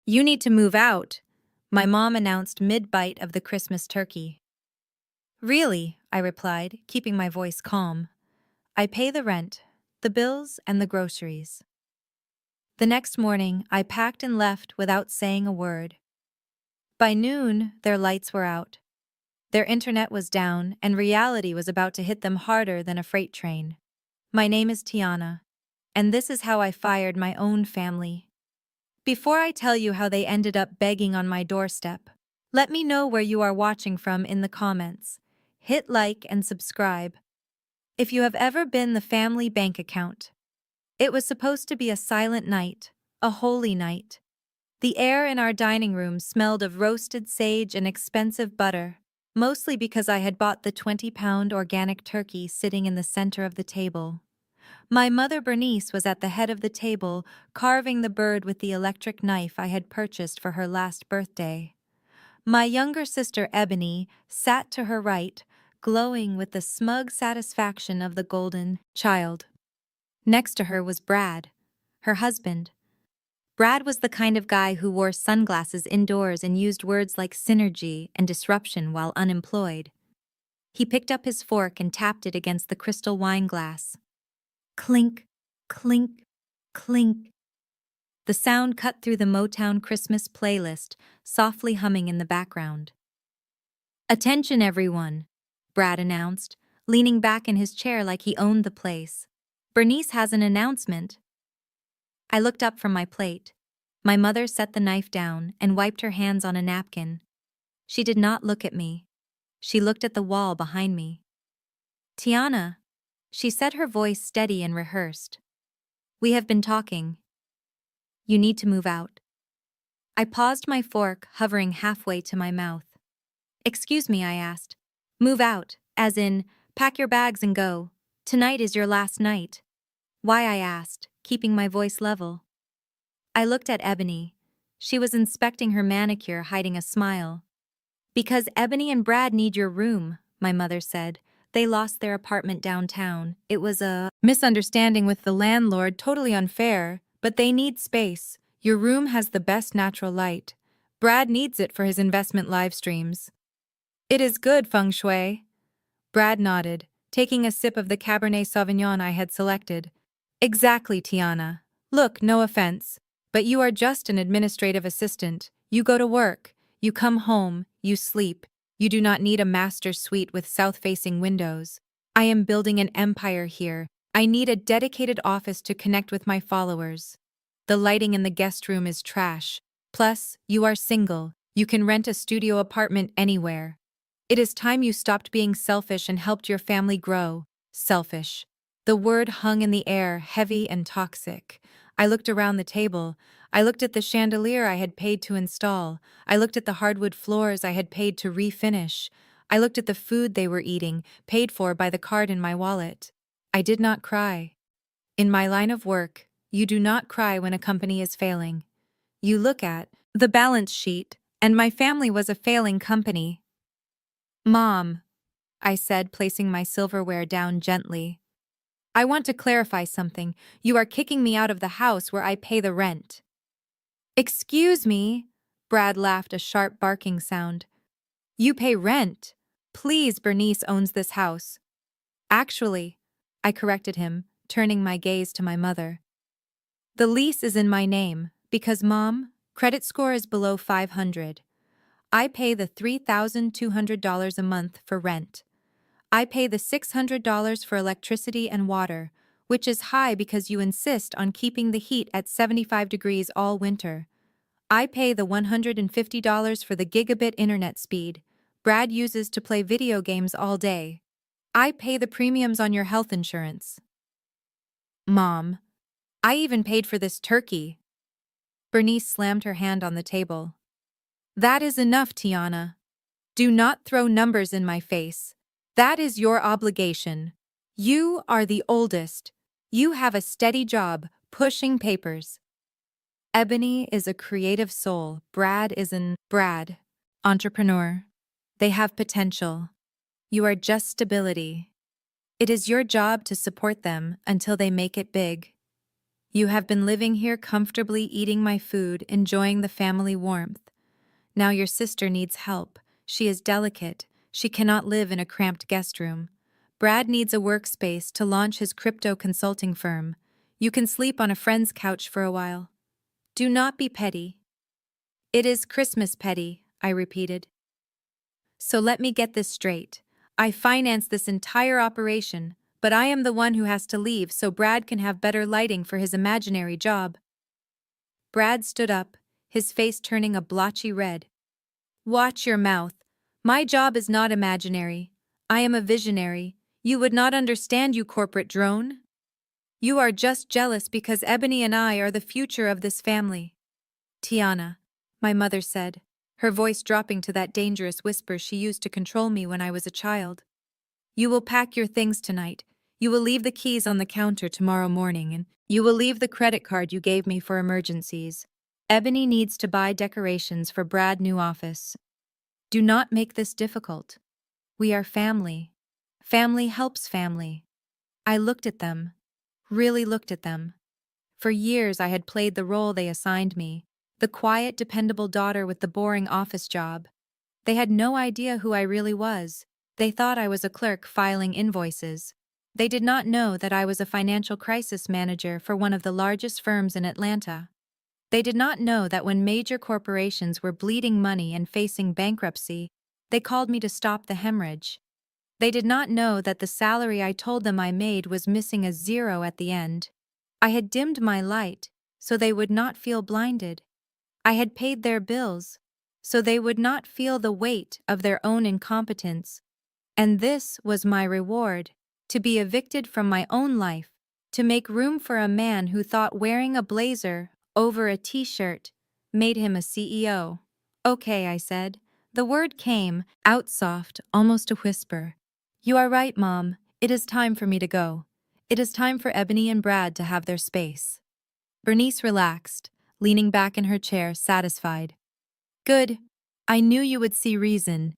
You need to move out, my mom announced mid-bite of the Christmas turkey. Really, I replied, keeping my voice calm. I pay the rent, the bills, and the groceries. The next morning, I packed and left without saying a word. By noon, their lights were out. Their internet was down, and reality was about to hit them harder than a freight train. My name is Tiana, and this is how I fired my own family. Before I tell you how they ended up begging on my doorstep, let me know where you are watching from in the comments. Hit like and subscribe. If you have ever been the family bank account. It was supposed to be a silent night, a holy night. The air in our dining room smelled of roasted sage and expensive butter, mostly because I had bought the 20-pound organic turkey sitting in the center of the table. My mother Bernice was at the head of the table, carving the bird with the electric knife I had purchased for her last birthday. My younger sister Ebony sat to her right, glowing with the smug satisfaction of the golden child. Next to her was Brad, her husband. Brad was the kind of guy who wore sunglasses indoors and used words like synergy and disruption while unemployed. He picked up his fork and tapped it against the crystal wine glass. Clink, clink, clink. The sound cut through the Motown Christmas playlist, softly humming in the background. "Attention, everyone," Brad announced, leaning back in his chair like he owned the place. "Bernice has an announcement." I looked up from my plate. My mother set the knife down and wiped her hands on a napkin. She did not look at me. She looked at the wall behind me. "Tiana," she said, her voice steady and rehearsed. "We have been talking. You need to move out." I paused, my fork hovering halfway to my mouth. "Excuse me," I asked. "Move out, as in, pack your bags and go. Tonight is your last night." "Why?" I asked, keeping my voice level. I looked at Ebony. She was inspecting her manicure, hiding a smile. "Because Ebony and Brad need your room," my mother said. "They lost their apartment downtown. It was a misunderstanding with the landlord, totally unfair, but they need space. Your room has the best natural light. Brad needs it for his investment live streams." "It is good feng shui." Brad nodded, taking a sip of the Cabernet Sauvignon I had selected. "Exactly, Tiana. Look, no offense, but you are just an administrative assistant. You go to work, you come home, you sleep. You do not need a master suite with south-facing windows. I am building an empire here. I need a dedicated office to connect with my followers. The lighting in the guest room is trash. Plus, you are single. You can rent a studio apartment anywhere. It is time you stopped being selfish and helped your family grow." Selfish. The word hung in the air, heavy and toxic. I looked around the table. I looked at the chandelier I had paid to install. I looked at the hardwood floors I had paid to refinish. I looked at the food they were eating, paid for by the card in my wallet. I did not cry. In my line of work, you do not cry when a company is failing. You look at the balance sheet, and my family was a failing company. "Mom," I said, placing my silverware down gently. "I want to clarify something. You are kicking me out of the house where I pay the rent." "Excuse me," Brad laughed, a sharp barking sound. "You pay rent. Please, Bernice owns this house." "Actually," I corrected him, turning my gaze to my mother. "The lease is in my name, because, Mom, credit score is below 500. I pay the $3,200 a month for rent. I pay the $600 for electricity and water, which is high because you insist on keeping the heat at 75 degrees all winter. I pay the $150 for the gigabit internet speed Brad uses to play video games all day. I pay the premiums on your health insurance." "Mom, I even paid for this turkey." Bernice slammed her hand on the table. "That is enough, Tiana. Do not throw numbers in my face. That is your obligation. You are the oldest. You have a steady job, pushing papers. Ebony is a creative soul. Brad is an entrepreneur. They have potential. You are just stability. It is your job to support them until they make it big. You have been living here comfortably eating my food, enjoying the family warmth. Now your sister needs help. She is delicate. She cannot live in a cramped guest room. Brad needs a workspace to launch his crypto consulting firm. You can sleep on a friend's couch for a while. Do not be petty. It is Christmas, petty, I repeated. So let me get this straight. I finance this entire operation, but I am the one who has to leave so Brad can have better lighting for his imaginary job. Brad stood up, his face turning a blotchy red. Watch your mouth. My job is not imaginary. I am a visionary. You would not understand, you corporate drone. You are just jealous because Ebony and I are the future of this family. Tiana, my mother said, her voice dropping to that dangerous whisper she used to control me when I was a child. You will pack your things tonight. You will leave the keys on the counter tomorrow morning, and you will leave the credit card you gave me for emergencies. Ebony needs to buy decorations for Brad's new office. Do not make this difficult. We are family. Family helps family. I looked at them. Really looked at them. For years I had played the role they assigned me, the quiet, dependable daughter with the boring office job. They had no idea who I really was. They thought I was a clerk filing invoices. They did not know that I was a financial crisis manager for one of the largest firms in Atlanta. They did not know that when major corporations were bleeding money and facing bankruptcy, they called me to stop the hemorrhage. They did not know that the salary I told them I made was missing a zero at the end. I had dimmed my light, so they would not feel blinded. I had paid their bills, so they would not feel the weight of their own incompetence. And this was my reward, to be evicted from my own life, to make room for a man who thought wearing a blazer over a t-shirt made him a CEO. Okay, I said. The word came, out soft, almost a whisper. You are right, Mom. It is time for me to go. It is time for Ebony and Brad to have their space. Bernice relaxed, leaning back in her chair, satisfied. Good. I knew you would see reason.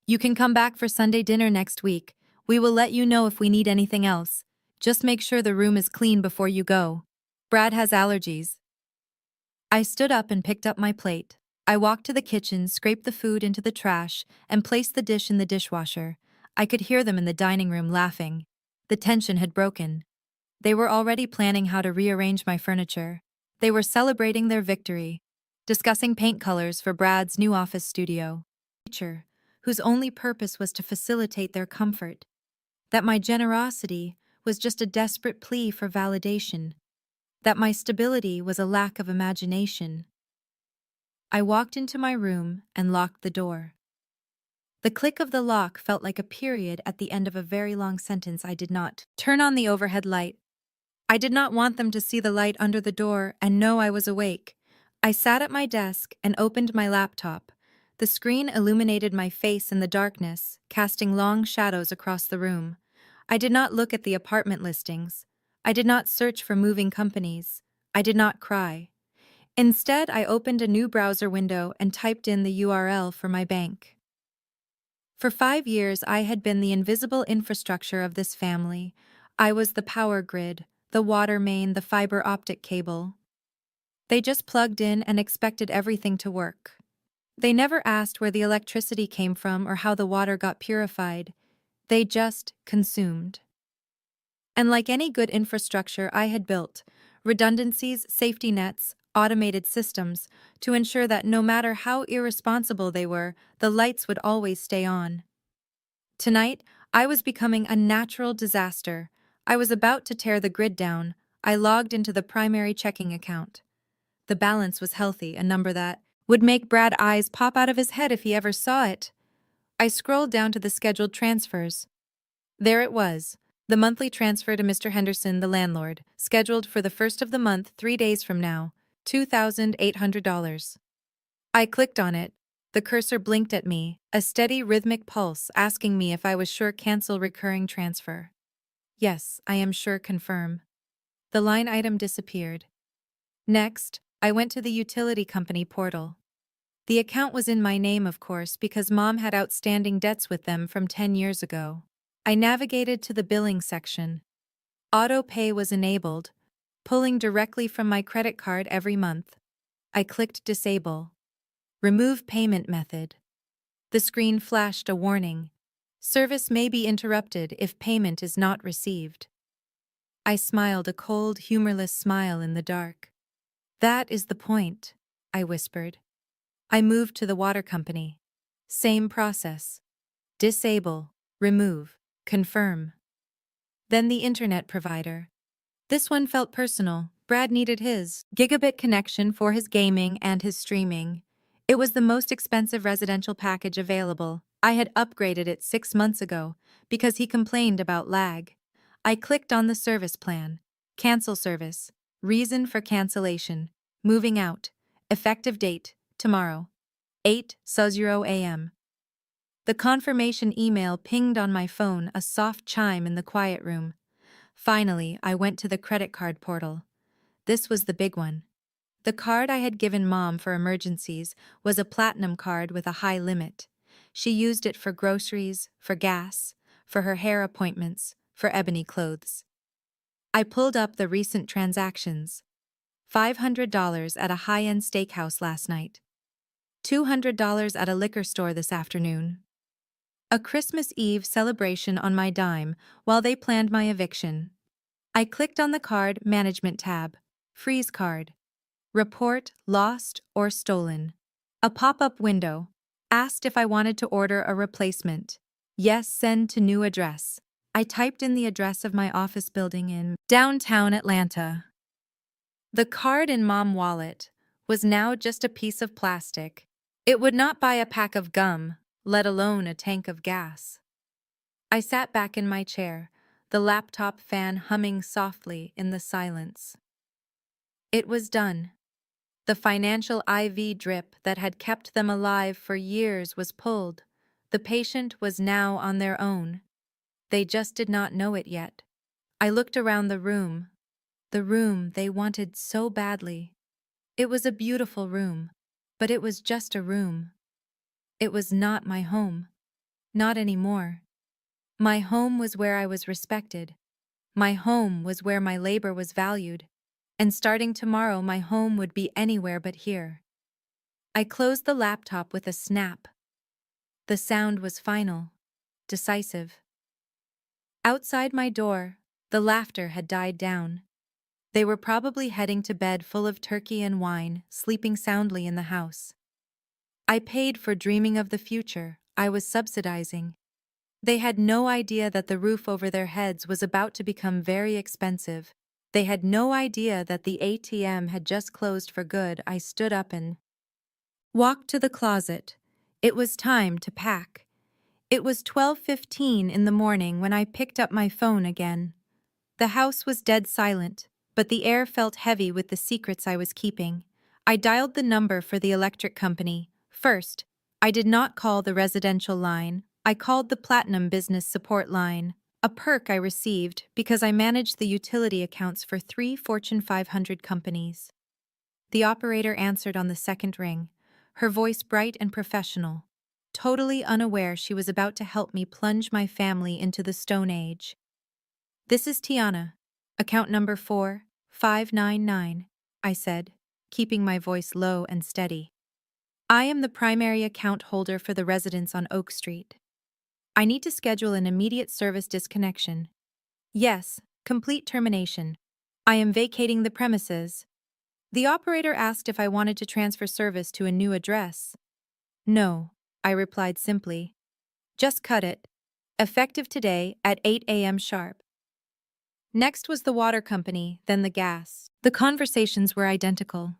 You can come back for Sunday dinner next week. We will let you know if we need anything else. Just make sure the room is clean before you go. Brad has allergies. I stood up and picked up my plate. I walked to the kitchen, scraped the food into the trash, and placed the dish in the dishwasher. I could hear them in the dining room laughing. The tension had broken. They were already planning how to rearrange my furniture. They were celebrating their victory, discussing paint colors for Brad's new office studio. Teacher, whose only purpose was to facilitate their comfort. That my generosity was just a desperate plea for validation. That my stability was a lack of imagination. I walked into my room and locked the door. The click of the lock felt like a period at the end of a very long sentence. I did not turn on the overhead light. I did not want them to see the light under the door and know I was awake. I sat at my desk and opened my laptop. The screen illuminated my face in the darkness, casting long shadows across the room. I did not look at the apartment listings. I did not search for moving companies. I did not cry. Instead, I opened a new browser window and typed in the URL for my bank. For 5 years, I had been the invisible infrastructure of this family. I was the power grid, the water main, the fiber optic cable. They just plugged in and expected everything to work. They never asked where the electricity came from or how the water got purified. They just consumed. And like any good infrastructure I had built, redundancies, safety nets, automated systems, to ensure that no matter how irresponsible they were, the lights would always stay on. Tonight, I was becoming a natural disaster. I was about to tear the grid down. I logged into the primary checking account. The balance was healthy, a number that would make Brad's eyes pop out of his head if he ever saw it. I scrolled down to the scheduled transfers. There it was, the monthly transfer to Mr. Henderson, the landlord, scheduled for the first of the month 3 days from now, $2,800. I clicked on it. The cursor blinked at me, a steady rhythmic pulse asking me if I was sure cancel recurring transfer. Yes, I am sure confirm. The line item disappeared. Next, I went to the utility company portal. The account was in my name, of course, because Mom had outstanding debts with them from 10 years ago. I navigated to the billing section. Auto pay was enabled. pulling directly from my credit card every month. I clicked Disable. Remove payment method. The screen flashed a warning. Service may be interrupted if payment is not received. I smiled a cold, humorless smile in the dark. That is the point, I whispered. I moved to the water company. Same process. Disable, remove, confirm. Then the internet provider. This one felt personal. Brad needed his gigabit connection for his gaming and his streaming. It was the most expensive residential package available. I had upgraded it 6 months ago because he complained about lag. I clicked on the service plan. Cancel service. Reason for cancellation. Moving out. Effective date, tomorrow. 8:00 a.m. The confirmation email pinged on my phone, a soft chime in the quiet room. Finally, I went to the credit card portal. This was the big one. The card I had given Mom for emergencies was a platinum card with a high limit. She used it for groceries, for gas, for her hair appointments, for ebony clothes. I pulled up the recent transactions. $500 at a high-end steakhouse last night. $200 at a liquor store this afternoon. A Christmas Eve celebration on my dime while they planned my eviction. I clicked on the card management tab. Freeze card. Report lost or stolen. A pop-up window. Asked if I wanted to order a replacement. Yes, send to new address. I typed in the address of my office building in downtown Atlanta. The card in Mom wallet was now just a piece of plastic. It would not buy a pack of gum, let alone a tank of gas. I sat back in my chair, the laptop fan humming softly in the silence. It was done. The financial IV drip that had kept them alive for years was pulled. The patient was now on their own. They just did not know it yet. I looked around the room they wanted so badly. It was a beautiful room, but it was just a room. It was not my home. Not anymore. My home was where I was respected. My home was where my labor was valued. And starting tomorrow, my home would be anywhere but here. I closed the laptop with a snap. The sound was final, decisive. Outside my door, the laughter had died down. They were probably heading to bed full of turkey and wine, sleeping soundly in the house. I paid for dreaming of the future I was subsidizing. They had no idea that the roof over their heads was about to become very expensive. They had no idea that the ATM had just closed for good. I stood up and walked to the closet. It was time to pack. It was 12:15 in the morning when I picked up my phone again. The house was dead silent, but the air felt heavy with the secrets I was keeping. I dialed the number for the electric company. First, I did not call the residential line. I called the Platinum Business Support line, a perk I received because I managed the utility accounts for 3 Fortune 500 companies. The operator answered on the second ring, her voice bright and professional, totally unaware she was about to help me plunge my family into the Stone Age. "This is Tiana, account number 4599, I said, keeping my voice low and steady. "I am the primary account holder for the residence on Oak Street. I need to schedule an immediate service disconnection. Yes, complete termination. I am vacating the premises." The operator asked if I wanted to transfer service to a new address. "No," I replied simply. "Just cut it. Effective today at 8 a.m. sharp." Next was the water company, then the gas. The conversations were identical.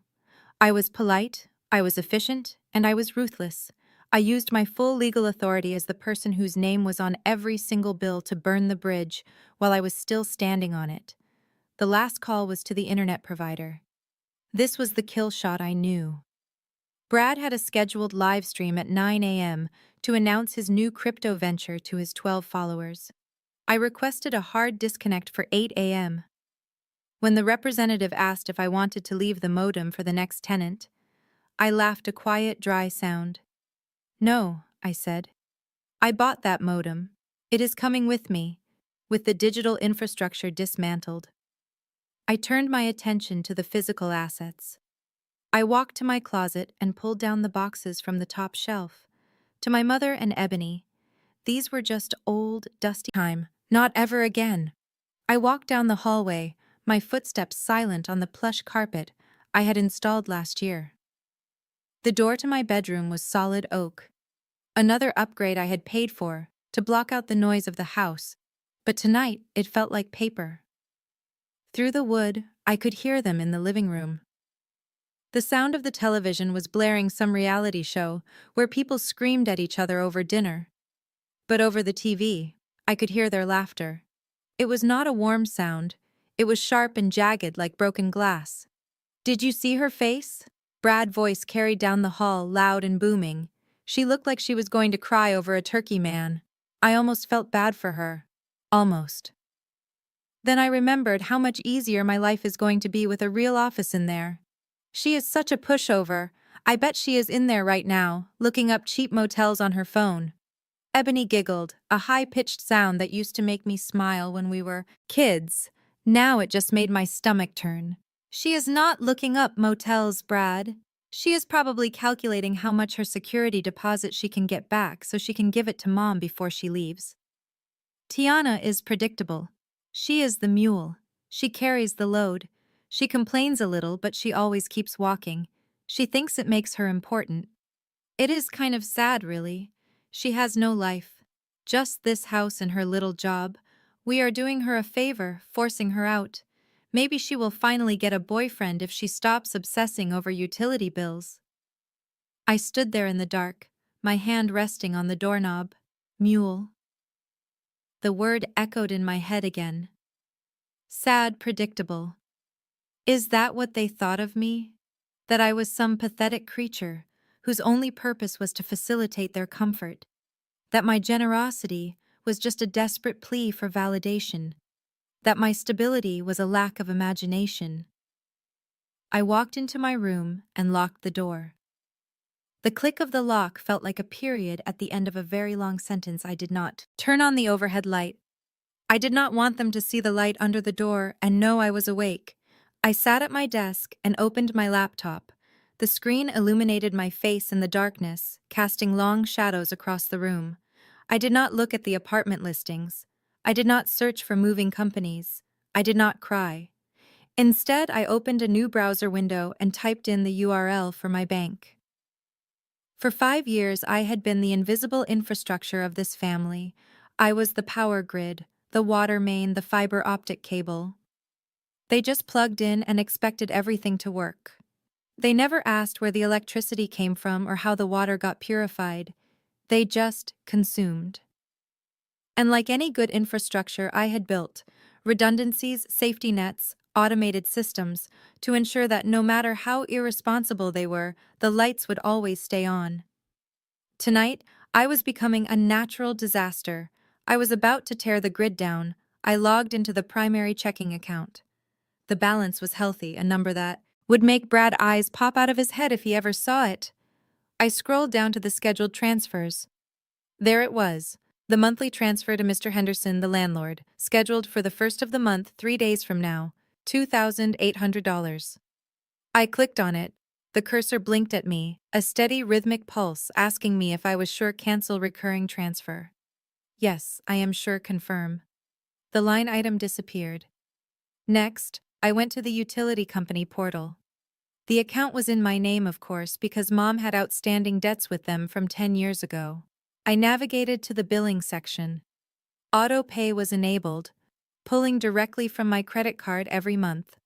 I was polite, I was efficient, and I was ruthless. I used my full legal authority as the person whose name was on every single bill to burn the bridge while I was still standing on it. The last call was to the internet provider. This was the kill shot I knew. Brad had a scheduled live stream at 9 a.m. to announce his new crypto venture to his 12 followers. I requested a hard disconnect for 8 a.m. When the representative asked if I wanted to leave the modem for the next tenant, I laughed a quiet, dry sound. "No," I said. "I bought that modem. It is coming with me, with the digital infrastructure dismantled." I turned my attention to the physical assets. I walked to my closet and pulled down the boxes from the top shelf. To my mother and Ebony, these were just old, dusty time. Not ever again. I walked down the hallway, my footsteps silent on the plush carpet I had installed last year. The door to my bedroom was solid oak. Another upgrade I had paid for, to block out the noise of the house, but tonight it felt like paper. Through the wood, I could hear them in the living room. The sound of the television was blaring some reality show where people screamed at each other over dinner. But over the TV, I could hear their laughter. It was not a warm sound. It was sharp and jagged like broken glass. "Did you see her face?" Brad's voice carried down the hall, loud and booming. She looked like she was going to cry over a turkey man. I almost felt bad for her. Almost. Then I remembered how much easier my life is going to be with a real office in there. She is such a pushover. I bet she is in there right now, looking up cheap motels on her phone. Ebony giggled, a high-pitched sound that used to make me smile when we were kids. Now it just made my stomach turn. "She is not looking up motels, Brad. She is probably calculating how much her security deposit she can get back so she can give it to Mom before she leaves." Tiana is predictable. She is the mule. She carries the load. She complains a little, but she always keeps walking. She thinks it makes her important. It is kind of sad, really. She has no life. Just this house and her little job. We are doing her a favor, forcing her out. Maybe she will finally get a boyfriend if she stops obsessing over utility bills. I stood there in the dark, my hand resting on the doorknob. Mule. The word echoed in my head again. Sad, predictable. Is that what they thought of me? That I was some pathetic creature whose only purpose was to facilitate their comfort? That my generosity was just a desperate plea for validation? That my stability was a lack of imagination? I walked into my room and locked the door. The click of the lock felt like a period at the end of a very long sentence. I did not turn on the overhead light. I did not want them to see the light under the door and know I was awake. I sat at my desk and opened my laptop. The screen illuminated my face in the darkness, casting long shadows across the room. I did not look at the apartment listings. I did not search for moving companies. I did not cry. Instead, I opened a new browser window and typed in the URL for my bank. For 5 years, I had been the invisible infrastructure of this family. I was the power grid, the water main, the fiber optic cable. They just plugged in and expected everything to work. They never asked where the electricity came from or how the water got purified. They just consumed. And like any good infrastructure I had built, redundancies, safety nets, automated systems, to ensure that no matter how irresponsible they were, the lights would always stay on. Tonight, I was becoming a natural disaster. I was about to tear the grid down. I logged into the primary checking account. The balance was healthy, a number that would make Brad's eyes pop out of his head if he ever saw it. I scrolled down to the scheduled transfers. There it was, the monthly transfer to Mr. Henderson, the landlord, scheduled for the first of the month 3 days from now, $2,800. I clicked on it. The cursor blinked at me, a steady rhythmic pulse asking me if I was sure cancel recurring transfer. Yes, I am sure confirm. The line item disappeared. Next, I went to the utility company portal. The account was in my name, of course, because Mom had outstanding debts with them from 10 years ago. I navigated to the billing section. Auto pay was enabled, pulling directly from my credit card every month.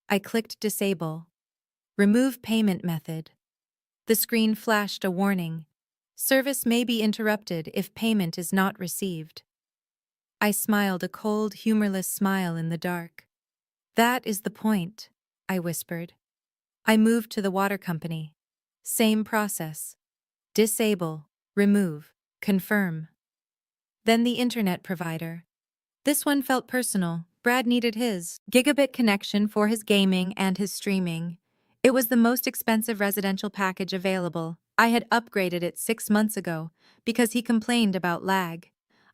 I clicked disable. Remove payment method. The screen flashed a warning. Service may be interrupted if payment is not received. I smiled a cold, humorless smile in the dark. That is the point, I whispered. I moved to the water company. Same process. Disable, remove, confirm. Then the internet provider. This one felt personal. Brad needed his gigabit connection for his gaming and his streaming. It was the most expensive residential package available. I had upgraded it 6 months ago because he complained about lag.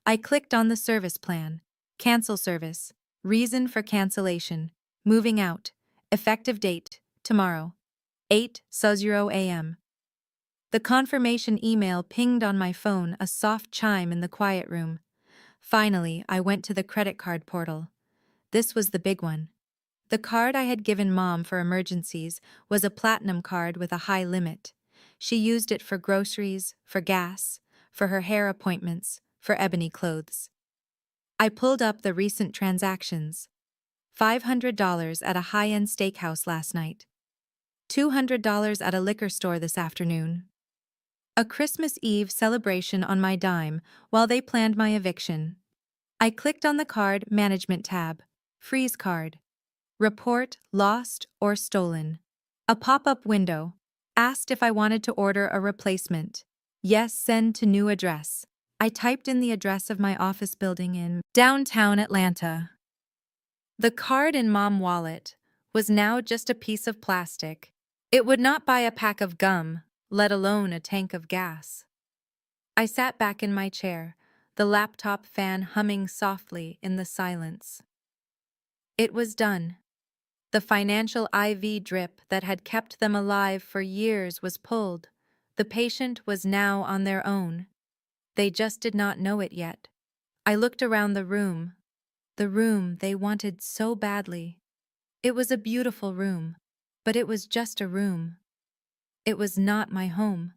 I clicked on the service plan. Cancel service. Reason for cancellation. Moving out. Effective date, tomorrow. 8:00 a.m. The confirmation email pinged on my phone, a soft chime in the quiet room. Finally, I went to the credit card portal. This was the big one. The card I had given Mom for emergencies was a platinum card with a high limit. She used it for groceries, for gas, for her hair appointments, for ebony clothes. I pulled up the recent transactions. $500 at a high-end steakhouse last night. $200 at a liquor store this afternoon. A Christmas Eve celebration on my dime while they planned my eviction. I clicked on the card management tab. Freeze card. Report lost or stolen. A pop-up window. Asked if I wanted to order a replacement. Yes, send to new address. I typed in the address of my office building in downtown Atlanta. The card in Mom wallet was now just a piece of plastic. It would not buy a pack of gum, let alone a tank of gas. I sat back in my chair, the laptop fan humming softly in the silence. It was done. The financial IV drip that had kept them alive for years was pulled. The patient was now on their own. They just did not know it yet. I looked around the room they wanted so badly. It was a beautiful room, but it was just a room. It was not my home.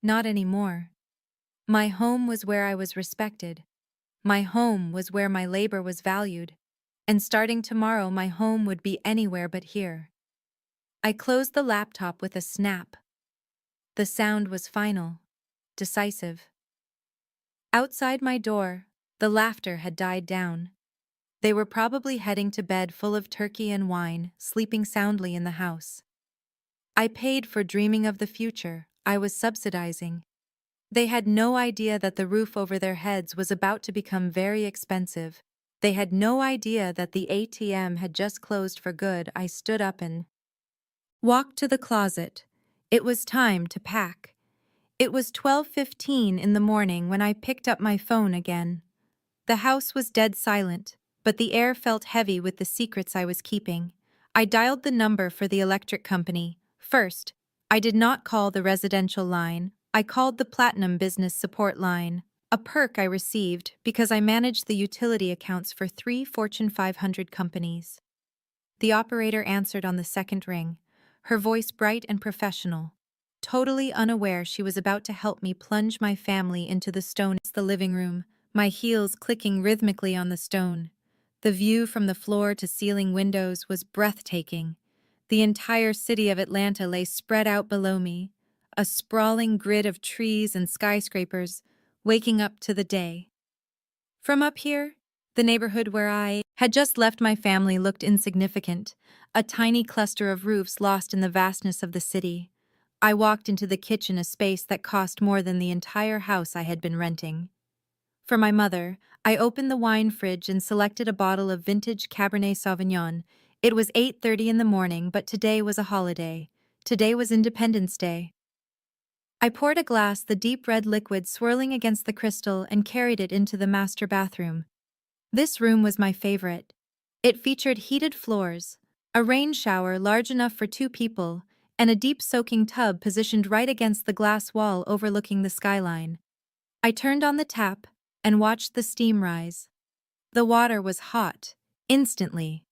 Not anymore. My home was where I was respected. My home was where my labor was valued. And starting tomorrow, my home would be anywhere but here. I closed the laptop with a snap. The sound was final, decisive. Outside my door, the laughter had died down. They were probably heading to bed full of turkey and wine, sleeping soundly in the house. I paid for dreaming of the future I was subsidizing. They had no idea that the roof over their heads was about to become very expensive. They had no idea that the ATM had just closed for good. I stood up and walked to the closet. It was time to pack. It was 12:15 in the morning when I picked up my phone again. The house was dead silent, but the air felt heavy with the secrets I was keeping. I dialed the number for the electric company. First, I did not call the residential line. I called the Platinum Business Support line, a perk I received because I managed the utility accounts for 3 Fortune 500 companies. The operator answered on the second ring, her voice bright and professional. Totally unaware she was about to help me plunge my family into the stone. The living room, my heels clicking rhythmically on the stone. The view from the floor to ceiling windows was breathtaking. The entire city of Atlanta lay spread out below me, a sprawling grid of trees and skyscrapers, waking up to the day. From up here, the neighborhood where I had just left my family looked insignificant, a tiny cluster of roofs lost in the vastness of the city. I walked into the kitchen, a space that cost more than the entire house I had been renting. For my mother, I opened the wine fridge and selected a bottle of vintage Cabernet Sauvignon. It was 8:30 in the morning, but today was a holiday. Today was Independence Day. I poured a glass, the deep red liquid swirling against the crystal, and carried it into the master bathroom. This room was my favorite. It featured heated floors, a rain shower large enough for 2 people, and a deep soaking tub positioned right against the glass wall overlooking the skyline. I turned on the tap and watched the steam rise. The water was hot, instantly.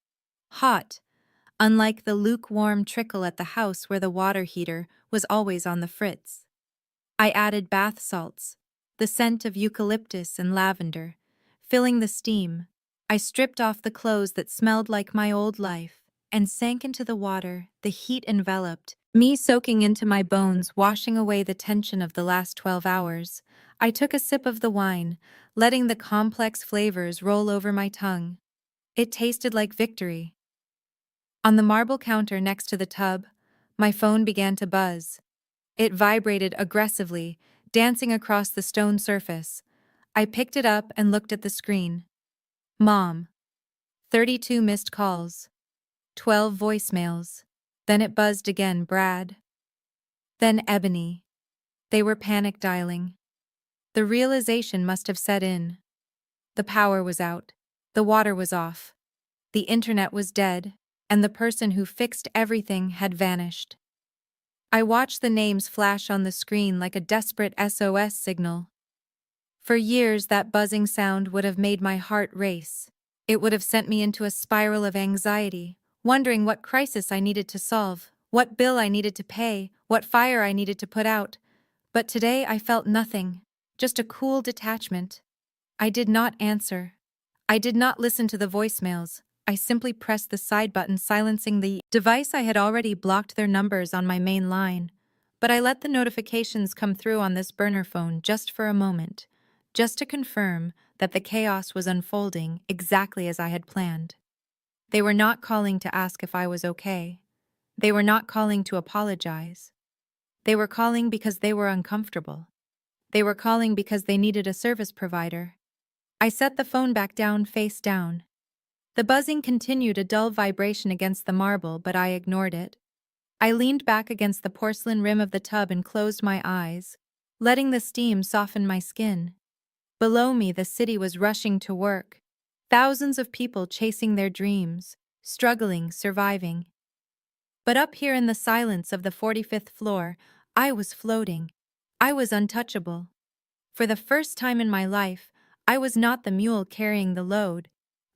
Hot, unlike the lukewarm trickle at the house where the water heater was always on the fritz. I added bath salts, the scent of eucalyptus and lavender, filling the steam. I stripped off the clothes that smelled like my old life and sank into the water. The heat enveloped me, soaking into my bones, washing away the tension of the last 12 hours. I took a sip of the wine, letting the complex flavors roll over my tongue. It tasted like victory. On the marble counter next to the tub, my phone began to buzz. It vibrated aggressively, dancing across the stone surface. I picked it up and looked at the screen. Mom. 32 missed calls. 12 voicemails. Then it buzzed again, Brad. Then Ebony. They were panic dialing. The realization must have set in. The power was out. The water was off. The internet was dead. and the person who fixed everything had vanished. I watched the names flash on the screen like a desperate SOS signal. For years, that buzzing sound would have made my heart race. It would have sent me into a spiral of anxiety, wondering what crisis I needed to solve, what bill I needed to pay, what fire I needed to put out. But today I felt nothing, just a cool detachment. I did not answer. I did not listen to the voicemails. I simply pressed the side button silencing the device. I had already blocked their numbers on my main line, but I let the notifications come through on this burner phone just for a moment, just to confirm that the chaos was unfolding exactly as I had planned. They were not calling to ask if I was okay. They were not calling to apologize. They were calling because they were uncomfortable. They were calling because they needed a service provider. I set the phone back down face down. The buzzing continued, a dull vibration against the marble, but I ignored it. I leaned back against the porcelain rim of the tub and closed my eyes, letting the steam soften my skin. Below me, the city was rushing to work. Thousands of people chasing their dreams, struggling, surviving. But up here in the silence of the 45th floor, I was floating. I was untouchable. For the first time in my life, I was not the mule carrying the load.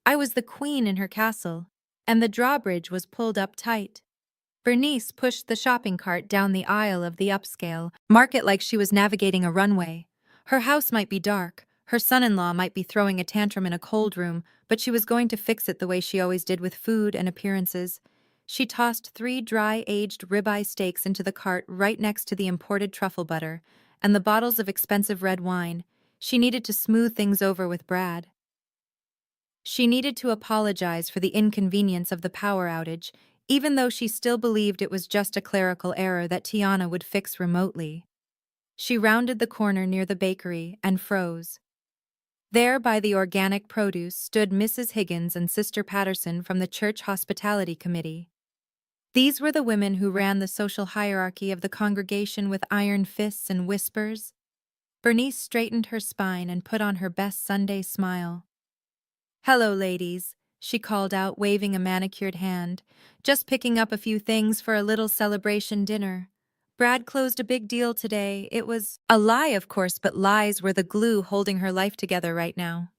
I was the queen in her castle, and the drawbridge was pulled up tight. Bernice pushed the shopping cart down the aisle of the upscale market like she was navigating a runway. Her house might be dark, her son-in-law might be throwing a tantrum in a cold room, but she was going to fix it the way she always did with food and appearances. She tossed 3 dry-aged ribeye steaks into the cart right next to the imported truffle butter and the bottles of expensive red wine. She needed to smooth things over with Brad. She needed to apologize for the inconvenience of the power outage, even though she still believed it was just a clerical error that Tiana would fix remotely. She rounded the corner near the bakery and froze. There by the organic produce stood Mrs. Higgins and Sister Patterson from the church hospitality committee. These were the women who ran the social hierarchy of the congregation with iron fists and whispers. Bernice straightened her spine and put on her best Sunday smile. "Hello, ladies," she called out, waving a manicured hand. "Just picking up a few things for a little celebration dinner. Brad closed a big deal today. It was a lie, of course, but lies were the glue holding her life together right now."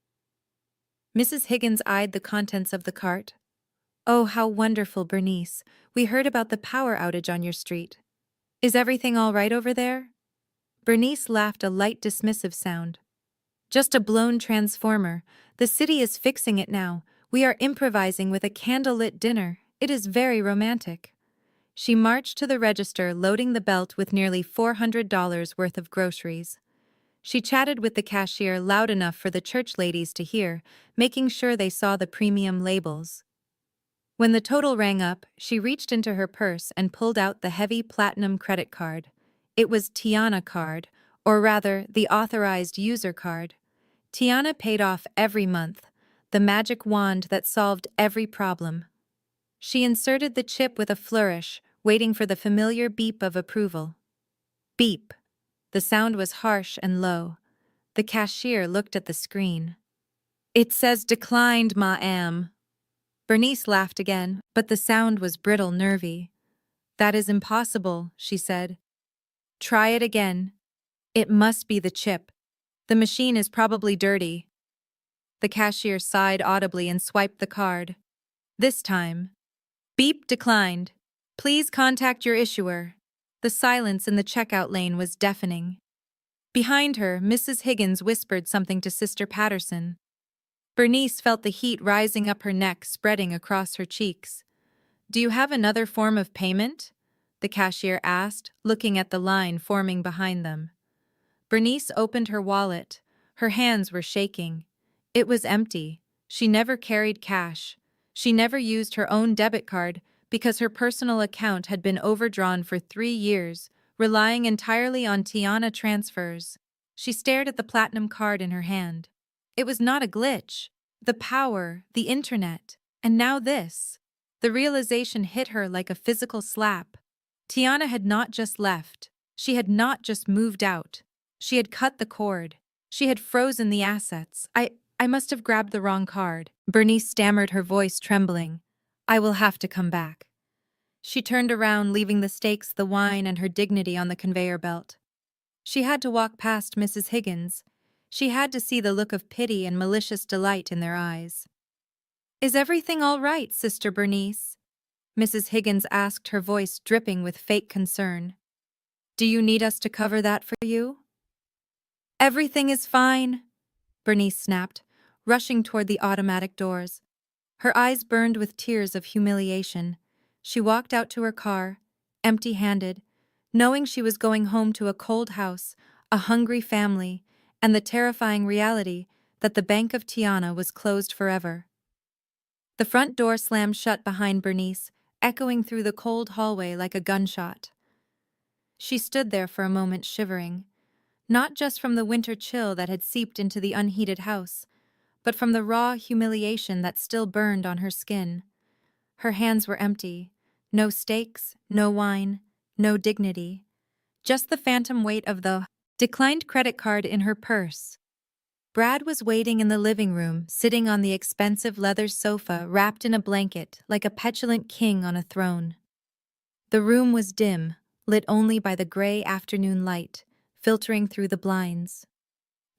Mrs. Higgins eyed the contents of the cart. "Oh, how wonderful, Bernice. We heard about the power outage on your street. Is everything all right over there?" Bernice laughed, a light dismissive sound. "Just a blown transformer. The city is fixing it now. We are improvising with a candlelit dinner. It is very romantic." She marched to the register, loading the belt with nearly $400 worth of groceries. She chatted with the cashier loud enough for the church ladies to hear, making sure they saw the premium labels. When the total rang up, she reached into her purse and pulled out the heavy platinum credit card. It was Tiana card, or rather, the authorized user card. Tiana paid off every month, the magic wand that solved every problem. She inserted the chip with a flourish, waiting for the familiar beep of approval. Beep. The sound was harsh and low. The cashier looked at the screen. "It says declined, ma'am." Bernice laughed again, but the sound was brittle, nervy. "That is impossible," she said. "Try it again." "It must be the chip. The machine is probably dirty." The cashier sighed audibly and swiped the card. This time, beep declined. "Please contact your issuer." The silence in the checkout lane was deafening. Behind her, Mrs. Higgins whispered something to Sister Patterson. Bernice felt the heat rising up her neck, spreading across her cheeks. "Do you have another form of payment?" the cashier asked, looking at the line forming behind them. Bernice opened her wallet. Her hands were shaking. It was empty. She never carried cash. She never used her own debit card because her personal account had been overdrawn for 3 years, relying entirely on Tiana transfers. She stared at the platinum card in her hand. It was not a glitch. The power, the internet, and now this. The realization hit her like a physical slap. Tiana had not just left. She had not just moved out. She had cut the cord. She had frozen the assets. I must have grabbed the wrong card." Bernice stammered, her voice trembling. I will have to come back. She turned around, leaving the steaks, the wine, and her dignity on the conveyor belt. She had to walk past Mrs. Higgins. She had to see the look of pity and malicious delight in their eyes. "Is everything all right, Sister Bernice?" Mrs. Higgins asked, her voice dripping with fake concern. "Do you need us to cover that for you?" "Everything is fine," Bernice snapped, rushing toward the automatic doors. Her eyes burned with tears of humiliation. She walked out to her car, empty-handed, knowing she was going home to a cold house, a hungry family, and the terrifying reality that the Bank of Tiana was closed forever. The front door slammed shut behind Bernice, echoing through the cold hallway like a gunshot. She stood there for a moment, shivering, not just from the winter chill that had seeped into the unheated house, but from the raw humiliation that still burned on her skin. Her hands were empty. No steaks, no wine, no dignity. Just the phantom weight of the declined credit card in her purse. Brad was waiting in the living room, sitting on the expensive leather sofa, wrapped in a blanket, like a petulant king on a throne. The room was dim, lit only by the gray afternoon light, filtering through the blinds.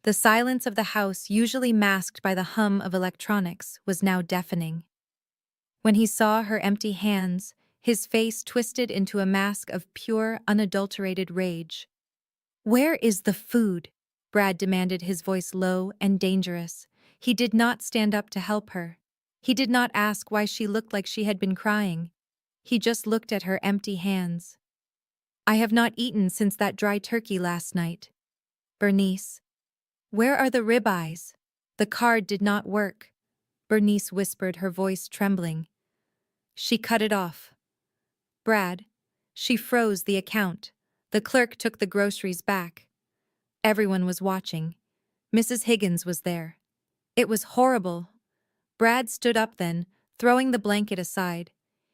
The silence of the house, usually masked by the hum of electronics, was now deafening. When he saw her empty hands, his face twisted into a mask of pure, unadulterated rage. "Where is the food?" Brad demanded, his voice low and dangerous. He did not stand up to help her. He did not ask why she looked like she had been crying. He just looked at her empty hands. "I have not eaten since that dry turkey last night." "Bernice, where are the ribeyes?" "The card did not work," Bernice whispered, her voice trembling. "She cut it off." "Brad." "She froze the account. The clerk took the groceries back." Everyone was watching. Mrs. Higgins was there. It was horrible. Brad stood up then, throwing the blanket aside.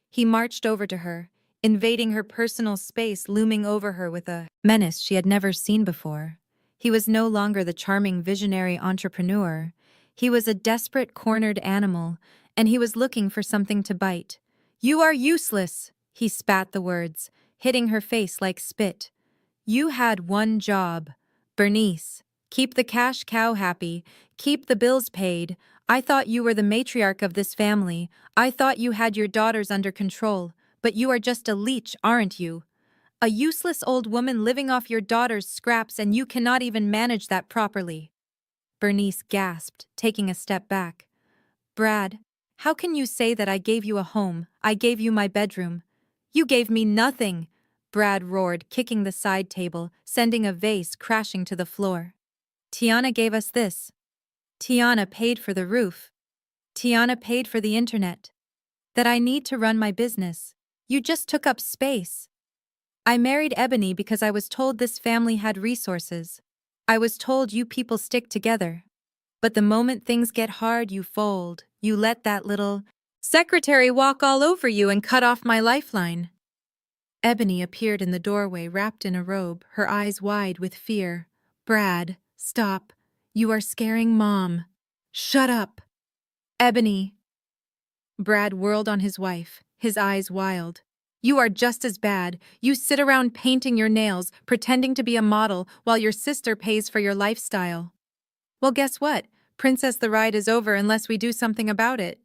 He marched over to her, invading her personal space, looming over her with a menace she had never seen before. He was no longer the charming visionary entrepreneur. He was a desperate, cornered animal, and he was looking for something to bite. "You are useless," he spat the words, hitting her face like spit. "You had one job. Bernice, keep the cash cow happy, keep the bills paid. I thought you were the matriarch of this family. I thought you had your daughters under control, but you are just a leech, aren't you? A useless old woman living off your daughter's scraps, and you cannot even manage that properly." Bernice gasped, taking a step back. "Brad, how can you say that? I gave you a home. I gave you my bedroom." "You gave me nothing," Brad roared, kicking the side table, sending a vase crashing to the floor. "Tiana gave us this. Tiana paid for the roof. Tiana paid for the internet. That I need to run my business. You just took up space. I married Ebony because I was told this family had resources. I was told you people stick together. But the moment things get hard, you fold. You let that little secretary walk all over you and cut off my lifeline." Ebony appeared in the doorway, wrapped in a robe, her eyes wide with fear. "Brad, stop. You are scaring Mom." "Shut up." "Ebony." Brad whirled on his wife, his eyes wild. "You are just as bad. You sit around painting your nails, pretending to be a model, while your sister pays for your lifestyle. Well, guess what? Princess, the ride is over unless we do something about it.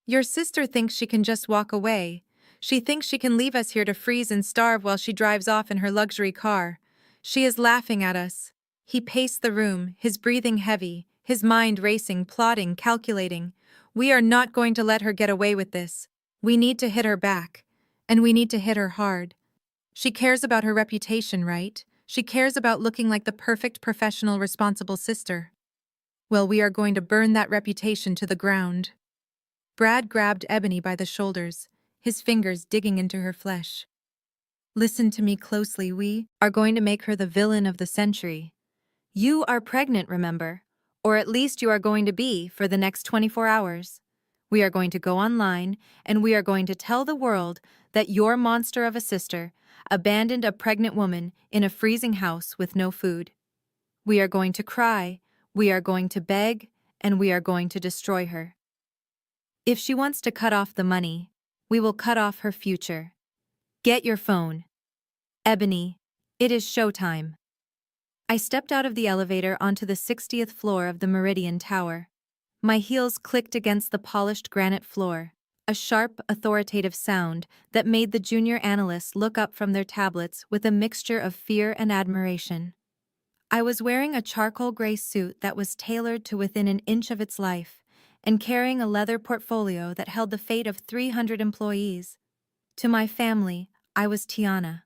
Your sister thinks she can just walk away. She thinks she can leave us here to freeze and starve while she drives off in her luxury car. She is laughing at us." He paced the room, his breathing heavy, his mind racing, plotting, calculating. "We are not going to let her get away with this. We need to hit her back. And we need to hit her hard. She cares about her reputation, right? She cares about looking like the perfect professional, responsible sister. Well, we are going to burn that reputation to the ground." Brad grabbed Ebony by the shoulders, his fingers digging into her flesh. "Listen to me closely. We are going to make her the villain of the century. You are pregnant, remember? Or at least you are going to be for the next 24 hours. We are going to go online, and we are going to tell the world that your monster of a sister abandoned a pregnant woman in a freezing house with no food. We are going to cry, we are going to beg, and we are going to destroy her. If she wants to cut off the money, We will cut off her future. Get your phone. Ebony, it is showtime. I stepped out of the elevator onto the 60th floor of the Meridian Tower. My heels clicked against the polished granite floor, a sharp, authoritative sound that made the junior analysts look up from their tablets with a mixture of fear and admiration. I was wearing a charcoal gray suit that was tailored to within an inch of its life, and carrying a leather portfolio that held the fate of 300 employees. To my family, I was Tiana,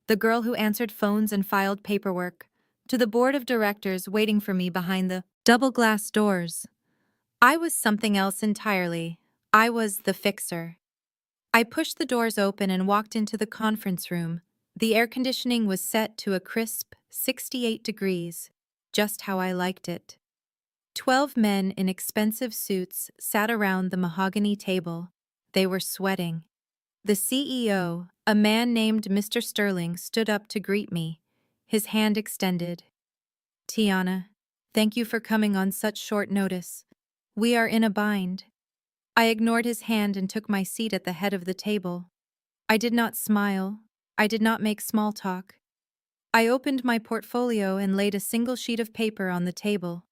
the girl who answered phones and filed paperwork. To the board of directors waiting for me behind the double glass doors, I was something else entirely. I was the fixer. I pushed the doors open and walked into the conference room. The air conditioning was set to a crisp 68 degrees, just how I liked it. 12 men in expensive suits sat around the mahogany table. They were sweating. The CEO, a man named Mr. Sterling, stood up to greet me, his hand extended. Tiana, thank you for coming on such short notice. We are in a bind. I ignored his hand and took my seat at the head of the table. I did not smile. I did not make small talk. I opened my portfolio and laid a single sheet of paper on the table.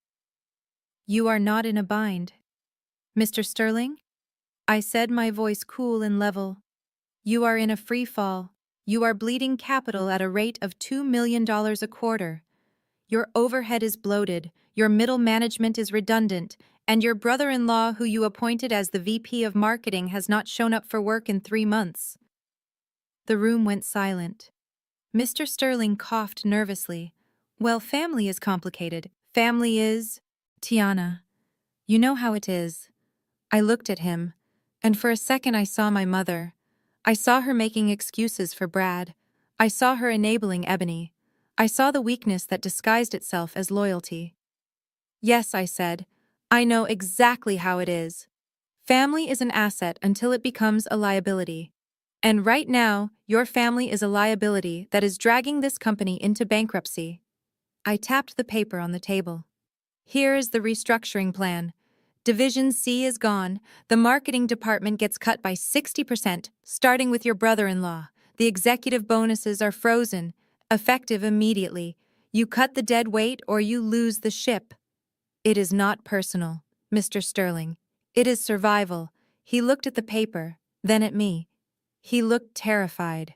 You are not in a bind. Mr. Sterling? I said, my voice cool and level. You are in a free fall. You are bleeding capital at a rate of $2 million a quarter. Your overhead is bloated, your middle management is redundant, and your brother-in-law who you appointed as the VP of marketing has not shown up for work in 3 months. The room went silent. Mr. Sterling coughed nervously. Well, family is complicated. Family is… Tiana, you know how it is. I looked at him, and for a second I saw my mother. I saw her making excuses for Brad. I saw her enabling Ebony. I saw the weakness that disguised itself as loyalty. Yes, I said, I know exactly how it is. Family is an asset until it becomes a liability. And right now, your family is a liability that is dragging this company into bankruptcy. I tapped the paper on the table. Here is the restructuring plan. Division C is gone. The marketing department gets cut by 60%, starting with your brother-in-law. The executive bonuses are frozen, effective immediately. You cut the dead weight or you lose the ship. It is not personal, Mr. Sterling. It is survival. He looked at the paper, then at me. He looked terrified.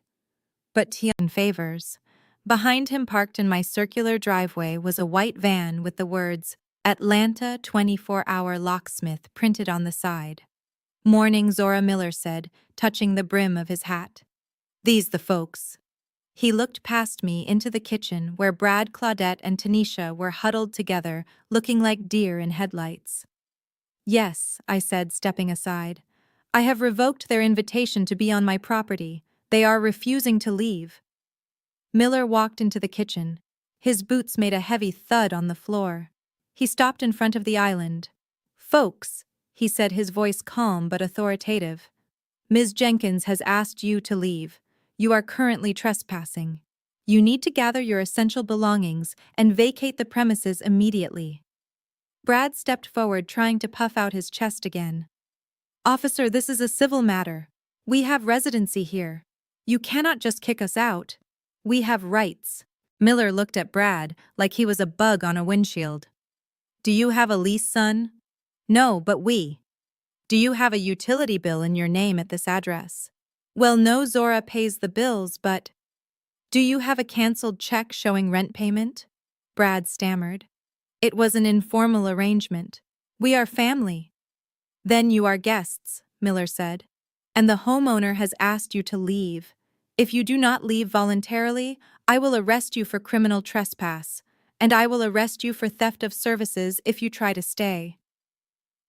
But Tian favors. Behind him, parked in my circular driveway, was a white van with the words, Atlanta 24-hour locksmith printed on the side. Morning, Zora Miller said, touching the brim of his hat. These the folks. He looked past me into the kitchen where Brad, Claudette, and Tanisha were huddled together, looking like deer in headlights. Yes, I said, stepping aside. I have revoked their invitation to be on my property. They are refusing to leave. Miller walked into the kitchen. His boots made a heavy thud on the floor. He stopped in front of the island. Folks, he said, his voice calm but authoritative. Ms. Jenkins has asked you to leave. You are currently trespassing. You need to gather your essential belongings and vacate the premises immediately. Brad stepped forward, trying to puff out his chest again. Officer, this is a civil matter. We have residency here. You cannot just kick us out. We have rights. Miller looked at Brad like he was a bug on a windshield. Do you have a lease, son? No, but we. Do you have a utility bill in your name at this address? Well, no, Zora pays the bills, but… Do you have a canceled check showing rent payment? Brad stammered. It was an informal arrangement. We are family. Then you are guests, Miller said. And the homeowner has asked you to leave. If you do not leave voluntarily, I will arrest you for criminal trespass, and I will arrest you for theft of services if you try to stay.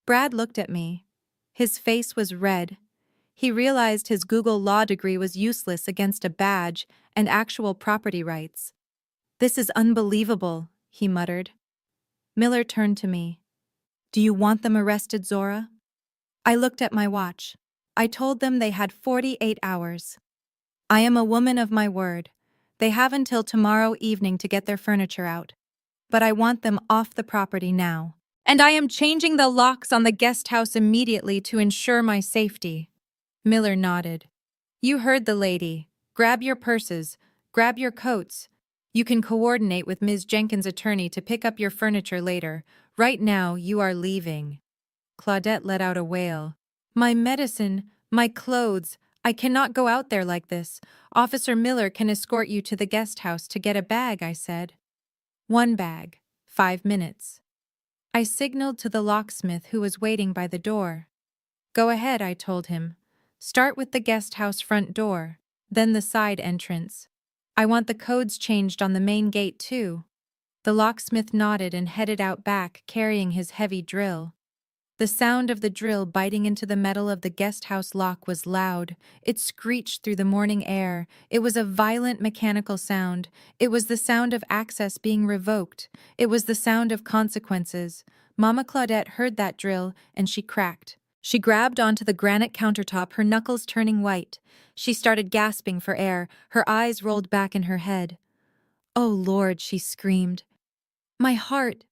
Brad looked at me. His face was red. He realized his Google law degree was useless against a badge and actual property rights. This is unbelievable, he muttered. Miller turned to me. Do you want them arrested, Zora? I looked at my watch. I told them they had 48 hours. I am a woman of my word. They have until tomorrow evening to get their furniture out. But I want them off the property now. And I am changing the locks on the guest house immediately to ensure my safety. Miller nodded. You heard the lady. Grab your purses. Grab your coats. You can coordinate with Ms. Jenkins' attorney to pick up your furniture later. Right now, you are leaving. Claudette let out a wail. My medicine, my clothes. I cannot go out there like this. Officer Miller can escort you to the guest house to get a bag, I said. One bag. 5 minutes. I signaled to the locksmith who was waiting by the door. Go ahead, I told him. Start with the guest house front door, then the side entrance. I want the codes changed on the main gate too. The locksmith nodded and headed out back, carrying his heavy drill. The sound of the drill biting into the metal of the guest house lock was loud. It screeched through the morning air. It was a violent mechanical sound. It was the sound of access being revoked. It was the sound of consequences. Mama Claudette heard that drill, and she cracked. She grabbed onto the granite countertop, her knuckles turning white. She started gasping for air. Her eyes rolled back in her head. Oh, Lord, she screamed. My heart.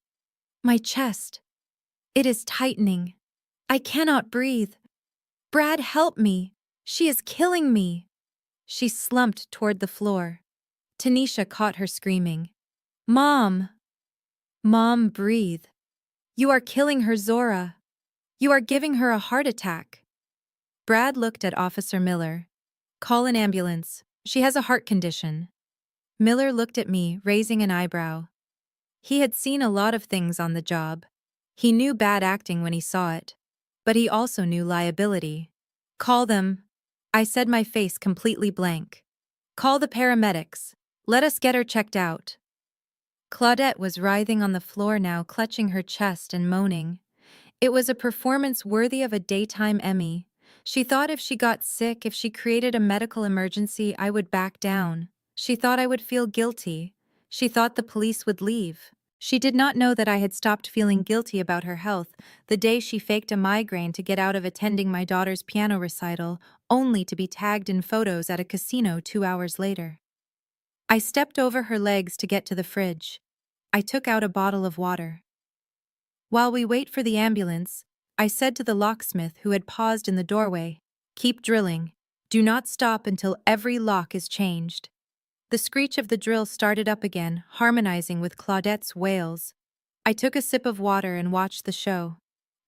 My chest. It is tightening. I cannot breathe. Brad, help me. She is killing me. She slumped toward the floor. Tanisha caught her screaming. Mom! Mom, breathe. You are killing her, Zora. You are giving her a heart attack. Brad looked at Officer Miller. Call an ambulance. She has a heart condition. Miller looked at me, raising an eyebrow. He had seen a lot of things on the job. He knew bad acting when he saw it. But he also knew liability. Call them. I said, my face completely blank. Call the paramedics. Let us get her checked out. Claudette was writhing on the floor now, clutching her chest and moaning. It was a performance worthy of a daytime Emmy. She thought if she got sick, if she created a medical emergency, I would back down. She thought I would feel guilty. She thought the police would leave. She did not know that I had stopped feeling guilty about her health the day she faked a migraine to get out of attending my daughter's piano recital, only to be tagged in photos at a casino 2 hours later. I stepped over her legs to get to the fridge. I took out a bottle of water. While we wait for the ambulance, I said to the locksmith who had paused in the doorway, keep drilling. Do not stop until every lock is changed. The screech of the drill started up again, harmonizing with Claudette's wails. I took a sip of water and watched the show.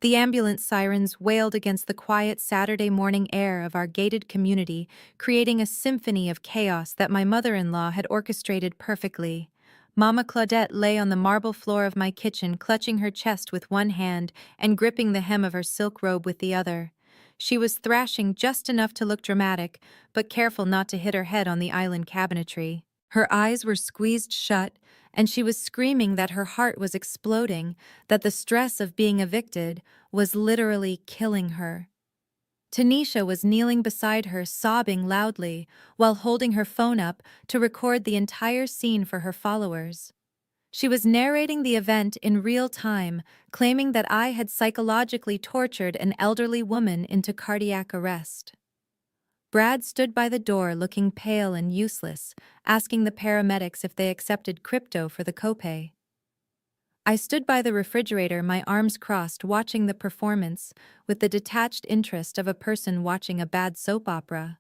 The ambulance sirens wailed against the quiet Saturday morning air of our gated community, creating a symphony of chaos that my mother-in-law had orchestrated perfectly. Mama Claudette lay on the marble floor of my kitchen, clutching her chest with one hand and gripping the hem of her silk robe with the other. She was thrashing just enough to look dramatic, but careful not to hit her head on the island cabinetry. Her eyes were squeezed shut, and she was screaming that her heart was exploding, that the stress of being evicted was literally killing her. Tanisha was kneeling beside her, sobbing loudly, while holding her phone up to record the entire scene for her followers. She was narrating the event in real time, claiming that I had psychologically tortured an elderly woman into cardiac arrest. Brad stood by the door looking pale and useless, asking the paramedics if they accepted crypto for the copay. I stood by the refrigerator, my arms crossed, watching the performance with the detached interest of a person watching a bad soap opera.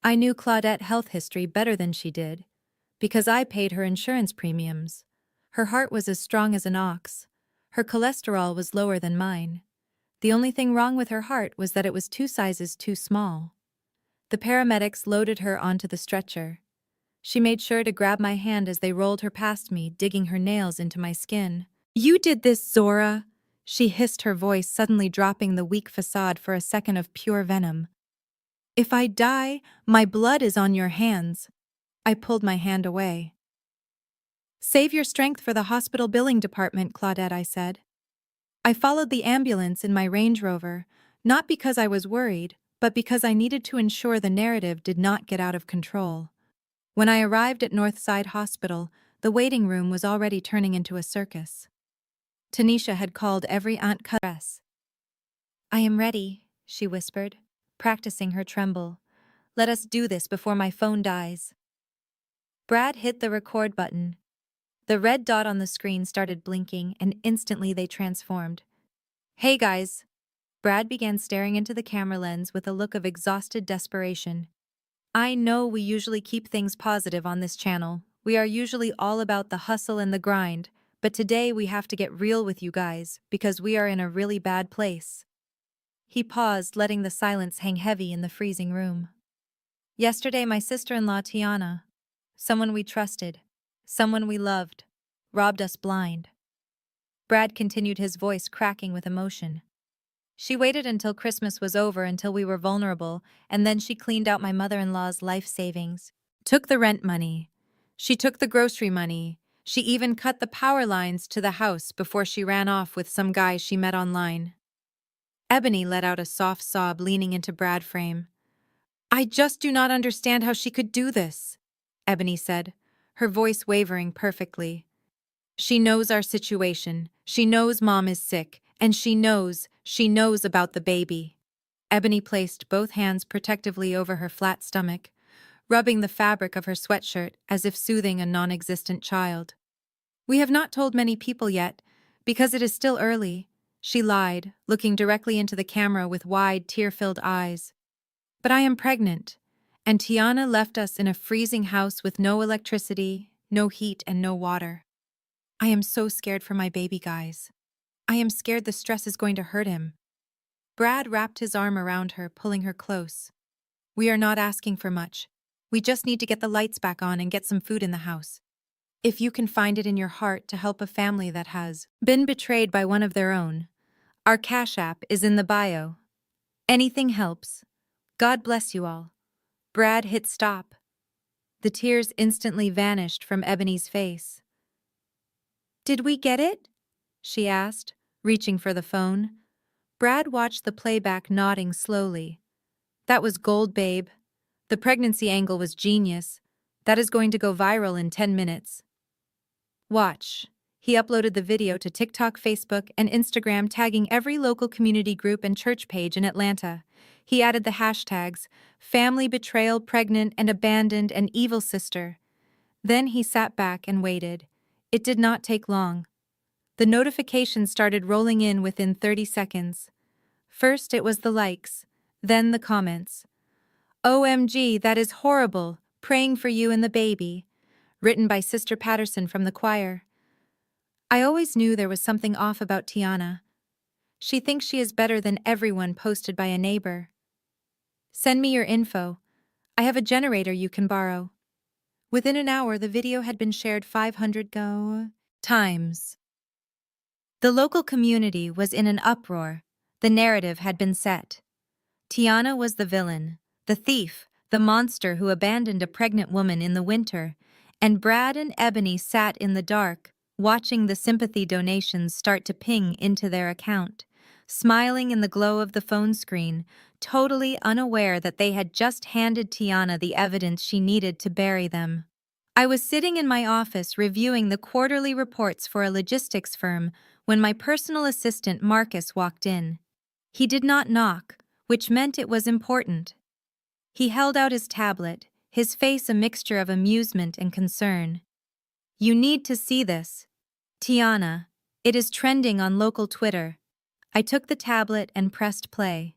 I knew Claudette's health history better than she did, because I paid her insurance premiums. Her heart was as strong as an ox. Her cholesterol was lower than mine. The only thing wrong with her heart was that it was 2 sizes too small. The paramedics loaded her onto the stretcher. She made sure to grab my hand as they rolled her past me, digging her nails into my skin. You did this, Zora! She hissed, her voice suddenly dropping the weak facade for a second of pure venom. If I die, my blood is on your hands. I pulled my hand away. Save your strength for the hospital billing department, Claudette, I said. I followed the ambulance in my Range Rover, not because I was worried, but because I needed to ensure the narrative did not get out of control. When I arrived at Northside Hospital, the waiting room was already turning into a circus. Tanisha had called every aunt cuss. I am ready, she whispered, practicing her tremble. Let us do this before my phone dies. Brad hit the record button. The red dot on the screen started blinking, and instantly they transformed. Hey guys! Brad began staring into the camera lens with a look of exhausted desperation. I know we usually keep things positive on this channel. We are usually all about the hustle and the grind, but today we have to get real with you guys because we are in a really bad place. He paused, letting the silence hang heavy in the freezing room. Yesterday, my sister-in-law Tiana, someone we trusted, someone we loved, robbed us blind. Brad continued, his voice cracking with emotion. She waited until Christmas was over, until we were vulnerable, and then she cleaned out my mother-in-law's life savings. Took the rent money. She took the grocery money. She even cut the power lines to the house before she ran off with some guy she met online. Ebony let out a soft sob, leaning into Brad's frame. I just do not understand how she could do this, Ebony said, her voice wavering perfectly. She knows our situation. She knows Mom is sick, and she knows about the baby. Ebony placed both hands protectively over her flat stomach, rubbing the fabric of her sweatshirt as if soothing a non-existent child. We have not told many people yet, because it is still early, she lied, looking directly into the camera with wide, tear-filled eyes. But I am pregnant, and Tiana left us in a freezing house with no electricity, no heat, and no water. I am so scared for my baby, guys. I am scared the stress is going to hurt him. Brad wrapped his arm around her, pulling her close. We are not asking for much. We just need to get the lights back on and get some food in the house. If you can find it in your heart to help a family that has been betrayed by one of their own, our Cash App is in the bio. Anything helps. God bless you all. Brad hit stop. The tears instantly vanished from Ebony's face. Did we get it? She asked, reaching for the phone. Brad watched the playback, nodding slowly. That was gold, babe. The pregnancy angle was genius. That is going to go viral in 10 minutes. Watch. He uploaded the video to TikTok, Facebook, and Instagram, tagging every local community group and church page in Atlanta. He added the hashtags, family betrayal, pregnant and abandoned, and evil sister. Then he sat back and waited. It did not take long. The notifications started rolling in within 30 seconds. First it was the likes, then the comments. OMG, that is horrible. Praying for you and the baby. Written by Sister Patterson from the choir. I always knew there was something off about Tiana. She thinks she is better than everyone, posted by a neighbor. Send me your info. I have a generator you can borrow. Within an hour, the video had been shared 500 times. The local community was in an uproar. The narrative had been set. Tiana was the villain, the thief, the monster who abandoned a pregnant woman in the winter, and Brad and Ebony sat in the dark, watching the sympathy donations start to ping into their account, smiling in the glow of the phone screen, totally unaware that they had just handed Tiana the evidence she needed to bury them. I was sitting in my office reviewing the quarterly reports for a logistics firm when my personal assistant Marcus walked in. He did not knock, which meant it was important. He held out his tablet, his face a mixture of amusement and concern. You need to see this. Tiana, it is trending on local Twitter. I took the tablet and pressed play.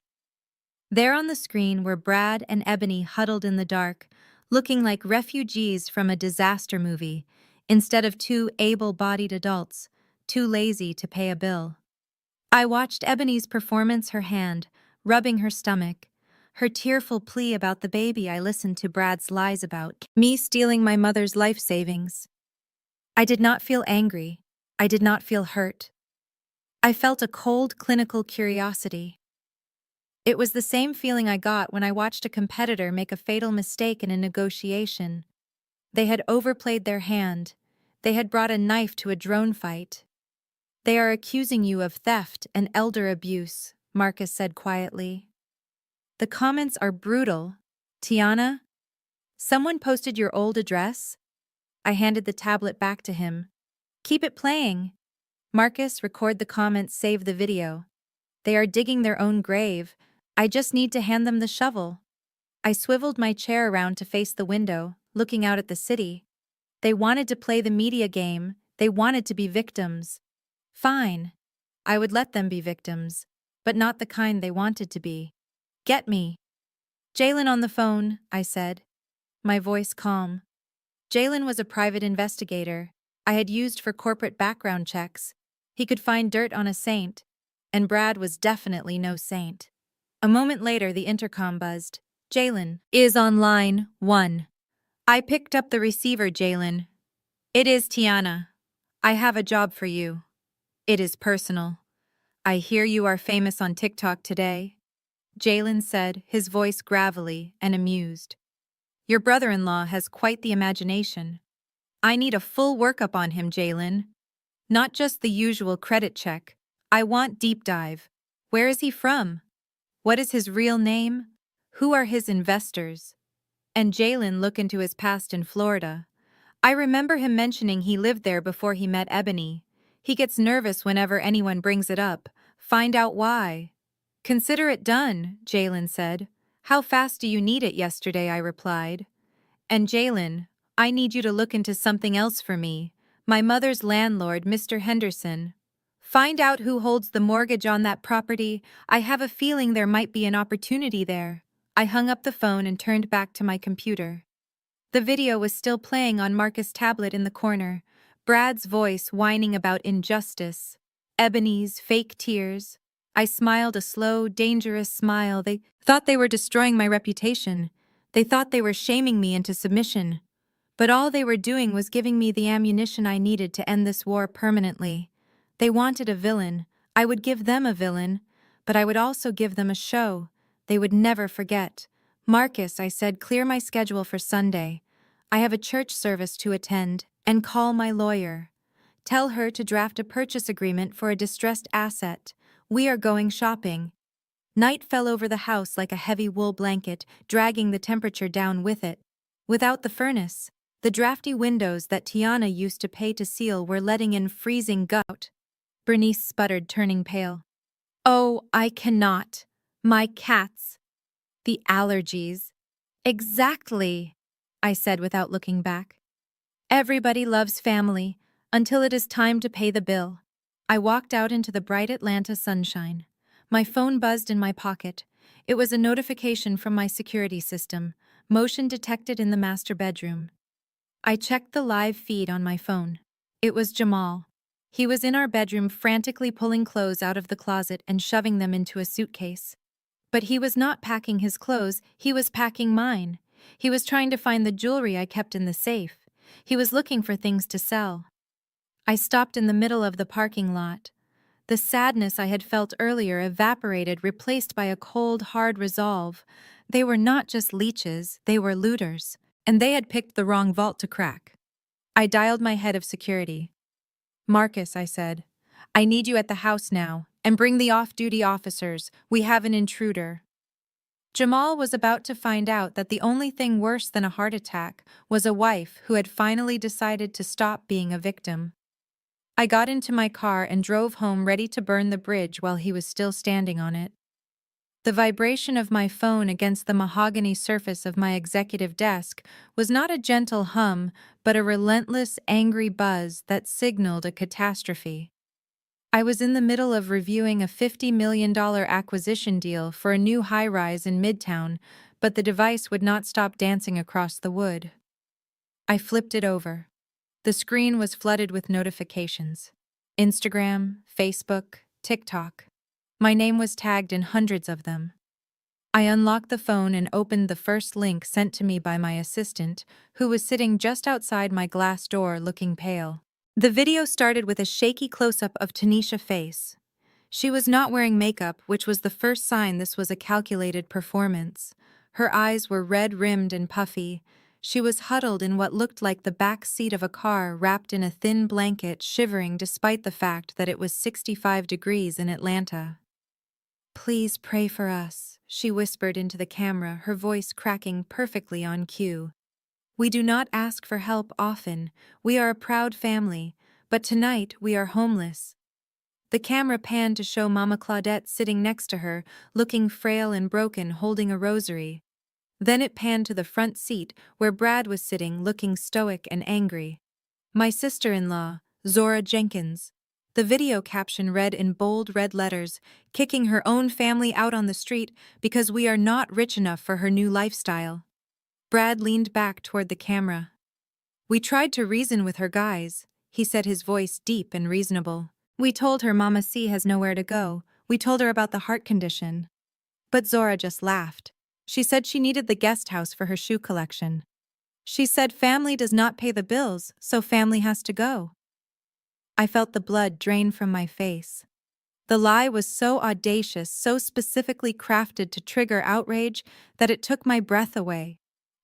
There on the screen were Brad and Ebony huddled in the dark, looking like refugees from a disaster movie, instead of two able-bodied adults, too lazy to pay a bill. I watched Ebony's performance, her hand, rubbing her stomach, her tearful plea about the baby. I listened to Brad's lies about me stealing my mother's life savings. I did not feel angry. I did not feel hurt. I felt a cold, clinical curiosity. It was the same feeling I got when I watched a competitor make a fatal mistake in a negotiation. They had overplayed their hand. They had brought a knife to a drone fight. They are accusing you of theft and elder abuse, Marcus said quietly. The comments are brutal. Tiana? Someone posted your old address? I handed the tablet back to him. Keep it playing. Marcus, record the comments, save the video. They are digging their own grave. I just need to hand them the shovel. I swiveled my chair around to face the window, looking out at the city. They wanted to play the media game. They wanted to be victims. Fine. I would let them be victims. but not the kind they wanted to be. Get me. Jalen on the phone, I said, my voice calm. Jalen was a private investigator I had used for corporate background checks. He could find dirt on a saint, and Brad was definitely no saint. A moment later, the intercom buzzed. Jalen is on line 1. I picked up the receiver, Jalen. It is Tiana. I have a job for you. It is personal. I hear you are famous on TikTok today, Jalen said, his voice gravelly and amused. Your brother-in-law has quite the imagination. I need a full workup on him, Jalen. Not just the usual credit check. I want deep dive. Where is he from? What is his real name? Who are his investors? And Jalen looked into his past in Florida. I remember him mentioning he lived there before he met Ebony. He gets nervous whenever anyone brings it up. Find out why. Consider it done, Jalen said. How fast do you need it yesterday? I replied. And Jalen, I need you to look into something else for me. My mother's landlord, Mr. Henderson. Find out who holds the mortgage on that property. I have a feeling there might be an opportunity there. I hung up the phone and turned back to my computer. The video was still playing on Marcus' tablet in the corner. Brad's voice whining about injustice. Ebony's fake tears. I smiled a slow, dangerous smile. They thought they were destroying my reputation. They thought they were shaming me into submission. But all they were doing was giving me the ammunition I needed to end this war permanently. They wanted a villain. I would give them a villain. But I would also give them a show they would never forget. Marcus, I said, clear my schedule for Sunday. I have a church service to attend, and call my lawyer. Tell her to draft a purchase agreement for a distressed asset. We are going shopping. Night fell over the house like a heavy wool blanket, dragging the temperature down with it. Without the furnace, the drafty windows that Tiana used to pay to seal were letting in freezing gout. Bernice sputtered, turning pale. Oh, I cannot. My cats. The allergies. Exactly, I said without looking back. Everybody loves family, until it is time to pay the bill. I walked out into the bright Atlanta sunshine. My phone buzzed in my pocket. It was a notification from my security system, motion detected in the master bedroom. I checked the live feed on my phone. It was Jamal. He was in our bedroom frantically pulling clothes out of the closet and shoving them into a suitcase. But he was not packing his clothes, he was packing mine. He was trying to find the jewelry I kept in the safe. He was looking for things to sell. I stopped in the middle of the parking lot. The sadness I had felt earlier evaporated, replaced by a cold, hard resolve. They were not just leeches, they were looters, and they had picked the wrong vault to crack. I dialed my head of security. Marcus, I said, I need you at the house now, and bring the off-duty officers. We have an intruder. Jamal was about to find out that the only thing worse than a heart attack was a wife who had finally decided to stop being a victim. I got into my car and drove home, ready to burn the bridge while he was still standing on it. The vibration of my phone against the mahogany surface of my executive desk was not a gentle hum, but a relentless, angry buzz that signaled a catastrophe. I was in the middle of reviewing a $50 million acquisition deal for a new high-rise in Midtown, but the device would not stop dancing across the wood. I flipped it over. The screen was flooded with notifications. Instagram, Facebook, TikTok. My name was tagged in hundreds of them. I unlocked the phone and opened the first link sent to me by my assistant, who was sitting just outside my glass door looking pale. The video started with a shaky close-up of Tanisha's face. She was not wearing makeup, which was the first sign this was a calculated performance. Her eyes were red-rimmed and puffy. She was huddled in what looked like the back seat of a car, wrapped in a thin blanket, shivering despite the fact that it was 65 degrees in Atlanta. Please pray for us, she whispered into the camera, her voice cracking perfectly on cue. We do not ask for help often. We are a proud family, but tonight we are homeless. The camera panned to show Mama Claudette sitting next to her, looking frail and broken, holding a rosary. Then it panned to the front seat, where Brad was sitting, looking stoic and angry. My sister-in-law, Zora Jenkins. The video caption read in bold red letters, kicking her own family out on the street because we are not rich enough for her new lifestyle. Brad leaned back toward the camera. We tried to reason with her, guys, he said, his voice deep and reasonable. We told her Mama C has nowhere to go. We told her about the heart condition. But Zora just laughed. She said she needed the guest house for her shoe collection. She said family does not pay the bills, so family has to go. I felt the blood drain from my face. The lie was so audacious, so specifically crafted to trigger outrage, that it took my breath away.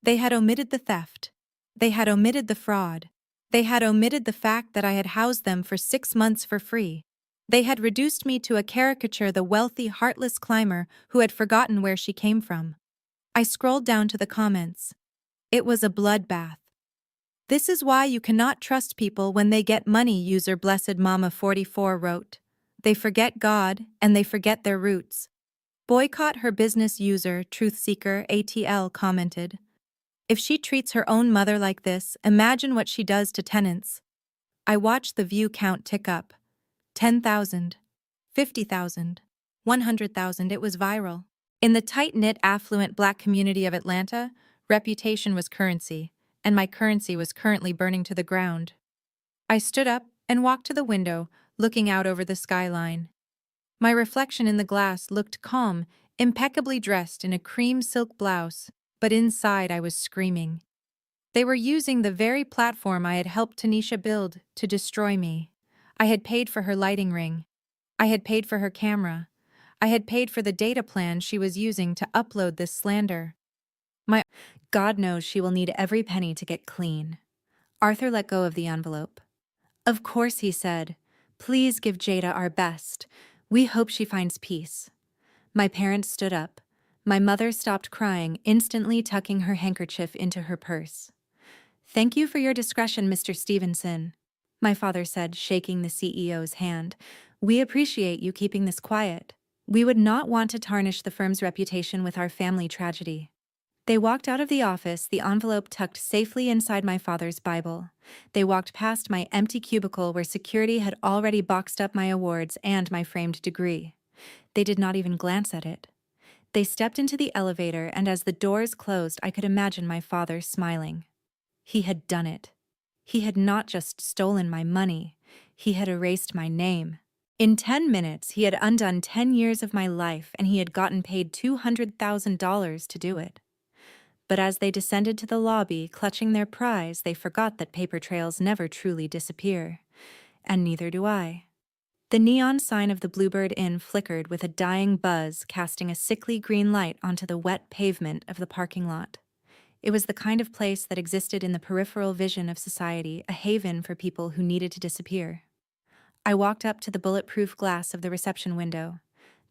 They had omitted the theft. They had omitted the fraud. They had omitted the fact that I had housed them for 6 months for free. They had reduced me to a caricature, the wealthy, heartless climber who had forgotten where she came from. I scrolled down to the comments. It was a bloodbath. This is why you cannot trust people when they get money, user Blessed Mama 44 wrote. They forget God, and they forget their roots. Boycott her business, user Truthseeker ATL commented. If she treats her own mother like this, imagine what she does to tenants. I watched the view count tick up. 10,000, 50,000, 100,000, it was viral. In the tight-knit, affluent Black community of Atlanta, reputation was currency, and my currency was currently burning to the ground. I stood up and walked to the window, looking out over the skyline. My reflection in the glass looked calm, impeccably dressed in a cream silk blouse, but inside I was screaming. They were using the very platform I had helped Tanisha build to destroy me. I had paid for her lighting ring. I had paid for her camera. I had paid for the data plan she was using to upload this slander. God knows she will need every penny to get clean. Arthur let go of the envelope. Of course, he said. Please give Jada our best. We hope she finds peace. My parents stood up. My mother stopped crying, instantly tucking her handkerchief into her purse. Thank you for your discretion, Mr. Stevenson, my father said, shaking the CEO's hand. We appreciate you keeping this quiet. We would not want to tarnish the firm's reputation with our family tragedy. They walked out of the office, the envelope tucked safely inside my father's Bible. They walked past my empty cubicle where security had already boxed up my awards and my framed degree. They did not even glance at it. They stepped into the elevator, and as the doors closed, I could imagine my father smiling. He had done it. He had not just stolen my money, he had erased my name. In 10 minutes, he had undone 10 years of my life, and he had gotten paid $200,000 to do it. But as they descended to the lobby, clutching their prize, they forgot that paper trails never truly disappear. And neither do I. The neon sign of the Bluebird Inn flickered with a dying buzz, casting a sickly green light onto the wet pavement of the parking lot. It was the kind of place that existed in the peripheral vision of society, a haven for people who needed to disappear. I walked up to the bulletproof glass of the reception window.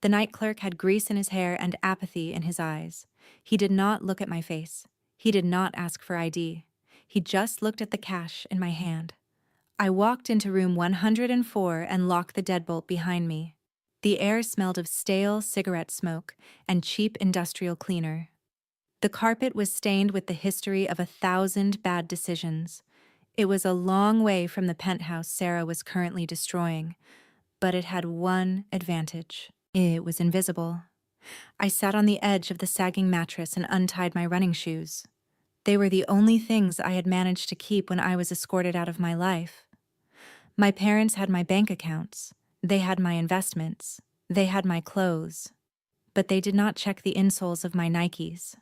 The night clerk had grease in his hair and apathy in his eyes. He did not look at my face. He did not ask for ID. He just looked at the cash in my hand. I walked into room 104 and locked the deadbolt behind me. The air smelled of stale cigarette smoke and cheap industrial cleaner. The carpet was stained with the history of 1,000 bad decisions. It was a long way from the penthouse Sarah was currently destroying, but it had one advantage. It was invisible. I sat on the edge of the sagging mattress and untied my running shoes. They were the only things I had managed to keep when I was escorted out of my life. My parents had my bank accounts. They had my investments. They had my clothes. But they did not check the insoles of my Nikes.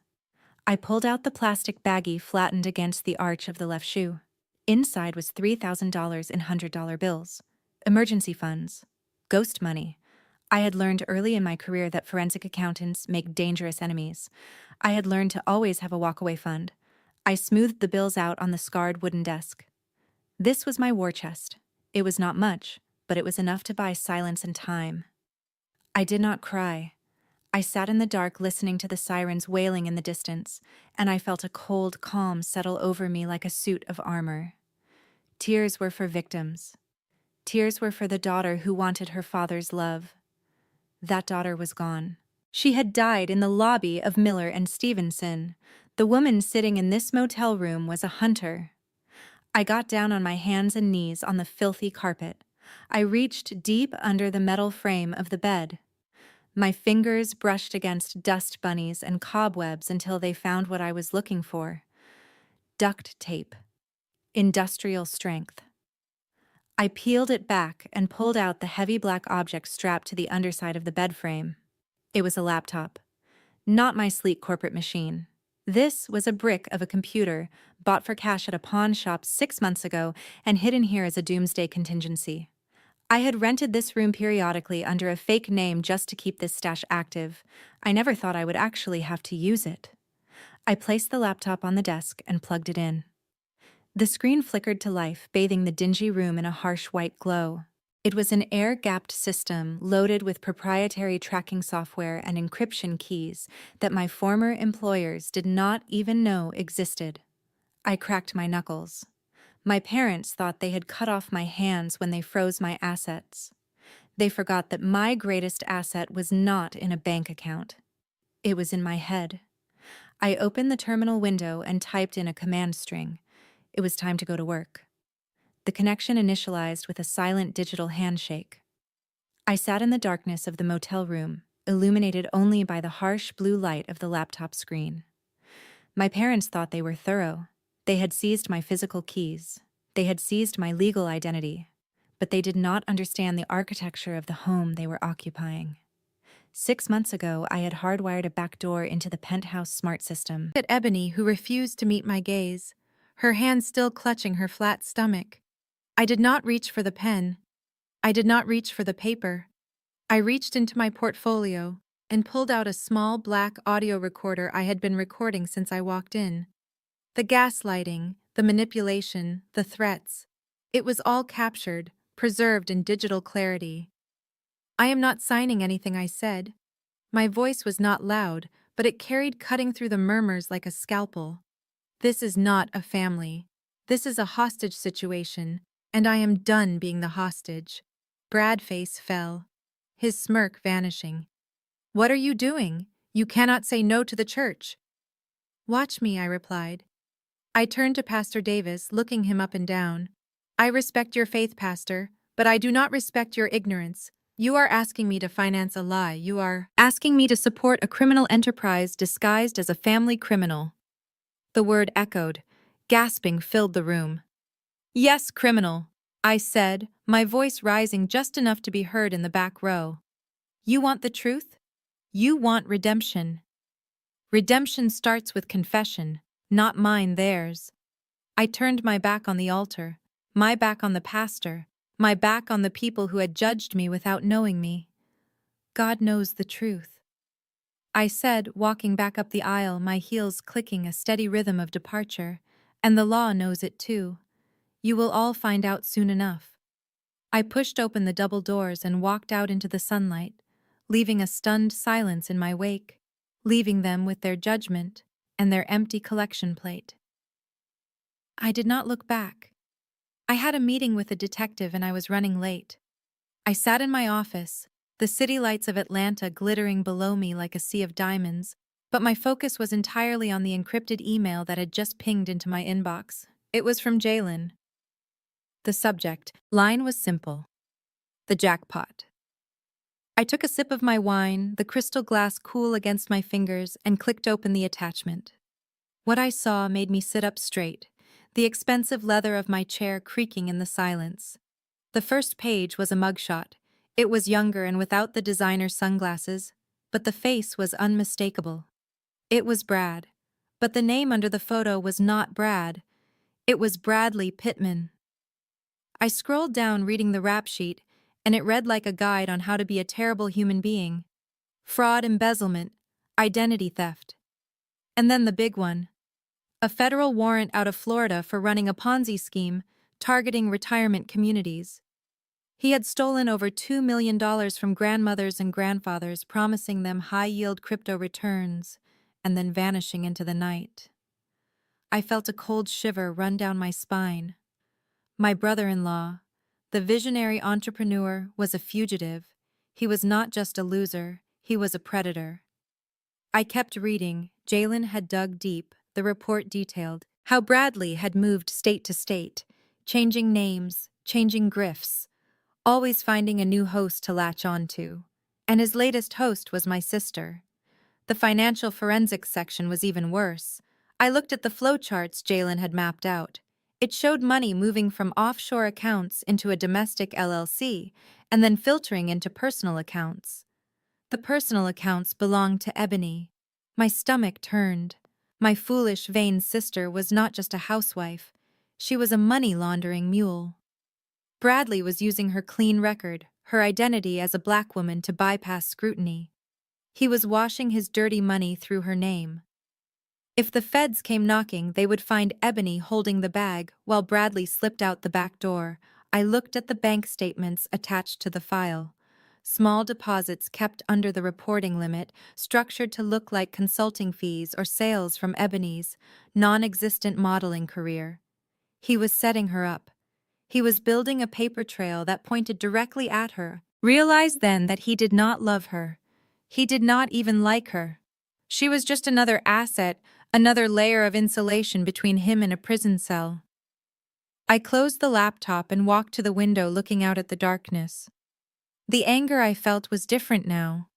I pulled out the plastic baggie flattened against the arch of the left shoe. Inside was $3,000 in $100 bills. Emergency funds. Ghost money. I had learned early in my career that forensic accountants make dangerous enemies. I had learned to always have a walkaway fund. I smoothed the bills out on the scarred wooden desk. This was my war chest. It was not much, but it was enough to buy silence and time. I did not cry. I sat in the dark listening to the sirens wailing in the distance, and I felt a cold calm settle over me like a suit of armor. Tears were for victims. Tears were for the daughter who wanted her father's love. That daughter was gone. She had died in the lobby of Miller and Stevenson. The woman sitting in this motel room was a hunter. I got down on my hands and knees on the filthy carpet. I reached deep under the metal frame of the bed. My fingers brushed against dust bunnies and cobwebs until they found what I was looking for: duct tape, industrial strength. I peeled it back and pulled out the heavy black object strapped to the underside of the bed frame. It was a laptop, not my sleek corporate machine. This was a brick of a computer bought for cash at a pawn shop 6 months ago and hidden here as a doomsday contingency. I had rented this room periodically under a fake name just to keep this stash active. I never thought I would actually have to use it. I placed the laptop on the desk and plugged it in. The screen flickered to life, bathing the dingy room in a harsh white glow. It was an air-gapped system loaded with proprietary tracking software and encryption keys that my former employers did not even know existed. I cracked my knuckles. My parents thought they had cut off my hands when they froze my assets. They forgot that my greatest asset was not in a bank account. It was in my head. I opened the terminal window and typed in a command string. It was time to go to work. The connection initialized with a silent digital handshake. I sat in the darkness of the motel room, illuminated only by the harsh blue light of the laptop screen. My parents thought they were thorough. They had seized my physical keys. They had seized my legal identity. But they did not understand the architecture of the home they were occupying. 6 months ago, I had hardwired a backdoor into the penthouse smart system. At Ebony, who refused to meet my gaze, her hand still clutching her flat stomach. I did not reach for the pen. I did not reach for the paper. I reached into my portfolio and pulled out a small black audio recorder I had been recording since I walked in. The gaslighting, the manipulation, the threats. It was all captured, preserved in digital clarity. I am not signing anything I said. My voice was not loud, but it carried cutting through the murmurs like a scalpel. This is not a family. This is a hostage situation, and I am done being the hostage. Bradface fell, his smirk vanishing. What are you doing? You cannot say no to the church. Watch me, I replied. I turned to Pastor Davis, looking him up and down. I respect your faith, Pastor, but I do not respect your ignorance. You are asking me to finance a lie. You are asking me to support a criminal enterprise disguised as a family criminal. The word echoed. Gasping filled the room. Yes, criminal, I said, my voice rising just enough to be heard in the back row. You want the truth? You want redemption. Redemption starts with confession, not mine, theirs. I turned my back on the altar, my back on the pastor, my back on the people who had judged me without knowing me. God knows the truth. I said, walking back up the aisle, my heels clicking a steady rhythm of departure, and the law knows it too. You will all find out soon enough. I pushed open the double doors and walked out into the sunlight, leaving a stunned silence in my wake, leaving them with their judgment and their empty collection plate. I did not look back. I had a meeting with a detective and I was running late. I sat in my office, the city lights of Atlanta glittering below me like a sea of diamonds, but my focus was entirely on the encrypted email that had just pinged into my inbox. It was from Jalen. The subject line was simple: the jackpot. I took a sip of my wine, the crystal glass cool against my fingers, and clicked open the attachment. What I saw made me sit up straight, the expensive leather of my chair creaking in the silence. The first page was a mugshot. It was younger and without the designer sunglasses, but the face was unmistakable. It was Brad, but the name under the photo was not Brad. It was Bradley Pittman. I scrolled down reading the rap sheet, and it read like a guide on how to be a terrible human being. Fraud, embezzlement, identity theft. And then the big one. A federal warrant out of Florida for running a Ponzi scheme targeting retirement communities. He had stolen over $2 million from grandmothers and grandfathers, promising them high-yield crypto returns, and then vanishing into the night. I felt a cold shiver run down my spine. My brother-in-law, the visionary entrepreneur, was a fugitive. He was not just a loser, he was a predator. I kept reading. Jalen had dug deep. The report detailed how Bradley had moved state to state, changing names, changing grifts, always finding a new host to latch onto. And his latest host was my sister. The financial forensics section was even worse. I looked at the flowcharts Jalen had mapped out. It showed money moving from offshore accounts into a domestic LLC and then filtering into personal accounts. The personal accounts belonged to Ebony. My stomach turned. My foolish, vain sister was not just a housewife. She was a money laundering mule. Bradley was using her clean record, her identity as a black woman to bypass scrutiny. He was washing his dirty money through her name. If the feds came knocking, they would find Ebony holding the bag while Bradley slipped out the back door. I looked at the bank statements attached to the file. Small deposits kept under the reporting limit, structured to look like consulting fees or sales from Ebony's non-existent modeling career. He was setting her up. He was building a paper trail that pointed directly at her. Realized then that he did not love her. He did not even like her. She was just another asset, another layer of insulation between him and a prison cell. I closed the laptop and walked to the window looking out at the darkness. The anger I felt was different now.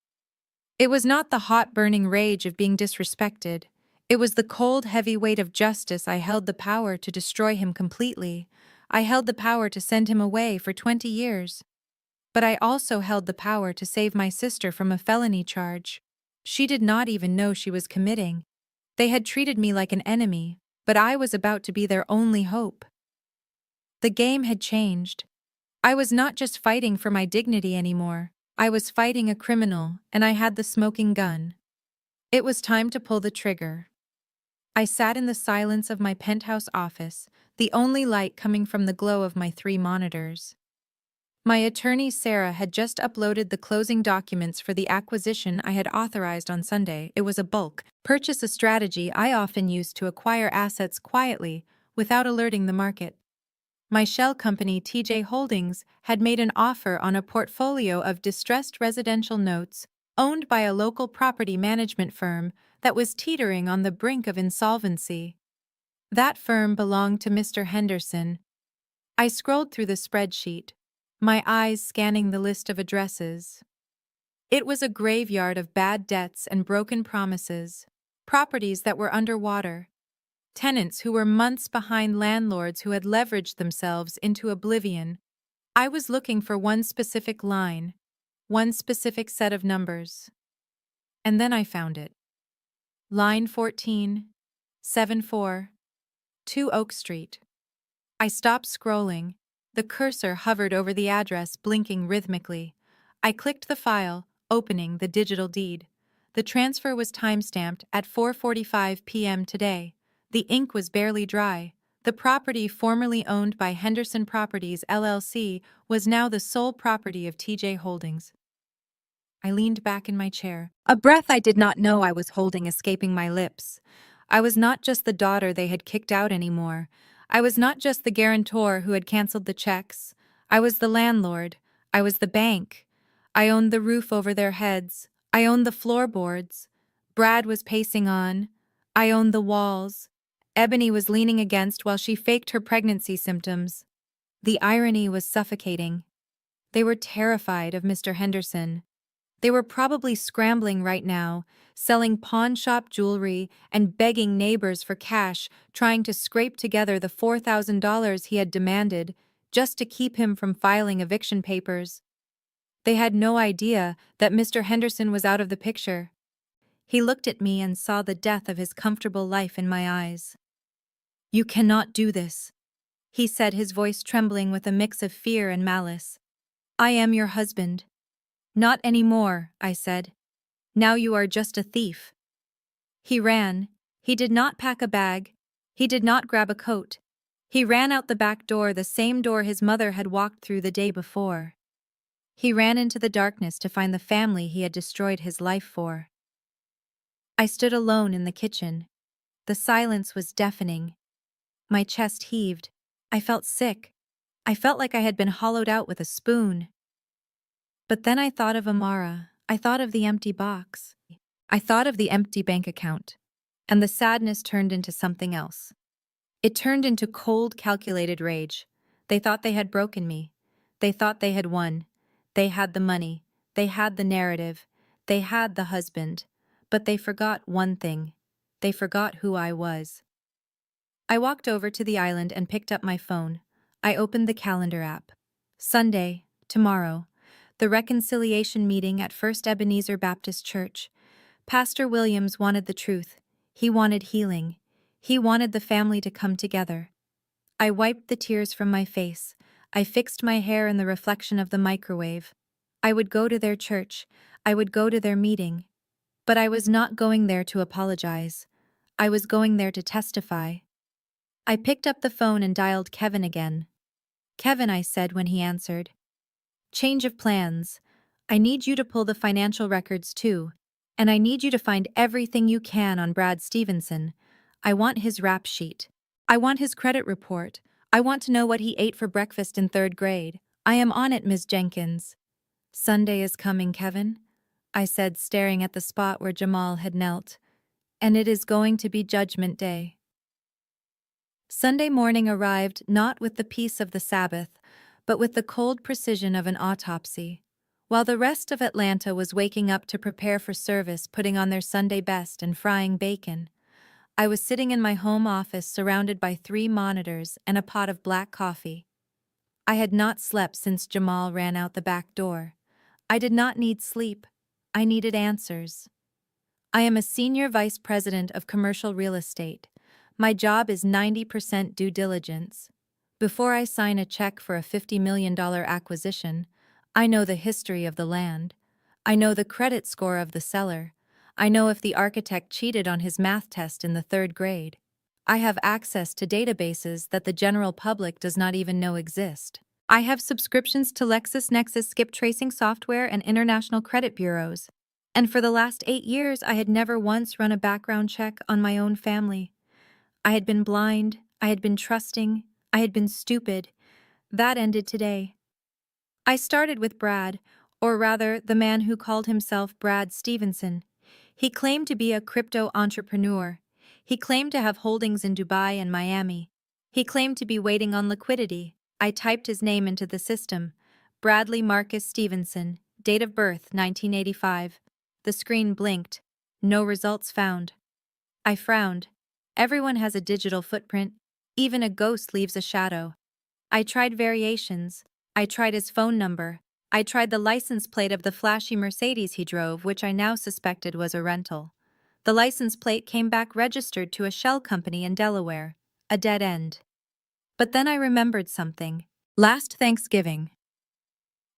It was not the hot burning rage of being disrespected. It was the cold heavy weight of justice. I held the power to destroy him completely. I held the power to send him away for 20 years. But I also held the power to save my sister from a felony charge. She did not even know she was committing. They had treated me like an enemy, but I was about to be their only hope. The game had changed. I was not just fighting for my dignity anymore. I was fighting a criminal, and I had the smoking gun. It was time to pull the trigger. I sat in the silence of my penthouse office, the only light coming from the glow of my 3 monitors. My attorney Sarah had just uploaded the closing documents for the acquisition I had authorized on Sunday. It was a bulk purchase, a strategy I often used to acquire assets quietly, without alerting the market. My shell company TJ Holdings had made an offer on a portfolio of distressed residential notes owned by a local property management firm that was teetering on the brink of insolvency. That firm belonged to Mr. Henderson. I scrolled through the spreadsheet, my eyes scanning the list of addresses. It was a graveyard of bad debts and broken promises, properties that were underwater, tenants who were months behind landlords who had leveraged themselves into oblivion. I was looking for one specific line, one specific set of numbers. And then I found it. Line 14, 74, 2 Oak Street. I stopped scrolling. The cursor hovered over the address, blinking rhythmically. I clicked the file, opening the digital deed. The transfer was timestamped at 4:45 p.m. today. The ink was barely dry. The property formerly owned by Henderson Properties LLC was now the sole property of TJ Holdings. I leaned back in my chair, a breath I did not know I was holding escaping my lips. I was not just the daughter they had kicked out anymore. I was not just the guarantor who had canceled the checks. I was the landlord. I was the bank. I owned the roof over their heads. I owned the floorboards. Brad was pacing on. I owned the walls. Ebony was leaning against while she faked her pregnancy symptoms. The irony was suffocating. They were terrified of Mr. Henderson. They were probably scrambling right now, selling pawn shop jewelry and begging neighbors for cash, trying to scrape together the $4,000 he had demanded just to keep him from filing eviction papers. They had no idea that Mr. Henderson was out of the picture. He looked at me and saw the death of his comfortable life in my eyes. "You cannot do this," he said, his voice trembling with a mix of fear and malice. "I am your husband." "Not anymore," I said. "Now you are just a thief." He ran. He did not pack a bag. He did not grab a coat. He ran out the back door, the same door his mother had walked through the day before. He ran into the darkness to find the family he had destroyed his life for. I stood alone in the kitchen. The silence was deafening. My chest heaved. I felt sick. I felt like I had been hollowed out with a spoon. But then I thought of Amara. I thought of the empty box. I thought of the empty bank account. And the sadness turned into something else. It turned into cold, calculated rage. They thought they had broken me. They thought they had won. They had the money. They had the narrative. They had the husband. But they forgot one thing. They forgot who I was. I walked over to the island and picked up my phone. I opened the calendar app. Sunday, tomorrow, the reconciliation meeting at First Ebenezer Baptist Church. Pastor Williams wanted the truth. He wanted healing. He wanted the family to come together. I wiped the tears from my face. I fixed my hair in the reflection of the microwave. I would go to their church. I would go to their meeting. But I was not going there to apologize. I was going there to testify. I picked up the phone and dialed Kevin again. Kevin, I said when he answered. Change of plans. I need you to pull the financial records too. And I need you to find everything you can on Brad Stevenson. I want his rap sheet. I want his credit report. I want to know what he ate for breakfast in 3rd grade. I am on it, Ms. Jenkins. Sunday is coming, Kevin, I said, staring at the spot where Jamal had knelt. And it is going to be Judgment Day. Sunday morning arrived not with the peace of the Sabbath, but with the cold precision of an autopsy. While the rest of Atlanta was waking up to prepare for service, putting on their Sunday best and frying bacon, I was sitting in my home office surrounded by 3 monitors and a pot of black coffee. I had not slept since Jamal ran out the back door. I did not need sleep. I needed answers. I am a senior vice president of commercial real estate. My job is 90% due diligence. Before I sign a check for a $50 million acquisition, I know the history of the land. I know the credit score of the seller. I know if the architect cheated on his math test in the 3rd grade. I have access to databases that the general public does not even know exist. I have subscriptions to LexisNexis skip tracing software and international credit bureaus. And for the last 8 years, I had never once run a background check on my own family. I had been blind, I had been trusting, I had been stupid. That ended today. I started with Brad, or rather, the man who called himself Brad Stevenson. He claimed to be a crypto entrepreneur. He claimed to have holdings in Dubai and Miami. He claimed to be waiting on liquidity. I typed his name into the system. Bradley Marcus Stevenson, date of birth 1985. The screen blinked. No results found. I frowned. Everyone has a digital footprint. Even a ghost leaves a shadow. I tried variations. I tried his phone number. I tried the license plate of the flashy Mercedes he drove, which I now suspected was a rental. The license plate came back registered to a shell company in Delaware. A dead end. But then I remembered something. Last Thanksgiving,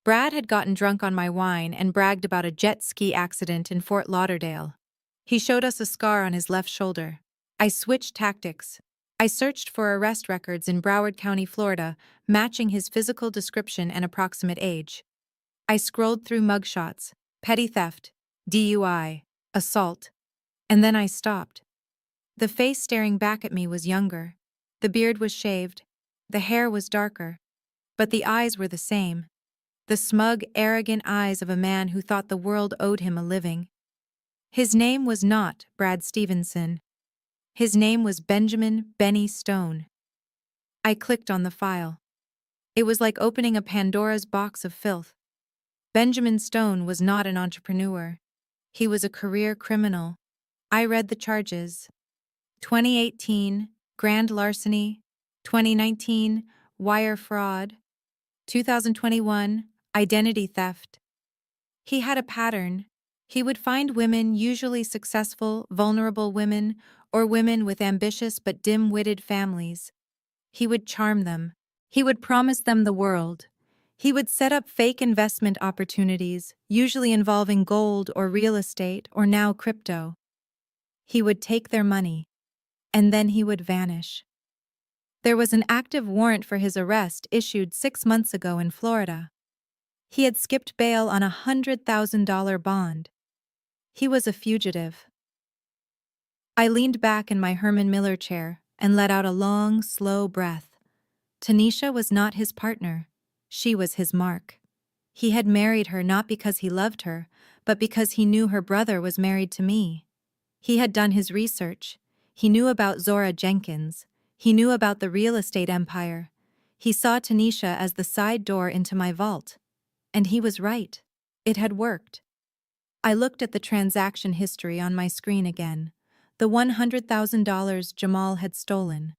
Brad had gotten drunk on my wine and bragged about a jet ski accident in Fort Lauderdale. He showed us a scar on his left shoulder. I switched tactics. I searched for arrest records in Broward County, Florida, matching his physical description and approximate age. I scrolled through mugshots, petty theft, DUI, assault, and then I stopped. The face staring back at me was younger. The beard was shaved. The hair was darker. But the eyes were the same. The smug, arrogant eyes of a man who thought the world owed him a living. His name was not Brad Stevenson. His name was Benjamin Benny Stone. I clicked on the file. It was like opening a Pandora's box of filth. Benjamin Stone was not an entrepreneur. He was a career criminal. I read the charges. 2018, grand larceny. 2019, wire fraud. 2021, identity theft. He had a pattern. He would find women, usually successful, vulnerable women, or women with ambitious but dim-witted families. He would charm them. He would promise them the world. He would set up fake investment opportunities, usually involving gold or real estate or now crypto. He would take their money, and then he would vanish. There was an active warrant for his arrest issued 6 months ago in Florida. He had skipped bail on a $100,000 bond. He was a fugitive. I leaned back in my Herman Miller chair and let out a long, slow breath. Tanisha was not his partner. She was his mark. He had married her not because he loved her, but because he knew her brother was married to me. He had done his research. He knew about Zora Jenkins. He knew about the real estate empire. He saw Tanisha as the side door into my vault. And he was right. It had worked. I looked at the transaction history on my screen again. The $100,000 Jamal had stolen.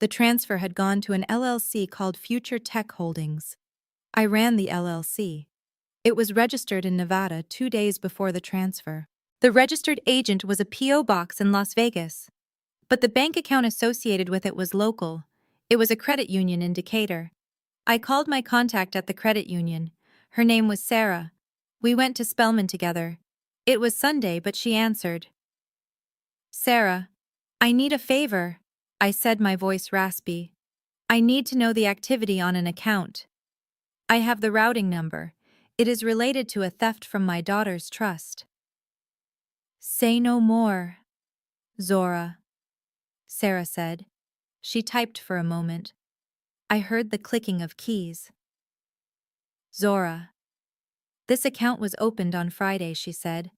The transfer had gone to an LLC called Future Tech Holdings. I ran the LLC. It was registered in Nevada 2 days before the transfer. The registered agent was a P.O. box in Las Vegas. But the bank account associated with it was local. It was a credit union in Decatur. I called my contact at the credit union. Her name was Sarah. We went to Spelman together. It was Sunday, but she answered. "Sarah, I need a favor," I said, my voice raspy. "I need to know the activity on an account. I have the routing number. It is related to a theft from my daughter's trust." "Say no more, Zora," Sarah said. She typed for a moment. I heard the clicking of keys. "Zora, this account was opened on Friday," she said.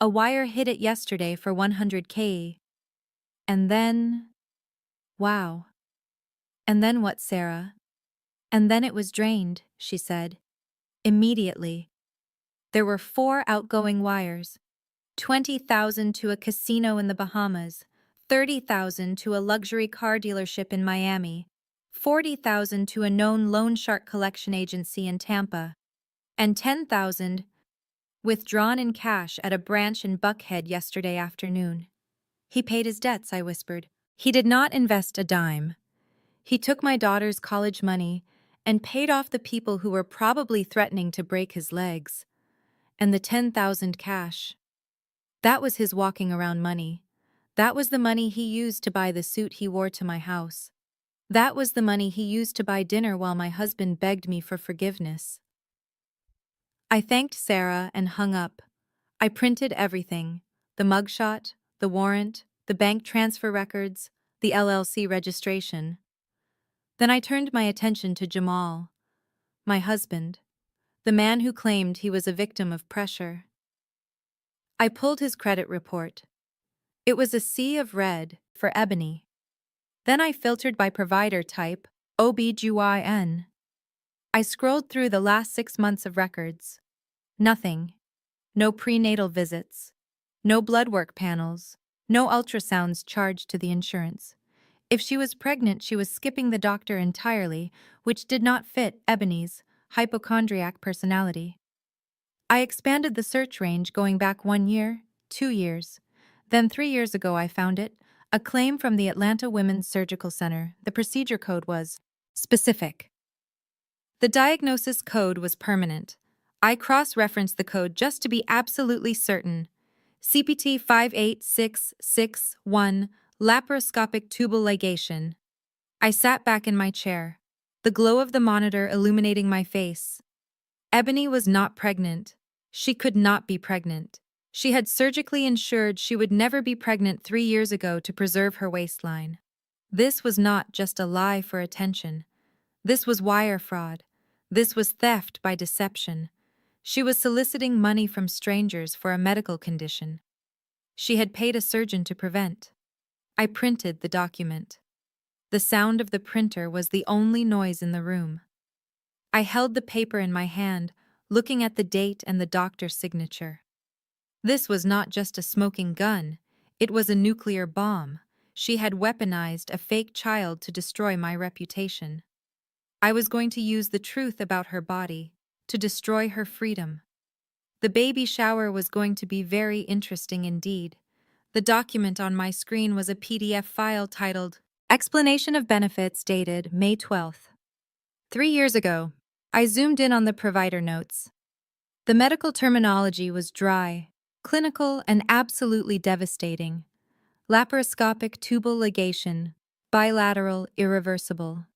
"A wire hit it yesterday for $100K. And then... Wow." "And then what, Sarah?" "And then it was drained," she said. "Immediately. There were 4 outgoing wires. 20,000 to a casino in the Bahamas, 30,000 to a luxury car dealership in Miami, 40,000 to a known loan shark collection agency in Tampa, and 10,000 withdrawn in cash at a branch in Buckhead yesterday afternoon." "He paid his debts," I whispered. "He did not invest a dime. He took my daughter's college money and paid off the people who were probably threatening to break his legs. And the 10,000 cash. That was his walking around money. That was the money he used to buy the suit he wore to my house. That was the money he used to buy dinner while my husband begged me for forgiveness." I thanked Sarah and hung up. I printed everything: the mugshot, the warrant, the bank transfer records, the LLC registration. Then I turned my attention to Jamal, my husband, the man who claimed he was a victim of pressure. I pulled his credit report. It was a sea of red for Ebony. Then I filtered by provider type, OBGYN. I scrolled through the last 6 months of records. Nothing. No prenatal visits. No blood work panels. No ultrasounds charged to the insurance. If she was pregnant, she was skipping the doctor entirely, which did not fit Ebony's hypochondriac personality. I expanded the search range, going back 1 year, 2 years. Then 3 years ago I found it, a claim from the Atlanta Women's Surgical Center. The procedure code was specific. The diagnosis code was permanent. I cross-referenced the code just to be absolutely certain. CPT 58661, laparoscopic tubal ligation. I sat back in my chair, the glow of the monitor illuminating my face. Ebony was not pregnant. She could not be pregnant. She had surgically ensured she would never be pregnant 3 years ago to preserve her waistline. This was not just a lie for attention. This was wire fraud. This was theft by deception. She was soliciting money from strangers for a medical condition she had paid a surgeon to prevent. I printed the document. The sound of the printer was the only noise in the room. I held the paper in my hand, looking at the date and the doctor's signature. This was not just a smoking gun, it was a nuclear bomb. She had weaponized a fake child to destroy my reputation. I was going to use the truth about her body to destroy her freedom. The baby shower was going to be very interesting indeed. The document on my screen was a PDF file titled Explanation of Benefits, dated May 12th. 3 years ago, I zoomed in on the provider notes. The medical terminology was dry, clinical, and absolutely devastating. Laparoscopic tubal ligation, bilateral, irreversible.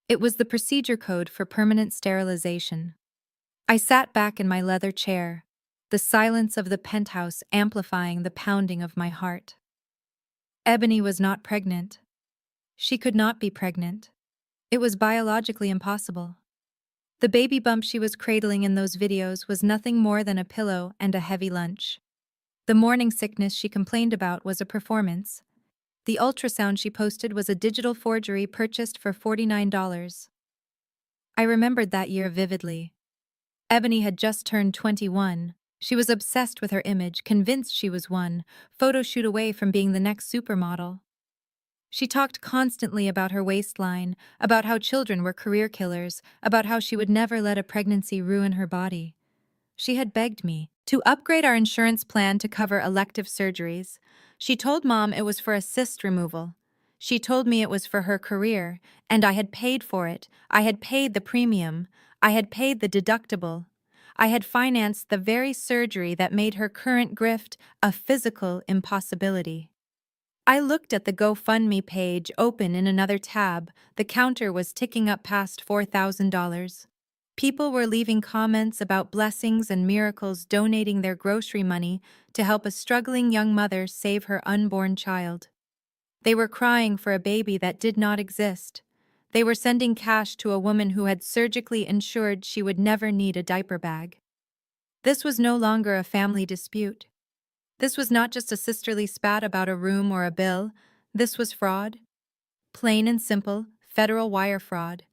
It was the procedure code for permanent sterilization. I sat back in my leather chair, the silence of the penthouse amplifying the pounding of my heart. Ebony was not pregnant. She could not be pregnant. It was biologically impossible. The baby bump she was cradling in those videos was nothing more than a pillow and a heavy lunch. The morning sickness she complained about was a performance. The ultrasound she posted was a digital forgery purchased for $49. I remembered that year vividly. Ebony had just turned 21. She was obsessed with her image, convinced she was one photo shoot away from being the next supermodel. She talked constantly about her waistline, about how children were career killers, about how she would never let a pregnancy ruin her body. She had begged me to upgrade our insurance plan to cover elective surgeries. She told Mom it was for a cyst removal. She told me it was for her career, and I had paid for it. I had paid the premium. I had paid the deductible. I had financed the very surgery that made her current grift a physical impossibility. I looked at the GoFundMe page open in another tab. The counter was ticking up past $4,000. People were leaving comments about blessings and miracles, donating their grocery money to help a struggling young mother save her unborn child. They were crying for a baby that did not exist. They were sending cash to a woman who had surgically ensured she would never need a diaper bag. This was no longer a family dispute. This was not just a sisterly spat about a room or a bill. This was fraud. Plain and simple, federal wire fraud.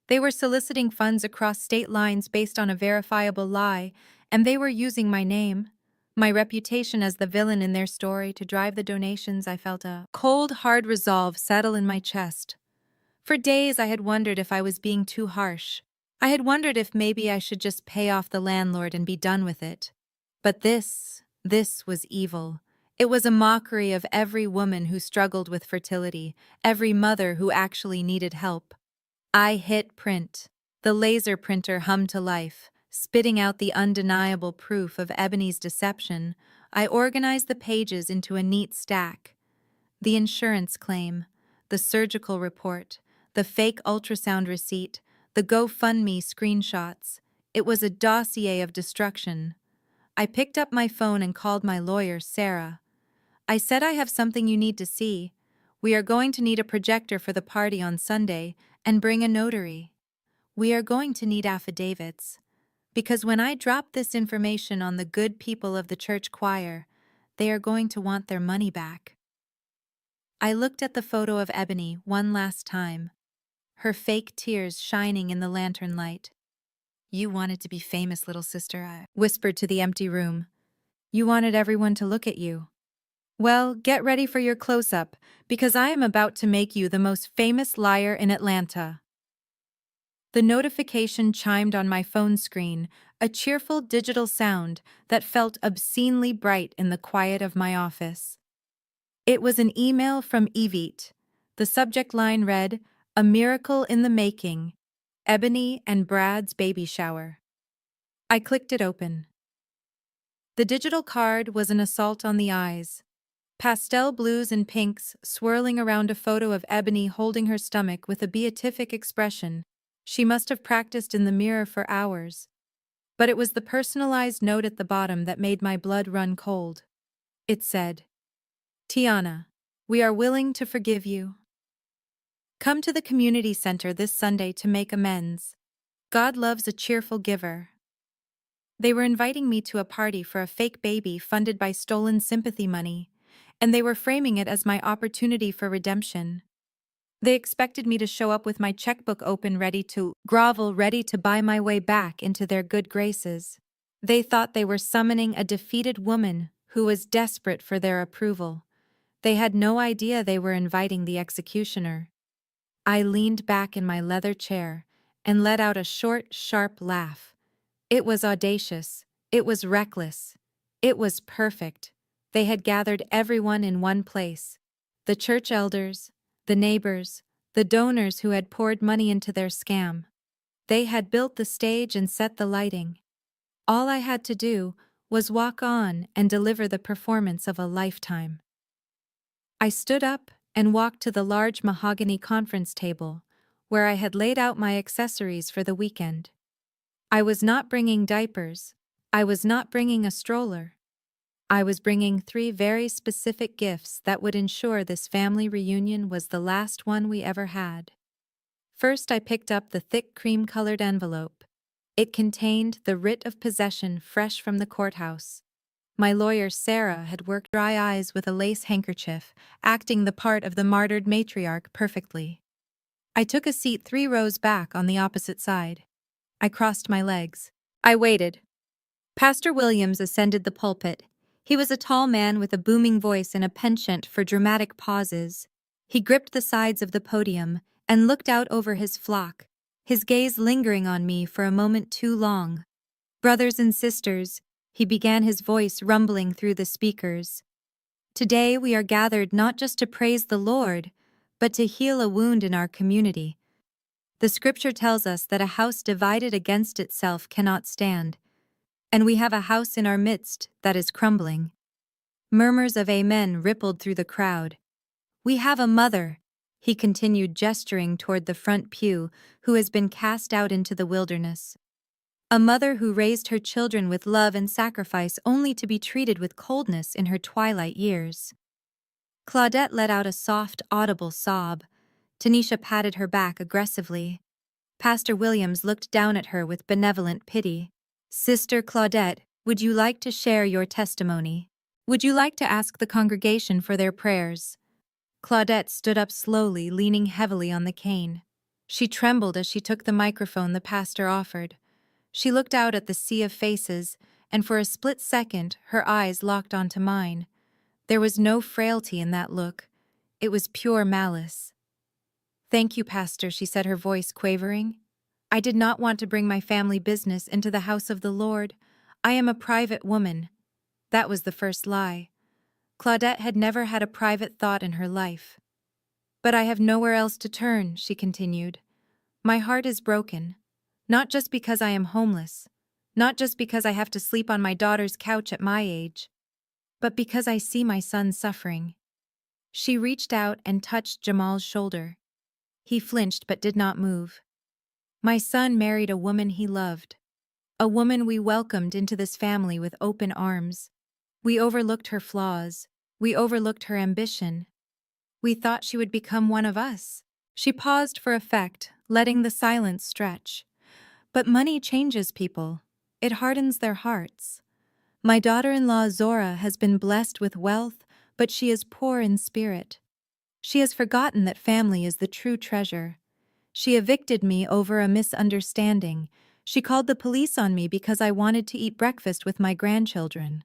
They were soliciting funds across state lines based on a verifiable lie, and they were using my name, my reputation as the villain in their story to drive the donations. I felt a cold, hard resolve settle in my chest. For days I had wondered if I was being too harsh. I had wondered if maybe I should just pay off the landlord and be done with it. But this was evil. It was a mockery of every woman who struggled with fertility, every mother who actually needed help. I hit print. The laser printer hummed to life, spitting out the undeniable proof of Ebony's deception. I organized the pages into a neat stack. The insurance claim, the surgical report, the fake ultrasound receipt, the GoFundMe screenshots. It was a dossier of destruction. I picked up my phone and called my lawyer, Sarah. I said, I have something you need to see. We are going to need a projector for the party on Sunday, and bring a notary. We are going to need affidavits. Because when I drop this information on the good people of the church choir, they are going to want their money back. I looked at the photo of Ebony one last time, her fake tears shining in the lantern light. You wanted to be famous, little sister, I whispered to the empty room. You wanted everyone to look at you. Well, get ready for your close-up, because I am about to make you the most famous liar in Atlanta. The notification chimed on my phone screen, a cheerful digital sound that felt obscenely bright in the quiet of my office. It was an email from Evite. The subject line read, "A miracle in the making, Ebony and Brad's baby shower." I clicked it open. The digital card was an assault on the eyes. Pastel blues and pinks swirling around a photo of Ebony holding her stomach with a beatific expression. She must have practiced in the mirror for hours. But it was the personalized note at the bottom that made my blood run cold. It said, Tiana, we are willing to forgive you. Come to the community center this Sunday to make amends. God loves a cheerful giver. They were inviting me to a party for a fake baby funded by stolen sympathy money, and they were framing it as my opportunity for redemption. They expected me to show up with my checkbook open, ready to grovel, ready to buy my way back into their good graces. They thought they were summoning a defeated woman who was desperate for their approval. They had no idea they were inviting the executioner. I leaned back in my leather chair and let out a short, sharp laugh. It was audacious. It was reckless. It was perfect. They had gathered everyone in one place. The church elders, the neighbors, the donors who had poured money into their scam. They had built the stage and set the lighting. All I had to do was walk on and deliver the performance of a lifetime. I stood up and walked to the large mahogany conference table, where I had laid out my accessories for the weekend. I was not bringing diapers. I was not bringing a stroller. I was bringing 3 very specific gifts that would ensure this family reunion was the last one we ever had. First, I picked up the thick cream-colored envelope. It contained the writ of possession fresh from the courthouse. My lawyer, Sarah, had worked dry eyes with a lace handkerchief, acting the part of the martyred matriarch perfectly. I took a seat 3 rows back on the opposite side. I crossed my legs. I waited. Pastor Williams ascended the pulpit. He was a tall man with a booming voice and a penchant for dramatic pauses. He gripped the sides of the podium and looked out over his flock, his gaze lingering on me for a moment too long. Brothers and sisters, he began, his voice rumbling through the speakers. Today we are gathered not just to praise the Lord, but to heal a wound in our community. The scripture tells us that a house divided against itself cannot stand, and we have a house in our midst that is crumbling. Murmurs of amen rippled through the crowd. We have a mother, he continued, gesturing toward the front pew, who has been cast out into the wilderness. A mother who raised her children with love and sacrifice only to be treated with coldness in her twilight years. Claudette let out a soft, audible sob. Tanisha patted her back aggressively. Pastor Williams looked down at her with benevolent pity. Sister Claudette, would you like to share your testimony? Would you like to ask the congregation for their prayers? Claudette stood up slowly, leaning heavily on the cane. She trembled as she took the microphone the pastor offered. She looked out at the sea of faces, and for a split second, her eyes locked onto mine. There was no frailty in that look. It was pure malice. Thank you, Pastor, she said, her voice quavering. I did not want to bring my family business into the house of the Lord. I am a private woman. That was the first lie. Claudette had never had a private thought in her life. But I have nowhere else to turn, she continued. My heart is broken. Not just because I am homeless, not just because I have to sleep on my daughter's couch at my age, but because I see my son suffering. She reached out and touched Jamal's shoulder. He flinched but did not move. My son married a woman he loved, a woman we welcomed into this family with open arms. We overlooked her flaws. We overlooked her ambition. We thought she would become one of us. She paused for effect, letting the silence stretch. But money changes people. It hardens their hearts. My daughter-in-law Zora has been blessed with wealth, but she is poor in spirit. She has forgotten that family is the true treasure. She evicted me over a misunderstanding. She called the police on me because I wanted to eat breakfast with my grandchildren.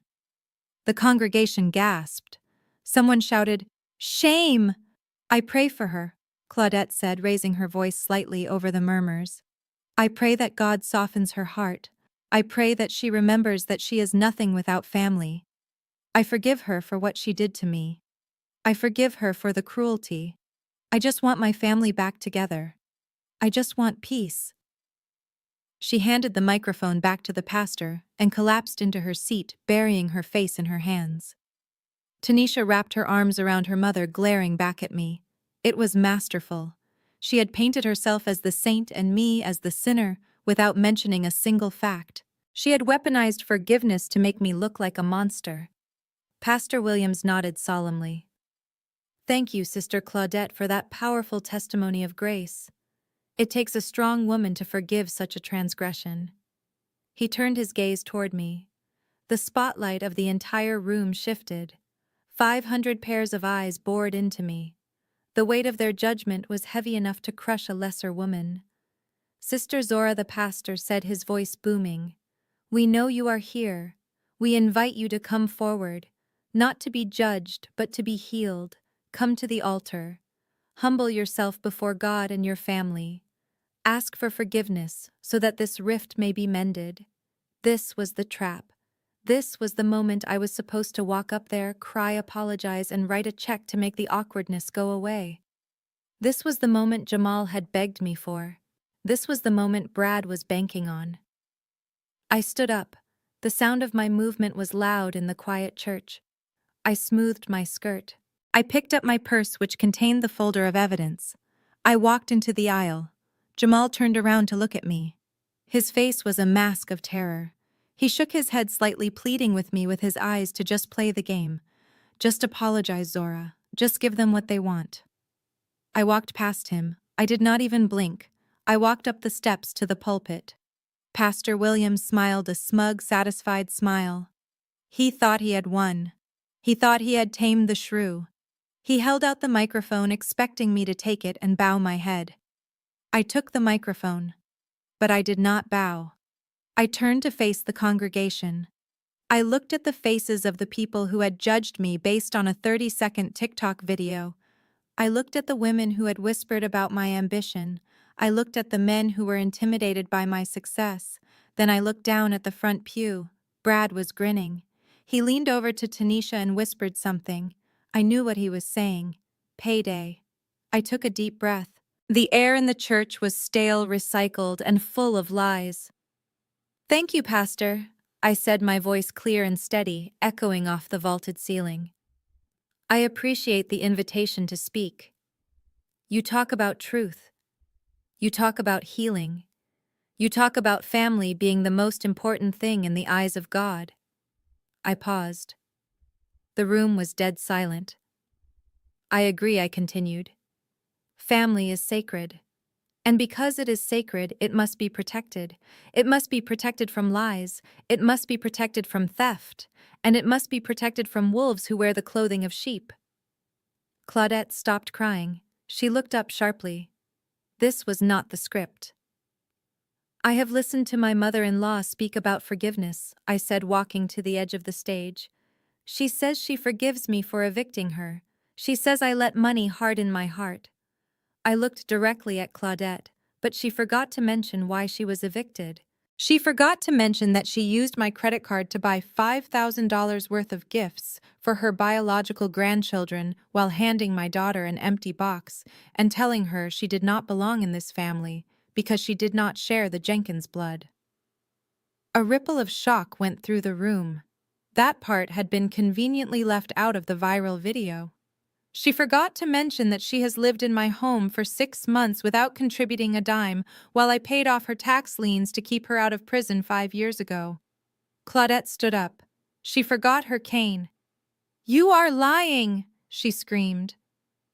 The congregation gasped. Someone shouted, "Shame!" I pray for her, Claudette said, raising her voice slightly over the murmurs. I pray that God softens her heart. I pray that she remembers that she is nothing without family. I forgive her for what she did to me. I forgive her for the cruelty. I just want my family back together. I just want peace. She handed the microphone back to the pastor and collapsed into her seat, burying her face in her hands. Tanisha wrapped her arms around her mother, glaring back at me. It was masterful. She had painted herself as the saint and me as the sinner, without mentioning a single fact. She had weaponized forgiveness to make me look like a monster. Pastor Williams nodded solemnly. Thank you, Sister Claudette, for that powerful testimony of grace. It takes a strong woman to forgive such a transgression. He turned his gaze toward me. The spotlight of the entire room shifted. 500 pairs of eyes bored into me. The weight of their judgment was heavy enough to crush a lesser woman. Sister Zora, the pastor, said, his voice booming, We know you are here. We invite you to come forward, not to be judged, but to be healed. Come to the altar. Humble yourself before God and your family. Ask for forgiveness so that this rift may be mended. This was the trap. This was the moment I was supposed to walk up there, cry, apologize, and write a check to make the awkwardness go away. This was the moment Jamal had begged me for. This was the moment Brad was banking on. I stood up. The sound of my movement was loud in the quiet church. I smoothed my skirt. I picked up my purse, which contained the folder of evidence. I walked into the aisle. Jamal turned around to look at me. His face was a mask of terror. He shook his head slightly, pleading with me with his eyes to just play the game. Just apologize, Zora. Just give them what they want. I walked past him. I did not even blink. I walked up the steps to the pulpit. Pastor Williams smiled a smug, satisfied smile. He thought he had won. He thought he had tamed the shrew. He held out the microphone, expecting me to take it and bow my head. I took the microphone, but I did not bow. I turned to face the congregation. I looked at the faces of the people who had judged me based on a 30-second TikTok video. I looked at the women who had whispered about my ambition. I looked at the men who were intimidated by my success. Then I looked down at the front pew. Brad was grinning. He leaned over to Tanisha and whispered something. I knew what he was saying. Payday. I took a deep breath. The air in the church was stale, recycled, and full of lies. "Thank you, Pastor," I said, my voice clear and steady, echoing off the vaulted ceiling. "I appreciate the invitation to speak. You talk about truth. You talk about healing. You talk about family being the most important thing in the eyes of God." I paused. The room was dead silent. "I agree," I continued. "Family is sacred. And because it is sacred, it must be protected. It must be protected from lies. It must be protected from theft. And it must be protected from wolves who wear the clothing of sheep." Claudette stopped crying. She looked up sharply. This was not the script. "I have listened to my mother-in-law speak about forgiveness," I said, walking to the edge of the stage. "She says she forgives me for evicting her. She says I let money harden my heart." I looked directly at Claudette, but she forgot to mention why she was evicted. She forgot to mention that she used my credit card to buy $5,000 worth of gifts for her biological grandchildren while handing my daughter an empty box and telling her she did not belong in this family because she did not share the Jenkins blood. A ripple of shock went through the room. That part had been conveniently left out of the viral video. She forgot to mention that she has lived in my home for 6 months without contributing a dime while I paid off her tax liens to keep her out of prison 5 years ago. Claudette stood up. She forgot her cane. "You are lying!" she screamed.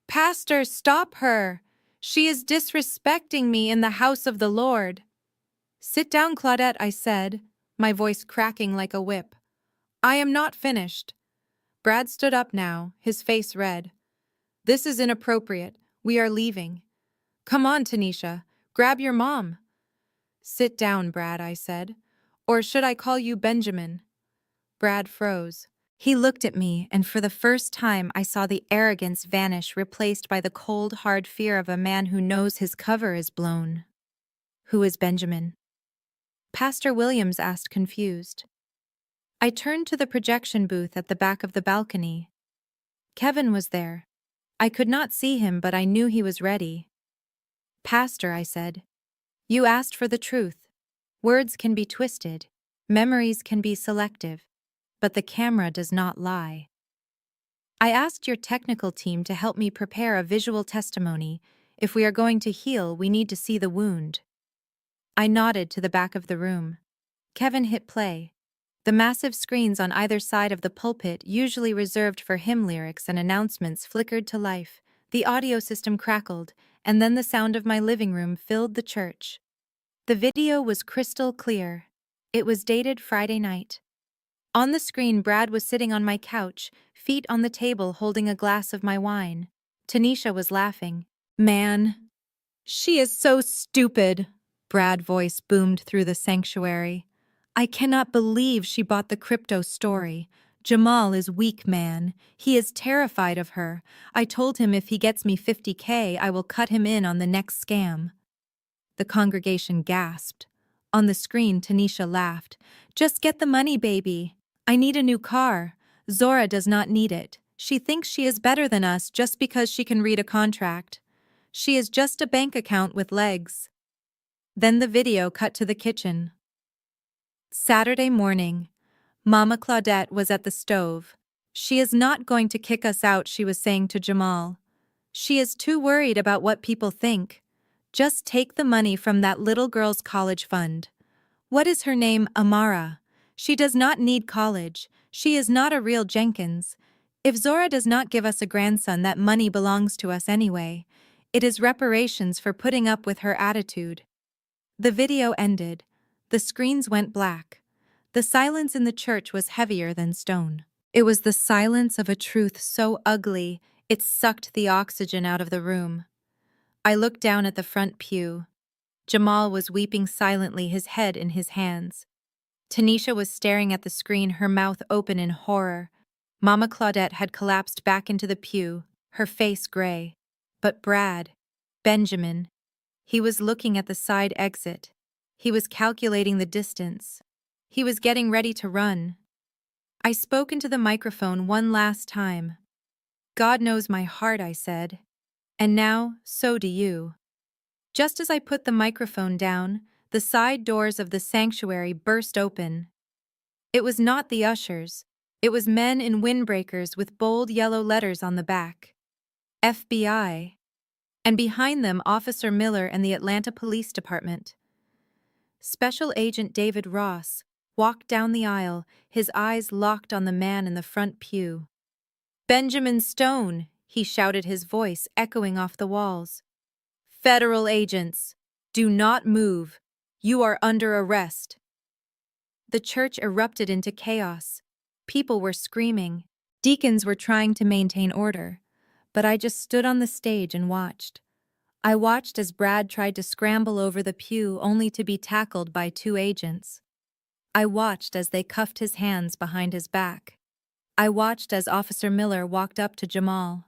"Pastor, stop her! She is disrespecting me in the house of the Lord." "Sit down, Claudette," I said, my voice cracking like a whip. "I am not finished." Brad stood up now, his face red. "This is inappropriate. We are leaving." "Come on, Tanisha. Grab your mom." "Sit down, Brad," I said. "Or should I call you Benjamin?" Brad froze. He looked at me, and for the first time I saw the arrogance vanish, replaced by the cold, hard fear of a man who knows his cover is blown. "Who is Benjamin?" Pastor Williams asked, confused. I turned to the projection booth at the back of the balcony. Kevin was there. I could not see him, but I knew he was ready. "Pastor," I said, "you asked for the truth. Words can be twisted, memories can be selective, but the camera does not lie. I asked your technical team to help me prepare a visual testimony. If we are going to heal, we need to see the wound." I nodded to the back of the room. Kevin hit play. The massive screens on either side of the pulpit, usually reserved for hymn lyrics and announcements, flickered to life. The audio system crackled, and then the sound of my living room filled the church. The video was crystal clear. It was dated Friday night. On the screen, Brad was sitting on my couch, feet on the table, holding a glass of my wine. Tanisha was laughing. "Man, she is so stupid," Brad's voice boomed through the sanctuary. "I cannot believe she bought the crypto story. Jamal is weak, man. He is terrified of her. I told him if he gets me $50K, I will cut him in on the next scam." The congregation gasped. On the screen, Tanisha laughed. "Just get the money, baby. I need a new car. Zora does not need it. She thinks she is better than us just because she can read a contract. She is just a bank account with legs." Then the video cut to the kitchen. Saturday morning. Mama Claudette was at the stove. "She is not going to kick us out," she was saying to Jamal. "She is too worried about what people think. Just take the money from that little girl's college fund. What is her name? Amara. She does not need college. She is not a real Jenkins. If Zora does not give us a grandson, that money belongs to us anyway. It is reparations for putting up with her attitude." The video ended. The screens went black. The silence in the church was heavier than stone. It was the silence of a truth so ugly, it sucked the oxygen out of the room. I looked down at the front pew. Jamal was weeping silently, his head in his hands. Tanisha was staring at the screen, her mouth open in horror. Mama Claudette had collapsed back into the pew, her face gray. But Brad, Benjamin, he was looking at the side exit. He was calculating the distance. He was getting ready to run. I spoke into the microphone one last time. God knows my heart, I said. And now, so do you. Just as I put the microphone down, the side doors of the sanctuary burst open. It was not the ushers. It was men in windbreakers with bold yellow letters on the back. FBI. And behind them, Officer Miller and the Atlanta Police Department. Special Agent David Ross walked down the aisle, his eyes locked on the man in the front pew. "Benjamin Stone," he shouted, his voice echoing off the walls. "Federal agents, do not move. You are under arrest." The church erupted into chaos. People were screaming. Deacons were trying to maintain order. But I just stood on the stage and watched. I watched as Brad tried to scramble over the pew only to be tackled by two agents. I watched as they cuffed his hands behind his back. I watched as Officer Miller walked up to Jamal.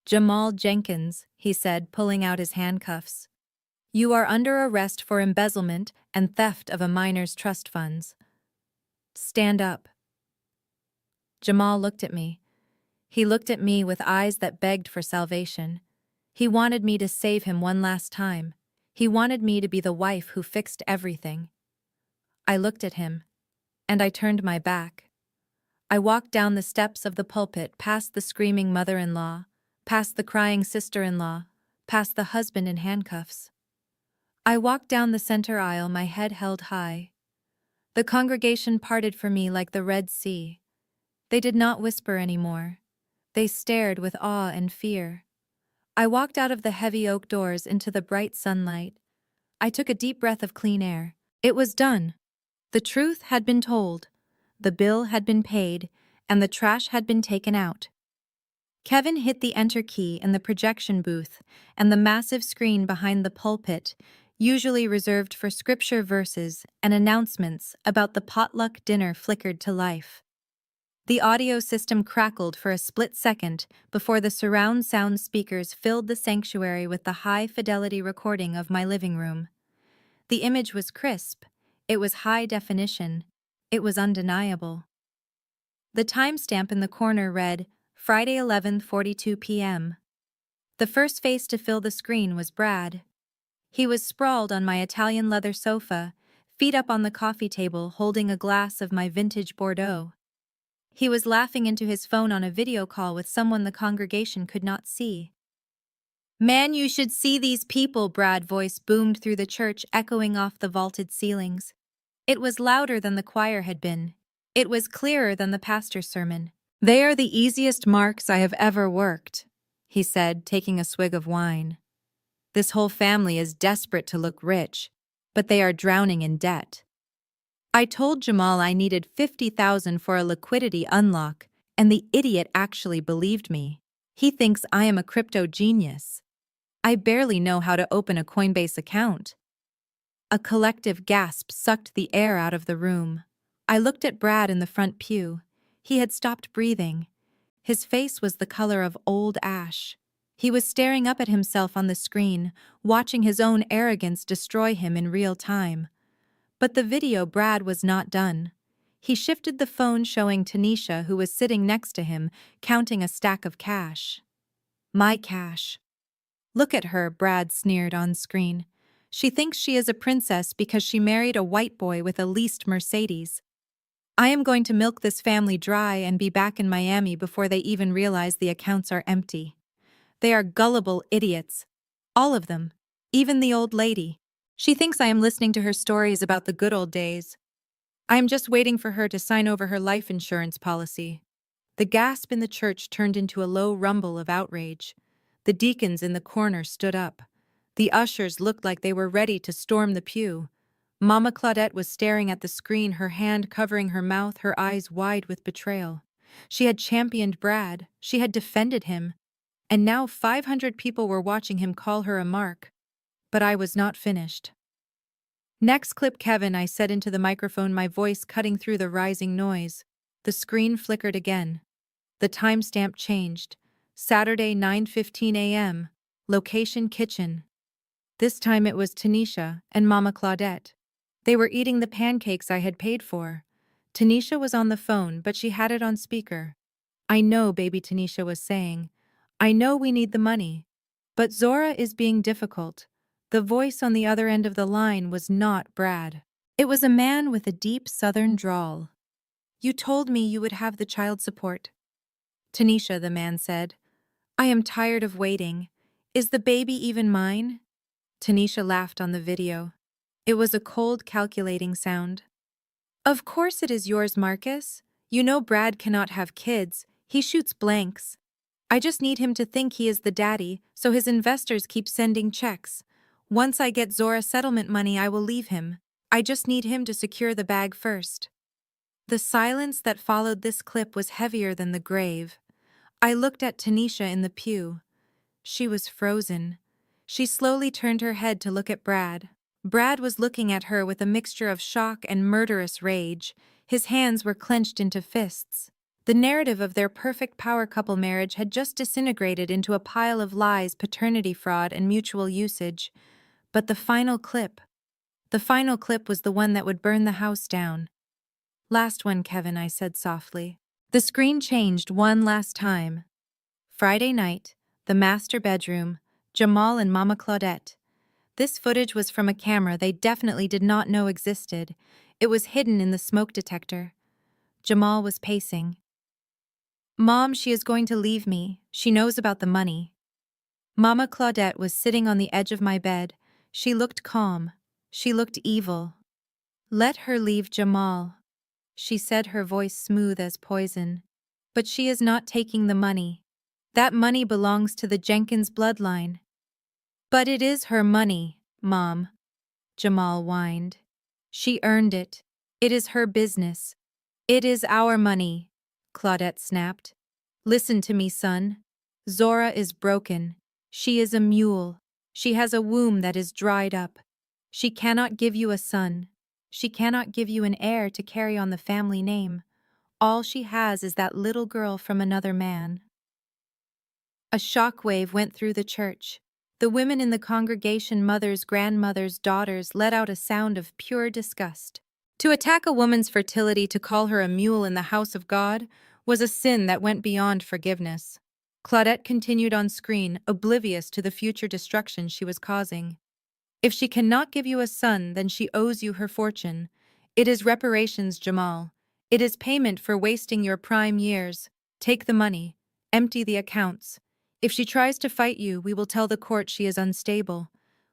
"Jamal Jenkins," he said, pulling out his handcuffs. "You are under arrest for embezzlement and theft of a minor's trust funds. Stand up." Jamal looked at me. He looked at me with eyes that begged for salvation. He wanted me to save him one last time. He wanted me to be the wife who fixed everything. I looked at him, and I turned my back. I walked down the steps of the pulpit, past the screaming mother-in-law, past the crying sister-in-law, past the husband in handcuffs. I walked down the center aisle, my head held high. The congregation parted for me like the Red Sea. They did not whisper anymore. They stared with awe and fear. I walked out of the heavy oak doors into the bright sunlight. I took a deep breath of clean air. It was done. The truth had been told. The bill had been paid, and the trash had been taken out. Kevin hit the enter key in the projection booth, and the massive screen behind the pulpit, usually reserved for scripture verses and announcements about the potluck dinner, flickered to life. The audio system crackled for a split second before the surround sound speakers filled the sanctuary with the high-fidelity recording of my living room. The image was crisp. It was high definition. It was undeniable. The timestamp in the corner read, Friday 11:42 p.m. The first face to fill the screen was Brad. He was sprawled on my Italian leather sofa, feet up on the coffee table, holding a glass of my vintage Bordeaux. He was laughing into his phone on a video call with someone the congregation could not see. "Man, you should see these people," Brad's voice boomed through the church, echoing off the vaulted ceilings. It was louder than the choir had been. It was clearer than the pastor's sermon. "They are the easiest marks I have ever worked," he said, taking a swig of wine. "This whole family is desperate to look rich, but they are drowning in debt. I told Jamal I needed $50,000 for a liquidity unlock, and the idiot actually believed me. He thinks I am a crypto genius. I barely know how to open a Coinbase account." A collective gasp sucked the air out of the room. I looked at Brad in the front pew. He had stopped breathing. His face was the color of old ash. He was staring up at himself on the screen, watching his own arrogance destroy him in real time. But the video, Brad was not done. He shifted the phone, showing Tanisha, who was sitting next to him, counting a stack of cash. "My cash." "Look at her," Brad sneered on screen. "She thinks she is a princess because she married a white boy with a leased Mercedes. I am going to milk this family dry and be back in Miami before they even realize the accounts are empty. They are gullible idiots. All of them. Even the old lady. She thinks I am listening to her stories about the good old days. I am just waiting for her to sign over her life insurance policy." The gasp in the church turned into a low rumble of outrage. The deacons in the corner stood up. The ushers looked like they were ready to storm the pew. Mama Claudette was staring at the screen, her hand covering her mouth, her eyes wide with betrayal. She had championed Brad. She had defended him. And now 500 people were watching him call her a mark. But I was not finished. Next clip, Kevin, I said into the microphone, my voice cutting through the rising noise. The screen flickered again. The timestamp changed. Saturday, 9:15 a.m. Location kitchen. This time it was Tanisha and Mama Claudette. They were eating the pancakes I had paid for. Tanisha was on the phone, but she had it on speaker. "I know," baby Tanisha was saying. "I know we need the money. But Zora is being difficult." The voice on the other end of the line was not Brad. It was a man with a deep southern drawl. "You told me you would have the child support." "Tanisha," the man said, "I am tired of waiting. Is the baby even mine?" Tanisha laughed on the video. It was a cold, calculating sound. "Of course it is yours, Marcus. You know Brad cannot have kids. He shoots blanks. I just need him to think he is the daddy, so his investors keep sending checks. Once I get Zora settlement money, I will leave him. I just need him to secure the bag first." The silence that followed this clip was heavier than the grave. I looked at Tanisha in the pew. She was frozen. She slowly turned her head to look at Brad. Brad was looking at her with a mixture of shock and murderous rage. His hands were clenched into fists. The narrative of their perfect power couple marriage had just disintegrated into a pile of lies, paternity fraud, and mutual usage. But the final clip was the one that would burn the house down. "Last one, Kevin," I said softly. The screen changed one last time. Friday night, the master bedroom, Jamal and Mama Claudette. This footage was from a camera they definitely did not know existed. It was hidden in the smoke detector. Jamal was pacing. "Mom, she is going to leave me. She knows about the money." Mama Claudette was sitting on the edge of my bed. She looked calm. She looked evil. "Let her leave Jamal," she said, her voice smooth as poison. "But she is not taking the money. That money belongs to the Jenkins bloodline." "But it is her money, Mom," Jamal whined. "She earned it. It is her business." "It is our money," Claudette snapped. "Listen to me, son. Zora is broken. She is a mule. She has a womb that is dried up. She cannot give you a son. She cannot give you an heir to carry on the family name. All she has is that little girl from another man." A shockwave went through the church. The women in the congregation, mothers, grandmothers, daughters, let out a sound of pure disgust. To attack a woman's fertility, to call her a mule in the house of God, was a sin that went beyond forgiveness. Claudette continued on screen, oblivious to the future destruction she was causing. "If she cannot give you a son, then she owes you her fortune. It is reparations, Jamal. It is payment for wasting your prime years. Take the money. Empty the accounts. If she tries to fight you, we will tell the court she is unstable.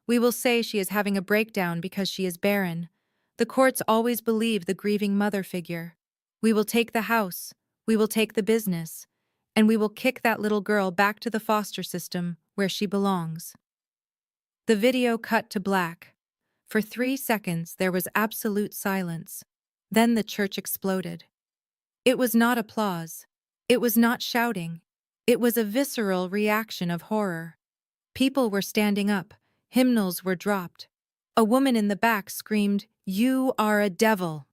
We will say she is having a breakdown because she is barren. The courts always believe the grieving mother figure. We will take the house. We will take the business. And we will kick that little girl back to the foster system where she belongs." The video cut to black. For 3 seconds, there was absolute silence. Then the church exploded. It was not applause. It was not shouting. It was a visceral reaction of horror. People were standing up. Hymnals were dropped. A woman in the back screamed, "You are a devil."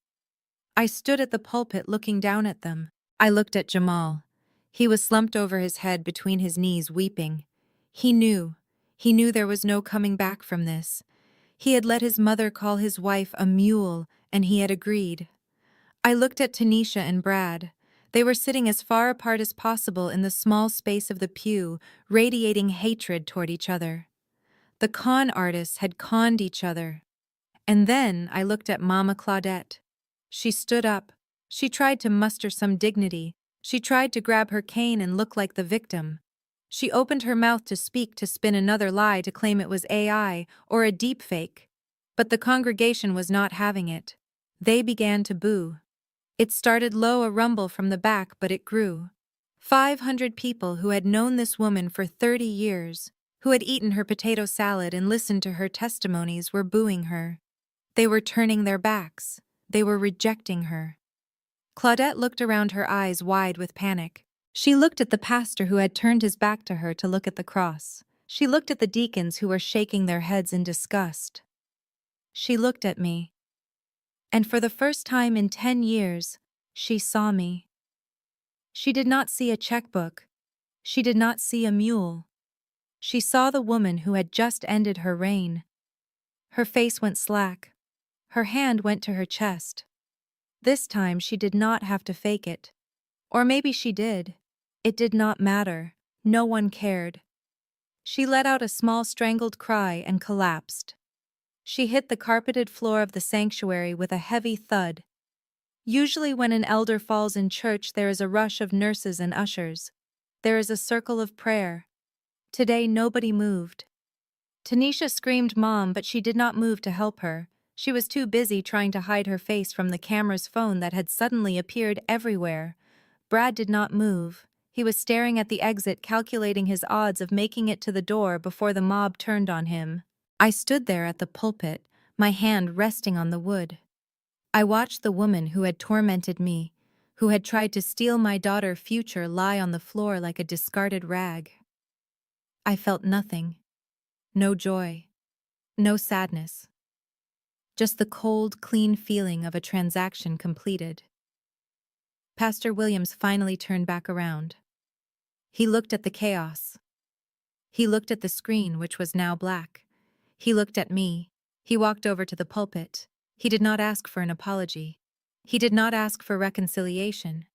I stood at the pulpit looking down at them. I looked at Jamal. He was slumped over his head between his knees, weeping. He knew. He knew there was no coming back from this. He had let his mother call his wife a mule, and he had agreed. I looked at Tanisha and Brad. They were sitting as far apart as possible in the small space of the pew, radiating hatred toward each other. The con artists had conned each other. And then I looked at Mama Claudette. She stood up. She tried to muster some dignity. She tried to grab her cane and look like the victim. She opened her mouth to speak, to spin another lie, to claim it was AI or a deepfake. But the congregation was not having it. They began to boo. It started low, a rumble from the back, but it grew. 500 people who had known this woman for 30 years, who had eaten her potato salad and listened to her testimonies, were booing her. They were turning their backs. They were rejecting her. Claudette looked around, her eyes wide with panic. She looked at the pastor who had turned his back to her to look at the cross. She looked at the deacons who were shaking their heads in disgust. She looked at me. And for the first time in 10 years, she saw me. She did not see a checkbook. She did not see a mule. She saw the woman who had just ended her reign. Her face went slack. Her hand went to her chest. This time she did not have to fake it. Or maybe she did. It did not matter. No one cared. She let out a small strangled cry and collapsed. She hit the carpeted floor of the sanctuary with a heavy thud. Usually when an elder falls in church, there is a rush of nurses and ushers. There is a circle of prayer. Today nobody moved. Tanisha screamed Mom, but she did not move to help her. She was too busy trying to hide her face from the camera's phone that had suddenly appeared everywhere. Brad did not move. He was staring at the exit, calculating his odds of making it to the door before the mob turned on him. I stood there at the pulpit, my hand resting on the wood. I watched the woman who had tormented me, who had tried to steal my daughter's future, lie on the floor like a discarded rag. I felt nothing. No joy. No sadness. Just the cold, clean feeling of a transaction completed. Pastor Williams finally turned back around. He looked at the chaos. He looked at the screen, which was now black. He looked at me. He walked over to the pulpit. He did not ask for an apology. He did not ask for reconciliation.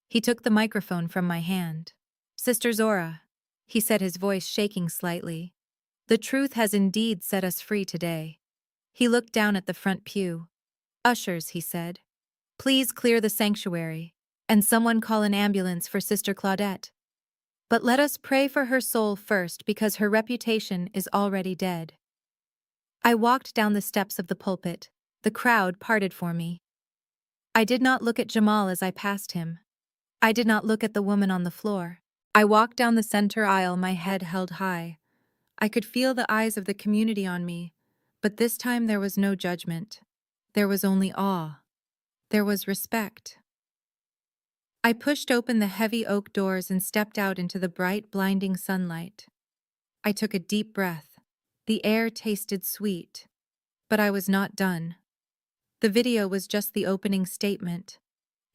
He took the microphone from my hand. Sister Zora, he said, his voice shaking slightly. The truth has indeed set us free today. He looked down at the front pew. Ushers, he said, please clear the sanctuary, and someone call an ambulance for Sister Claudette. But let us pray for her soul first, because her reputation is already dead. I walked down the steps of the pulpit. The crowd parted for me. I did not look at Jamal as I passed him. I did not look at the woman on the floor. I walked down the center aisle, my head held high. I could feel the eyes of the community on me, but this time there was no judgment. There was only awe. There was respect. I pushed open the heavy oak doors and stepped out into the bright, blinding sunlight. I took a deep breath. The air tasted sweet. But I was not done. The video was just the opening statement.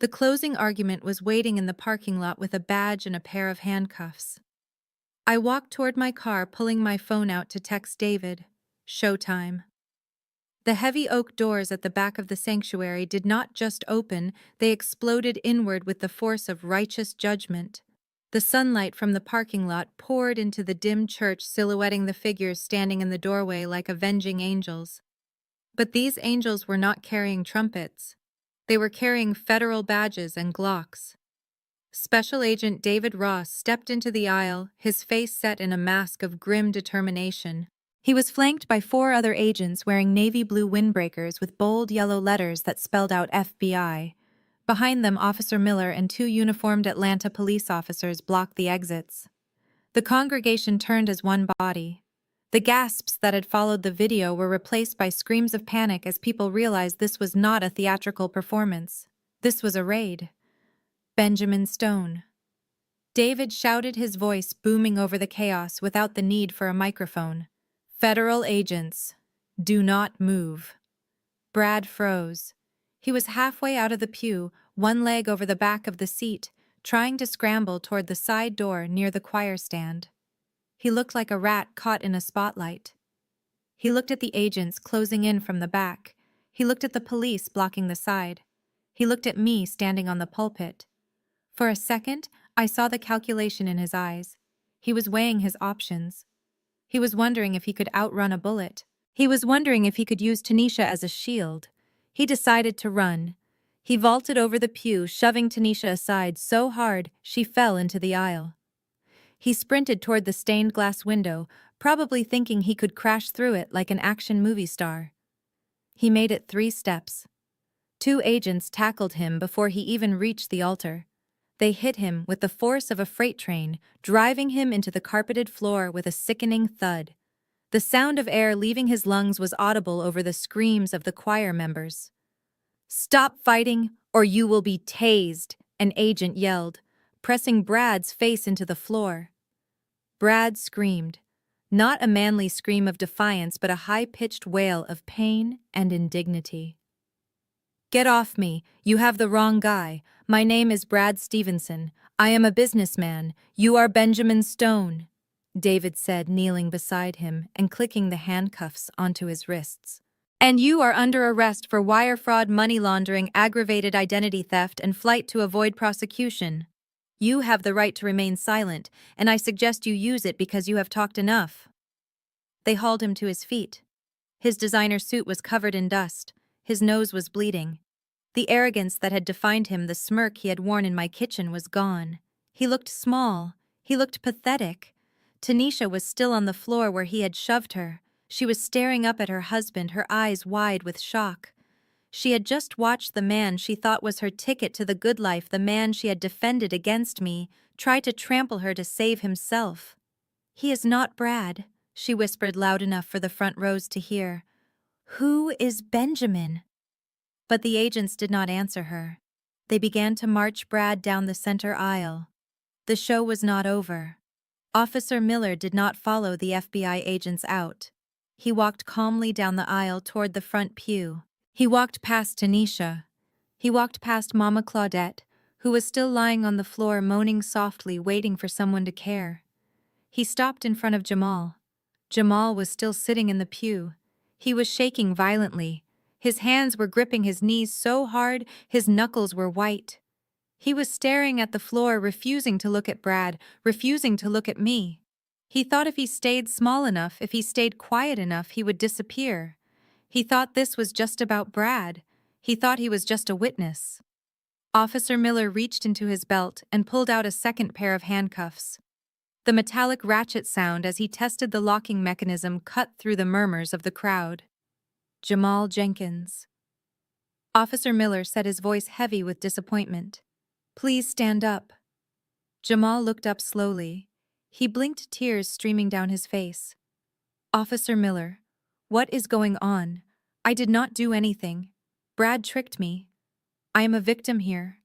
The closing argument was waiting in the parking lot with a badge and a pair of handcuffs. I walked toward my car, pulling my phone out to text David. Showtime. The heavy oak doors at the back of the sanctuary did not just open, they exploded inward with the force of righteous judgment. The sunlight from the parking lot poured into the dim church, silhouetting the figures standing in the doorway like avenging angels. But these angels were not carrying trumpets. They were carrying federal badges and Glocks. Special Agent David Ross stepped into the aisle, his face set in a mask of grim determination. He was flanked by 4 other agents wearing navy blue windbreakers with bold yellow letters that spelled out FBI. Behind them, Officer Miller and 2 uniformed Atlanta police officers blocked the exits. The congregation turned as one body. The gasps that had followed the video were replaced by screams of panic as people realized this was not a theatrical performance. This was a raid. Benjamin Stone. David shouted, his voice booming over the chaos without the need for a microphone. Federal agents, do not move. Brad froze. He was halfway out of the pew, one leg over the back of the seat, trying to scramble toward the side door near the choir stand. He looked like a rat caught in a spotlight. He looked at the agents closing in from the back. He looked at the police blocking the side. He looked at me standing on the pulpit. For a second, I saw the calculation in his eyes. He was weighing his options. He was wondering if he could outrun a bullet. He was wondering if he could use Tanisha as a shield. He decided to run. He vaulted over the pew, shoving Tanisha aside so hard she fell into the aisle. He sprinted toward the stained glass window, probably thinking he could crash through it like an action movie star. He made it 3 steps. 2 agents tackled him before he even reached the altar. They hit him with the force of a freight train, driving him into the carpeted floor with a sickening thud. The sound of air leaving his lungs was audible over the screams of the choir members. "Stop fighting, or you will be tased," an agent yelled, pressing Brad's face into the floor. Brad screamed. Not a manly scream of defiance, but a high-pitched wail of pain and indignity. "Get off me, you have the wrong guy. My name is Brad Stevenson. I am a businessman. You are Benjamin Stone," David said, kneeling beside him and clicking the handcuffs onto his wrists. "And you are under arrest for wire fraud, money laundering, aggravated identity theft, and flight to avoid prosecution. You have the right to remain silent, and I suggest you use it because you have talked enough." They hauled him to his feet. His designer suit was covered in dust. His nose was bleeding. The arrogance that had defined him, the smirk he had worn in my kitchen, was gone. He looked small. He looked pathetic. Tanisha was still on the floor where he had shoved her. She was staring up at her husband, her eyes wide with shock. She had just watched the man she thought was her ticket to the good life, the man she had defended against me, try to trample her to save himself. "He is not Brad," she whispered loud enough for the front rows to hear. "Who is Benjamin?" But the agents did not answer her. They began to march Brad down the center aisle. The show was not over. Officer Miller did not follow the FBI agents out. He walked calmly down the aisle toward the front pew. He walked past Tanisha. He walked past Mama Claudette, who was still lying on the floor moaning softly, waiting for someone to care. He stopped in front of Jamal. Jamal was still sitting in the pew. He was shaking violently. His hands were gripping his knees so hard his knuckles were white. He was staring at the floor, refusing to look at Brad, refusing to look at me. He thought if he stayed small enough, if he stayed quiet enough, he would disappear. He thought this was just about Brad. He thought he was just a witness. Officer Miller reached into his belt and pulled out a second pair of handcuffs. The metallic ratchet sound as he tested the locking mechanism cut through the murmurs of the crowd. "Jamal Jenkins." Officer Miller said, his voice heavy with disappointment. "Please stand up." Jamal looked up slowly. He blinked, tears streaming down his face. "Officer Miller, what is going on? I did not do anything. Brad tricked me. I am a victim here."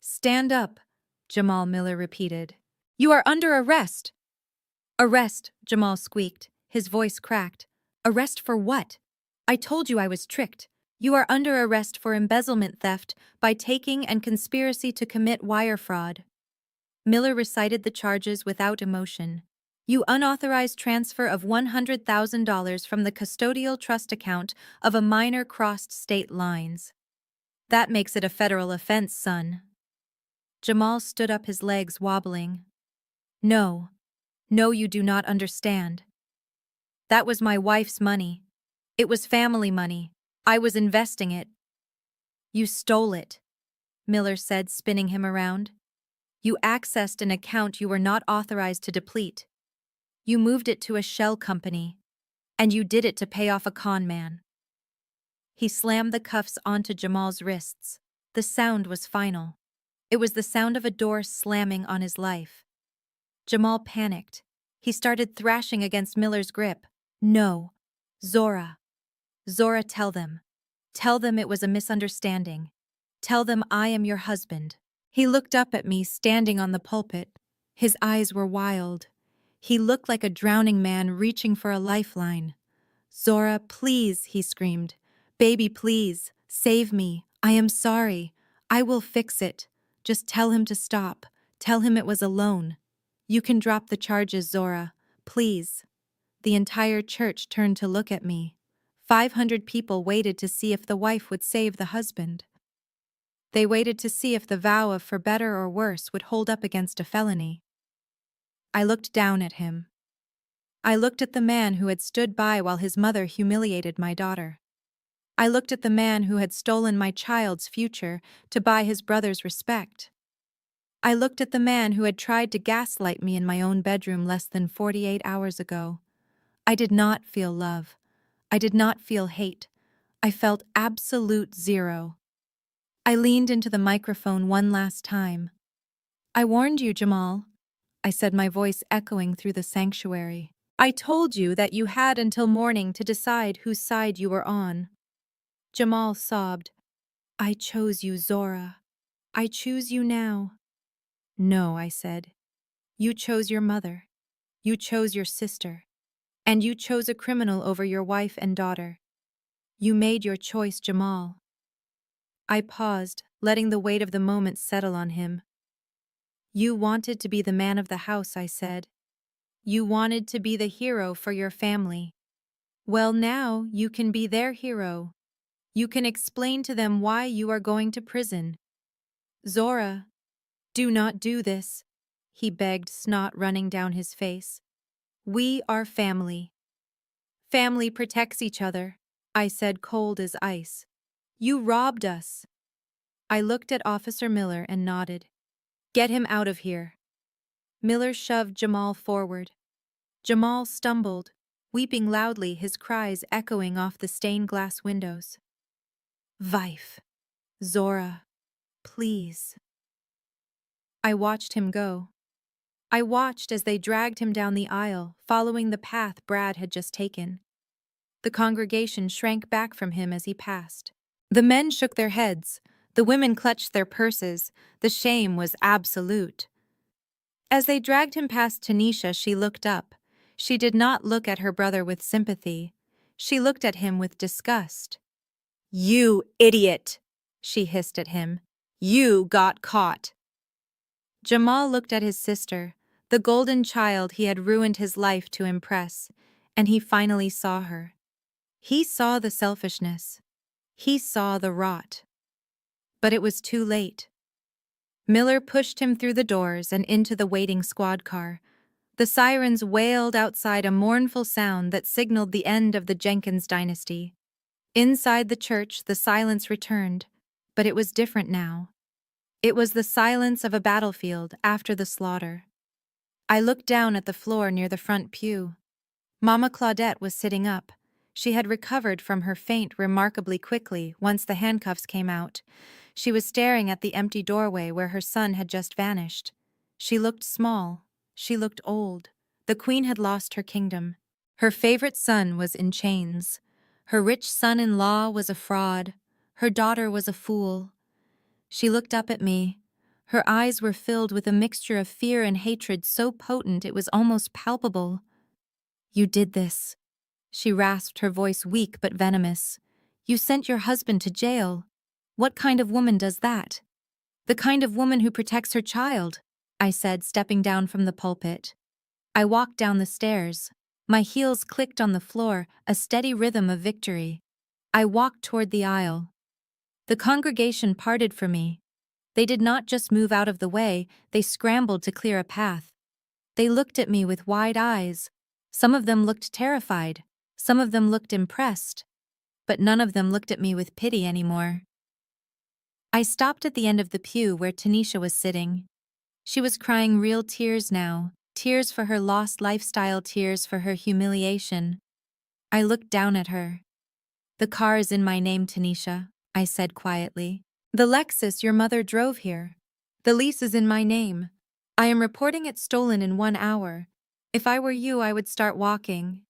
"Stand up," Jamal Miller repeated. "You are under arrest." "Arrest," Jamal squeaked, his voice cracked. "Arrest for what? I told you I was tricked. You are under arrest for embezzlement, theft, by taking, and conspiracy to commit wire fraud." Miller recited the charges without emotion. "You unauthorized transfer of $100,000 from the custodial trust account of a minor crossed state lines. That makes it a federal offense, son." Jamal stood up, his legs wobbling. "No. No, you do not understand. That was my wife's money. It was family money. I was investing it." "You stole it," Miller said, spinning him around. "You accessed an account you were not authorized to deplete. You moved it to a shell company. And you did it to pay off a con man." He slammed the cuffs onto Jamal's wrists. The sound was final. It was the sound of a door slamming on his life. Jamal panicked. He started thrashing against Miller's grip. "No. Zora. Zora, tell them. Tell them it was a misunderstanding. Tell them I am your husband." He looked up at me, standing on the pulpit. His eyes were wild. He looked like a drowning man reaching for a lifeline. "Zora, please," he screamed. "Baby, please. Save me. I am sorry. I will fix it. Just tell him to stop. Tell him it was a loan. You can drop the charges, Zora. Please." The entire church turned to look at me. 500 people waited to see if the wife would save the husband. They waited to see if the vow of for better or worse would hold up against a felony. I looked down at him. I looked at the man who had stood by while his mother humiliated my daughter. I looked at the man who had stolen my child's future to buy his brother's respect. I looked at the man who had tried to gaslight me in my own bedroom less than 48 hours ago. I did not feel love. I did not feel hate. I felt absolute zero. I leaned into the microphone one last time. "I warned you, Jamal," I said, my voice echoing through the sanctuary. "I told you that you had until morning to decide whose side you were on." Jamal sobbed. "I chose you, Zora. I choose you now." "No," I said. "You chose your mother. You chose your sister. And you chose a criminal over your wife and daughter. You made your choice, Jamal. I paused, letting the weight of the moment settle on him. You wanted to be the man of the house, I said. You wanted to be the hero for your family. Well, now you can be their hero. You can explain to them why you are going to prison. Zora, do not do this, he begged, snot running down his face. We are family. Family protects each other, I said, cold as ice. You robbed us. I looked at Officer Miller and nodded. Get him out of here. Miller shoved Jamal forward. Jamal stumbled, weeping loudly, his cries echoing off the stained glass windows. Vife. Zora. Please. I watched him go. I watched as they dragged him down the aisle, following the path Brad had just taken. The congregation shrank back from him as he passed. The men shook their heads. The women clutched their purses. The shame was absolute. As they dragged him past Tanisha, she looked up. She did not look at her brother with sympathy. She looked at him with disgust. You idiot, she hissed at him. You got caught. Jamal looked at his sister, the golden child he had ruined his life to impress, and he finally saw her. He saw the selfishness. He saw the rot. But it was too late. Miller pushed him through the doors and into the waiting squad car. The sirens wailed outside, a mournful sound that signaled the end of the Jenkins dynasty. Inside the church, the silence returned, but it was different now. It was the silence of a battlefield after the slaughter. I looked down at the floor near the front pew. Mama Claudette was sitting up. She had recovered from her faint remarkably quickly once the handcuffs came out. She was staring at the empty doorway where her son had just vanished. She looked small. She looked old. The queen had lost her kingdom. Her favorite son was in chains. Her rich son-in-law was a fraud. Her daughter was a fool. She looked up at me. Her eyes were filled with a mixture of fear and hatred so potent it was almost palpable. You did this. She rasped, her voice weak but venomous. You sent your husband to jail. What kind of woman does that? The kind of woman who protects her child, I said, stepping down from the pulpit. I walked down the stairs. My heels clicked on the floor, a steady rhythm of victory. I walked toward the aisle. The congregation parted for me. They did not just move out of the way, they scrambled to clear a path. They looked at me with wide eyes. Some of them looked terrified. Some of them looked impressed. But none of them looked at me with pity anymore. I stopped at the end of the pew where Tanisha was sitting. She was crying real tears now, tears for her lost lifestyle, tears for her humiliation. I looked down at her. The car is in my name, Tanisha, I said quietly. The Lexus your mother drove here. The lease is in my name. I am reporting it stolen in 1 hour. If I were you, I would start walking.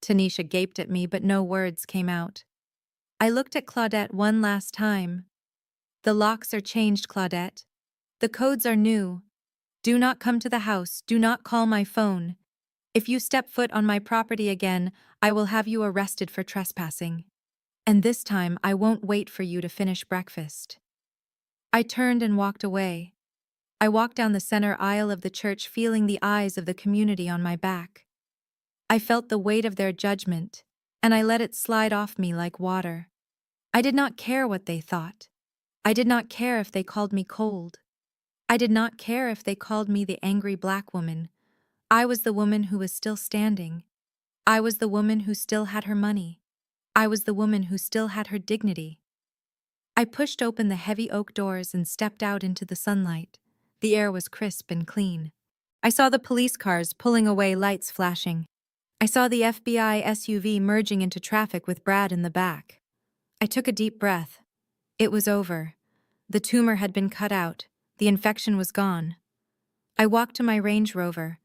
Tanisha gaped at me, but no words came out. I looked at Claudette one last time. The locks are changed, Claudette. The codes are new. Do not come to the house. Do not call my phone. If you step foot on my property again, I will have you arrested for trespassing. And this time, I won't wait for you to finish breakfast. I turned and walked away. I walked down the center aisle of the church, feeling the eyes of the community on my back. I felt the weight of their judgment, and I let it slide off me like water. I did not care what they thought. I did not care if they called me cold. I did not care if they called me the angry black woman. I was the woman who was still standing. I was the woman who still had her money. I was the woman who still had her dignity. I pushed open the heavy oak doors and stepped out into the sunlight. The air was crisp and clean. I saw the police cars pulling away, lights flashing. I saw the FBI SUV merging into traffic with Brad in the back. I took a deep breath. It was over. The tumor had been cut out. The infection was gone. I walked to my Range Rover.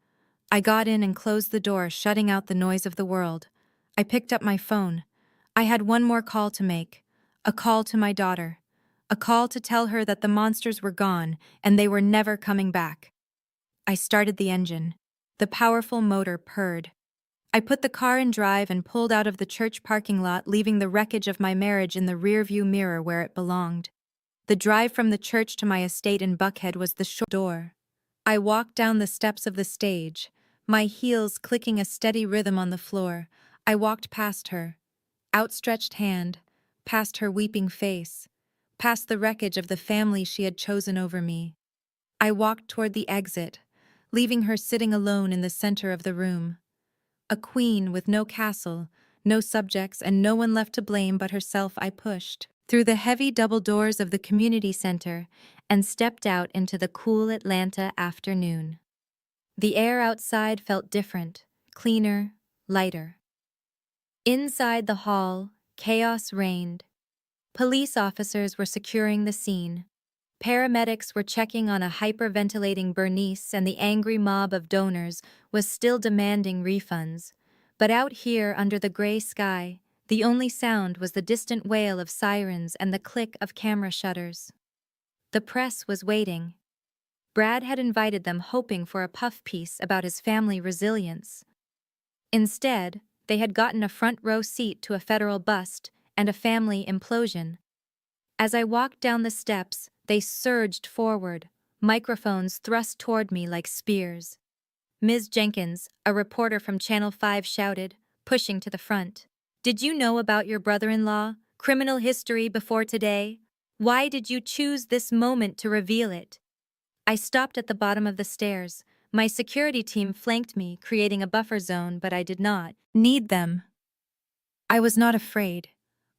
I got in and closed the door, shutting out the noise of the world. I picked up my phone. I had one more call to make. A call to my daughter. A call to tell her that the monsters were gone and they were never coming back. I started the engine. The powerful motor purred. I put the car in drive and pulled out of the church parking lot, leaving the wreckage of my marriage in the rearview mirror where it belonged. The drive from the church to my estate in Buckhead was the short door. I walked down the steps of the stage, my heels clicking a steady rhythm on the floor. I walked past her, outstretched hand, past her weeping face, past the wreckage of the family she had chosen over me. I walked toward the exit, leaving her sitting alone in the center of the room. A queen with no castle, no subjects, and no one left to blame but herself. I pushed through the heavy double doors of the community center and stepped out into the cool Atlanta afternoon. The air outside felt different, cleaner, lighter. Inside the hall, chaos reigned. Police officers were securing the scene. Paramedics were checking on a hyperventilating Bernice, and the angry mob of donors was still demanding refunds. But out here under the gray sky, the only sound was the distant wail of sirens and the click of camera shutters. The press was waiting. Brad had invited them hoping for a puff piece about his family resilience. Instead, they had gotten a front row seat to a federal bust and a family implosion. As I walked down the steps, they surged forward, microphones thrust toward me like spears. Ms. Jenkins, a reporter from Channel 5, shouted, pushing to the front. "Did you know about your brother-in-law? Criminal history before today? Why did you choose this moment to reveal it?" I stopped at the bottom of the stairs. My security team flanked me, creating a buffer zone, but I did not need them. I was not afraid.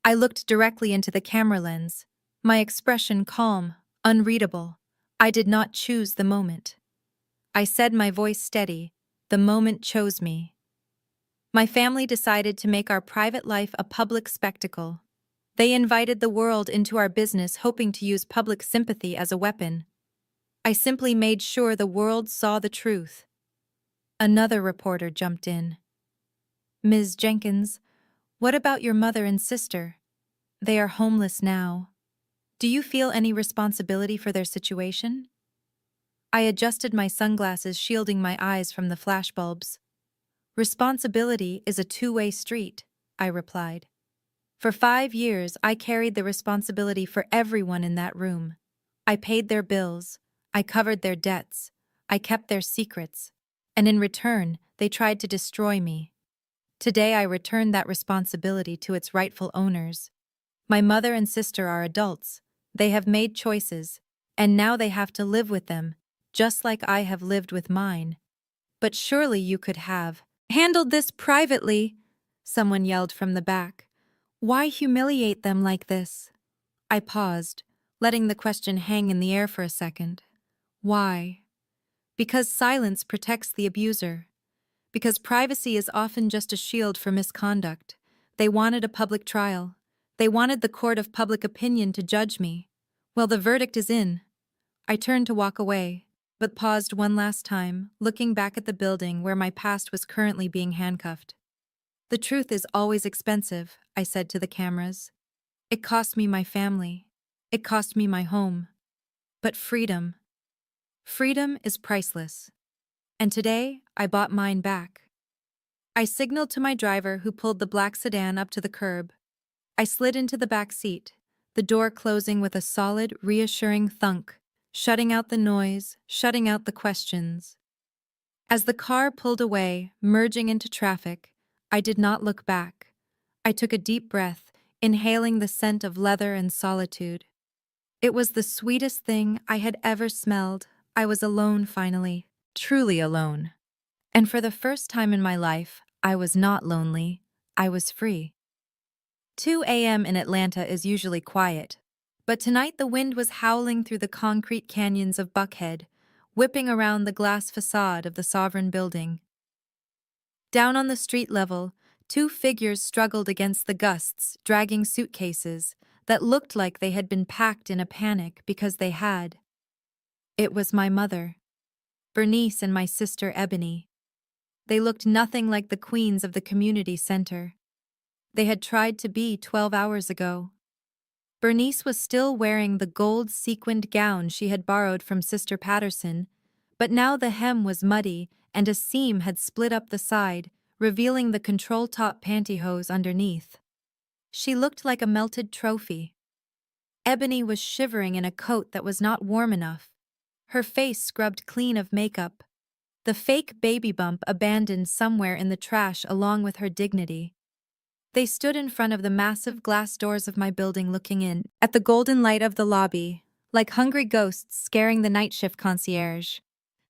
I looked directly into the camera lens, my expression calm, unreadable. I did not choose the moment. I said, my voice steady, the moment chose me. My family decided to make our private life a public spectacle. They invited the world into our business, hoping to use public sympathy as a weapon. I simply made sure the world saw the truth. Another reporter jumped in. "Ms. Jenkins, what about your mother and sister? They are homeless now. Do you feel any responsibility for their situation?" I adjusted my sunglasses, shielding my eyes from the flashbulbs. "Responsibility is a two-way street," I replied. "For 5 years, I carried the responsibility for everyone in that room. I paid their bills, I covered their debts, I kept their secrets, and in return, they tried to destroy me. Today, I return that responsibility to its rightful owners. My mother and sister are adults. They have made choices, and now they have to live with them, just like I have lived with mine. But surely you could have handled this privately," someone yelled from the back. "Why humiliate them like this?" I paused, letting the question hang in the air for a second. Why? Because silence protects the abuser. Because privacy is often just a shield for misconduct. They wanted a public trial. They wanted the court of public opinion to judge me. Well, the verdict is in. I turned to walk away, but paused one last time, looking back at the building where my past was currently being handcuffed. "The truth is always expensive," I said to the cameras. "It cost me my family. It cost me my home. But freedom is priceless. And today, I bought mine back." I signaled to my driver, who pulled the black sedan up to the curb. I slid into the back seat, the door closing with a solid, reassuring thunk, shutting out the noise, shutting out the questions. As the car pulled away, merging into traffic, I did not look back. I took a deep breath, inhaling the scent of leather and solitude. It was the sweetest thing I had ever smelled. I was alone finally, truly alone. And for the first time in my life, I was not lonely. I was free. 2 a.m. in Atlanta is usually quiet, but tonight the wind was howling through the concrete canyons of Buckhead, whipping around the glass facade of the Sovereign Building. Down on the street level, 2 figures struggled against the gusts, dragging suitcases that looked like they had been packed in a panic because they had. It was my mother, Bernice, and my sister Ebony. They looked nothing like the queens of the community center. They had tried to be 12 hours ago. Bernice was still wearing the gold sequined gown she had borrowed from Sister Patterson, but now the hem was muddy and a seam had split up the side, revealing the control-top pantyhose underneath. She looked like a melted trophy. Ebony was shivering in a coat that was not warm enough, her face scrubbed clean of makeup, the fake baby bump abandoned somewhere in the trash along with her dignity. They stood in front of the massive glass doors of my building looking in at the golden light of the lobby, like hungry ghosts scaring the night shift concierge.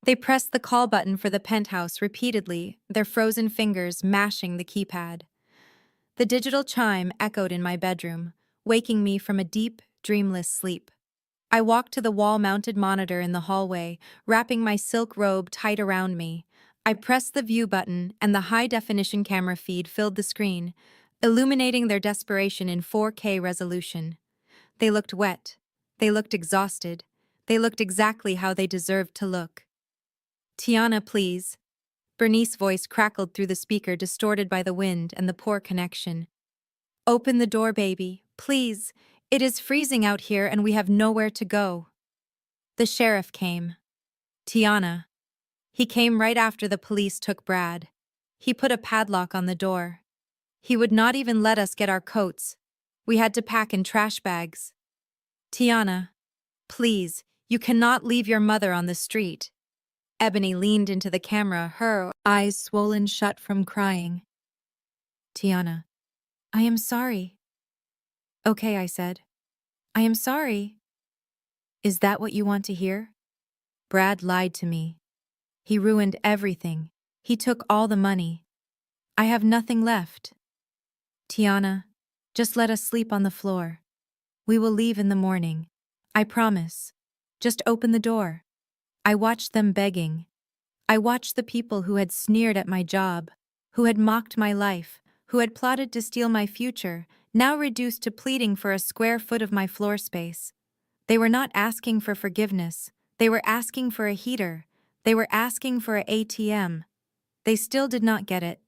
They pressed the call button for the penthouse repeatedly, their frozen fingers mashing the keypad. The digital chime echoed in my bedroom, waking me from a deep, dreamless sleep. I walked to the wall-mounted monitor in the hallway, wrapping my silk robe tight around me. I pressed the view button, and the high-definition camera feed filled the screen, illuminating their desperation in 4K resolution. They looked wet. They looked exhausted. They looked exactly how they deserved to look. "Tiana, please." Bernice's voice crackled through the speaker, distorted by the wind and the poor connection. "Open the door, baby, please. It is freezing out here and we have nowhere to go." The sheriff came. "Tiana." He came right after the police took Brad. He put a padlock on the door. He would not even let us get our coats. We had to pack in trash bags. "Tiana, please, you cannot leave your mother on the street." Ebony leaned into the camera, her eyes swollen shut from crying. "Tiana, I am sorry." "Okay," I said. "I am sorry." "Is that what you want to hear?" "Brad lied to me. He ruined everything. He took all the money. I have nothing left." "Tiana, just let us sleep on the floor. We will leave in the morning. I promise. Just open the door." I watched them begging. I watched the people who had sneered at my job, who had mocked my life, who had plotted to steal my future, now reduced to pleading for a square foot of my floor space. They were not asking for forgiveness. They were asking for a heater. They were asking for an ATM. They still did not get it.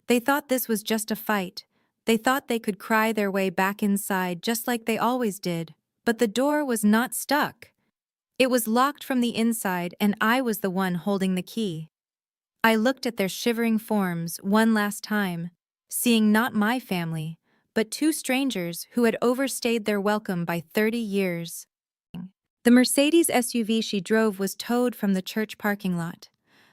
They thought this was just a fight. They thought they could cry their way back inside just like they always did. But the door was not stuck. It was locked from the inside, and I was the one holding the key. I looked at their shivering forms one last time, seeing not my family, but two strangers who had overstayed their welcome by 30 years. The Mercedes SUV she drove was towed from the church parking lot.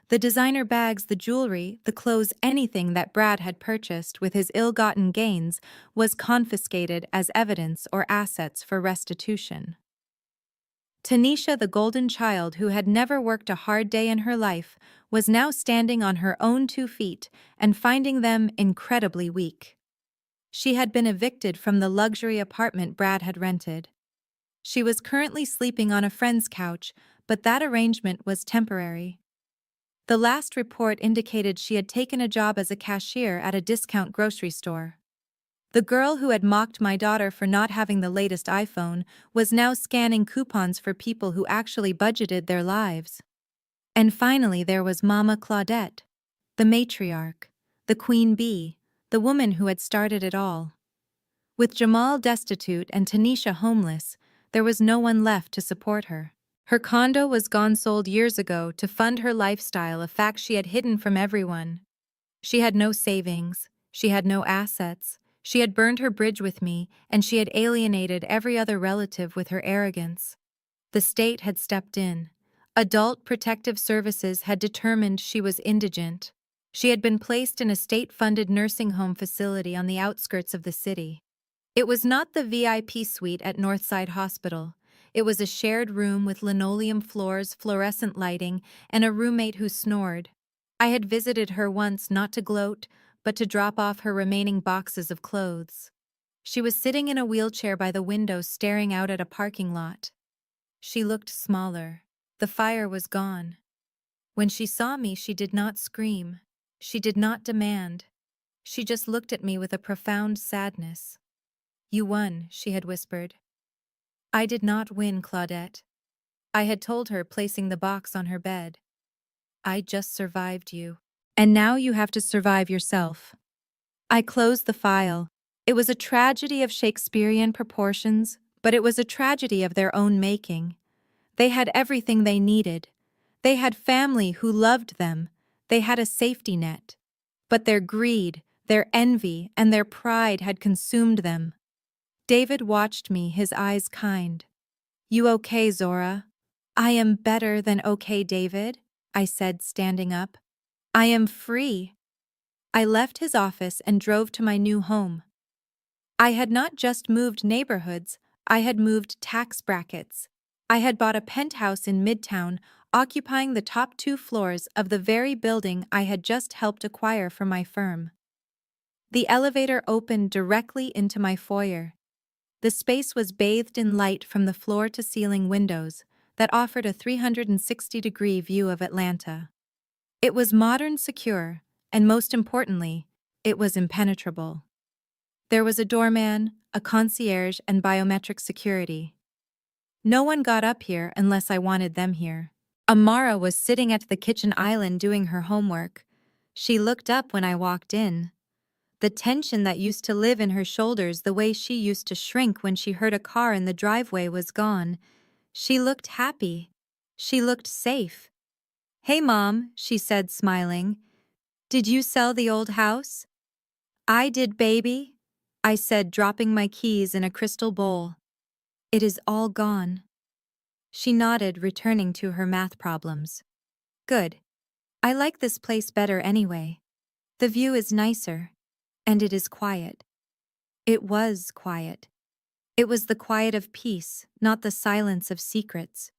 The designer bags, the jewelry, the clothes, anything that Brad had purchased with his ill-gotten gains was confiscated as evidence or assets for restitution. Tanisha, the golden child who had never worked a hard day in her life, was now standing on her own 2 feet and finding them incredibly weak. She had been evicted from the luxury apartment Brad had rented. She was currently sleeping on a friend's couch, but that arrangement was temporary. The last report indicated she had taken a job as a cashier at a discount grocery store. The girl who had mocked my daughter for not having the latest iPhone was now scanning coupons for people who actually budgeted their lives. And finally there was Mama Claudette, the matriarch, the queen bee, the woman who had started it all. With Jamal destitute and Tanisha homeless, there was no one left to support her. Her condo was gone, sold years ago to fund her lifestyle, a fact she had hidden from everyone. She had no savings, she had no assets, she had burned her bridge with me, and she had alienated every other relative with her arrogance. The state had stepped in. Adult Protective Services had determined she was indigent. She had been placed in a state-funded nursing home facility on the outskirts of the city. It was not the VIP suite at Northside Hospital. It was a shared room with linoleum floors, fluorescent lighting, and a roommate who snored. I had visited her once not to gloat, but to drop off her remaining boxes of clothes. She was sitting in a wheelchair by the window staring out at a parking lot. She looked smaller. The fire was gone. When she saw me, she did not scream. She did not demand. She just looked at me with a profound sadness. "You won," she had whispered. "I did not win, Claudette." I had told her, placing the box on her bed. "I just survived you. And now you have to survive yourself." I closed the file. It was a tragedy of Shakespearean proportions, but it was a tragedy of their own making. They had everything they needed. They had family who loved them. They had a safety net. But their greed, their envy, and their pride had consumed them. David watched me, his eyes kind. "You okay, Zora?" "I am better than okay, David," I said, standing up. "I am free." I left his office and drove to my new home. I had not just moved neighborhoods, I had moved tax brackets. I had bought a penthouse in Midtown, occupying the top 2 floors of the very building I had just helped acquire for my firm. The elevator opened directly into my foyer. The space was bathed in light from the floor-to-ceiling windows that offered a 360-degree view of Atlanta. It was modern, secure, and most importantly, it was impenetrable. There was a doorman, a concierge, and biometric security. No one got up here unless I wanted them here. Amara was sitting at the kitchen island doing her homework. She looked up when I walked in. The tension that used to live in her shoulders, the way she used to shrink when she heard a car in the driveway, was gone. She looked happy. She looked safe. "Hey, Mom," she said, smiling. "Did you sell the old house?" "I did, baby," I said, dropping my keys in a crystal bowl. "It is all gone." She nodded, returning to her math problems. "Good. I like this place better anyway. The view is nicer. And it is quiet." It was quiet. It was the quiet of peace, not the silence of secrets.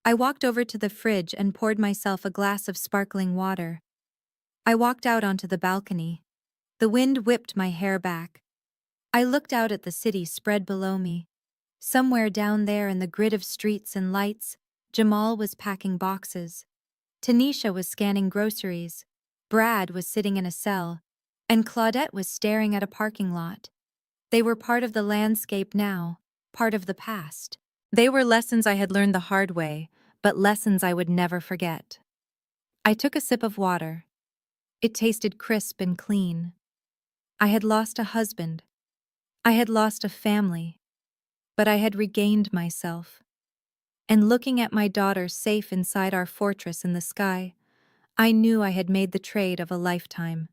I walked over to the fridge and poured myself a glass of sparkling water. I walked out onto the balcony. The wind whipped my hair back. I looked out at the city spread below me. Somewhere down there in the grid of streets and lights, Jamal was packing boxes. Tanisha was scanning groceries. Brad was sitting in a cell. And Claudette was staring at a parking lot. They were part of the landscape now, part of the past. They were lessons I had learned the hard way, but lessons I would never forget. I took a sip of water. It tasted crisp and clean. I had lost a husband. I had lost a family. But I had regained myself. And looking at my daughter safe inside our fortress in the sky, I knew I had made the trade of a lifetime.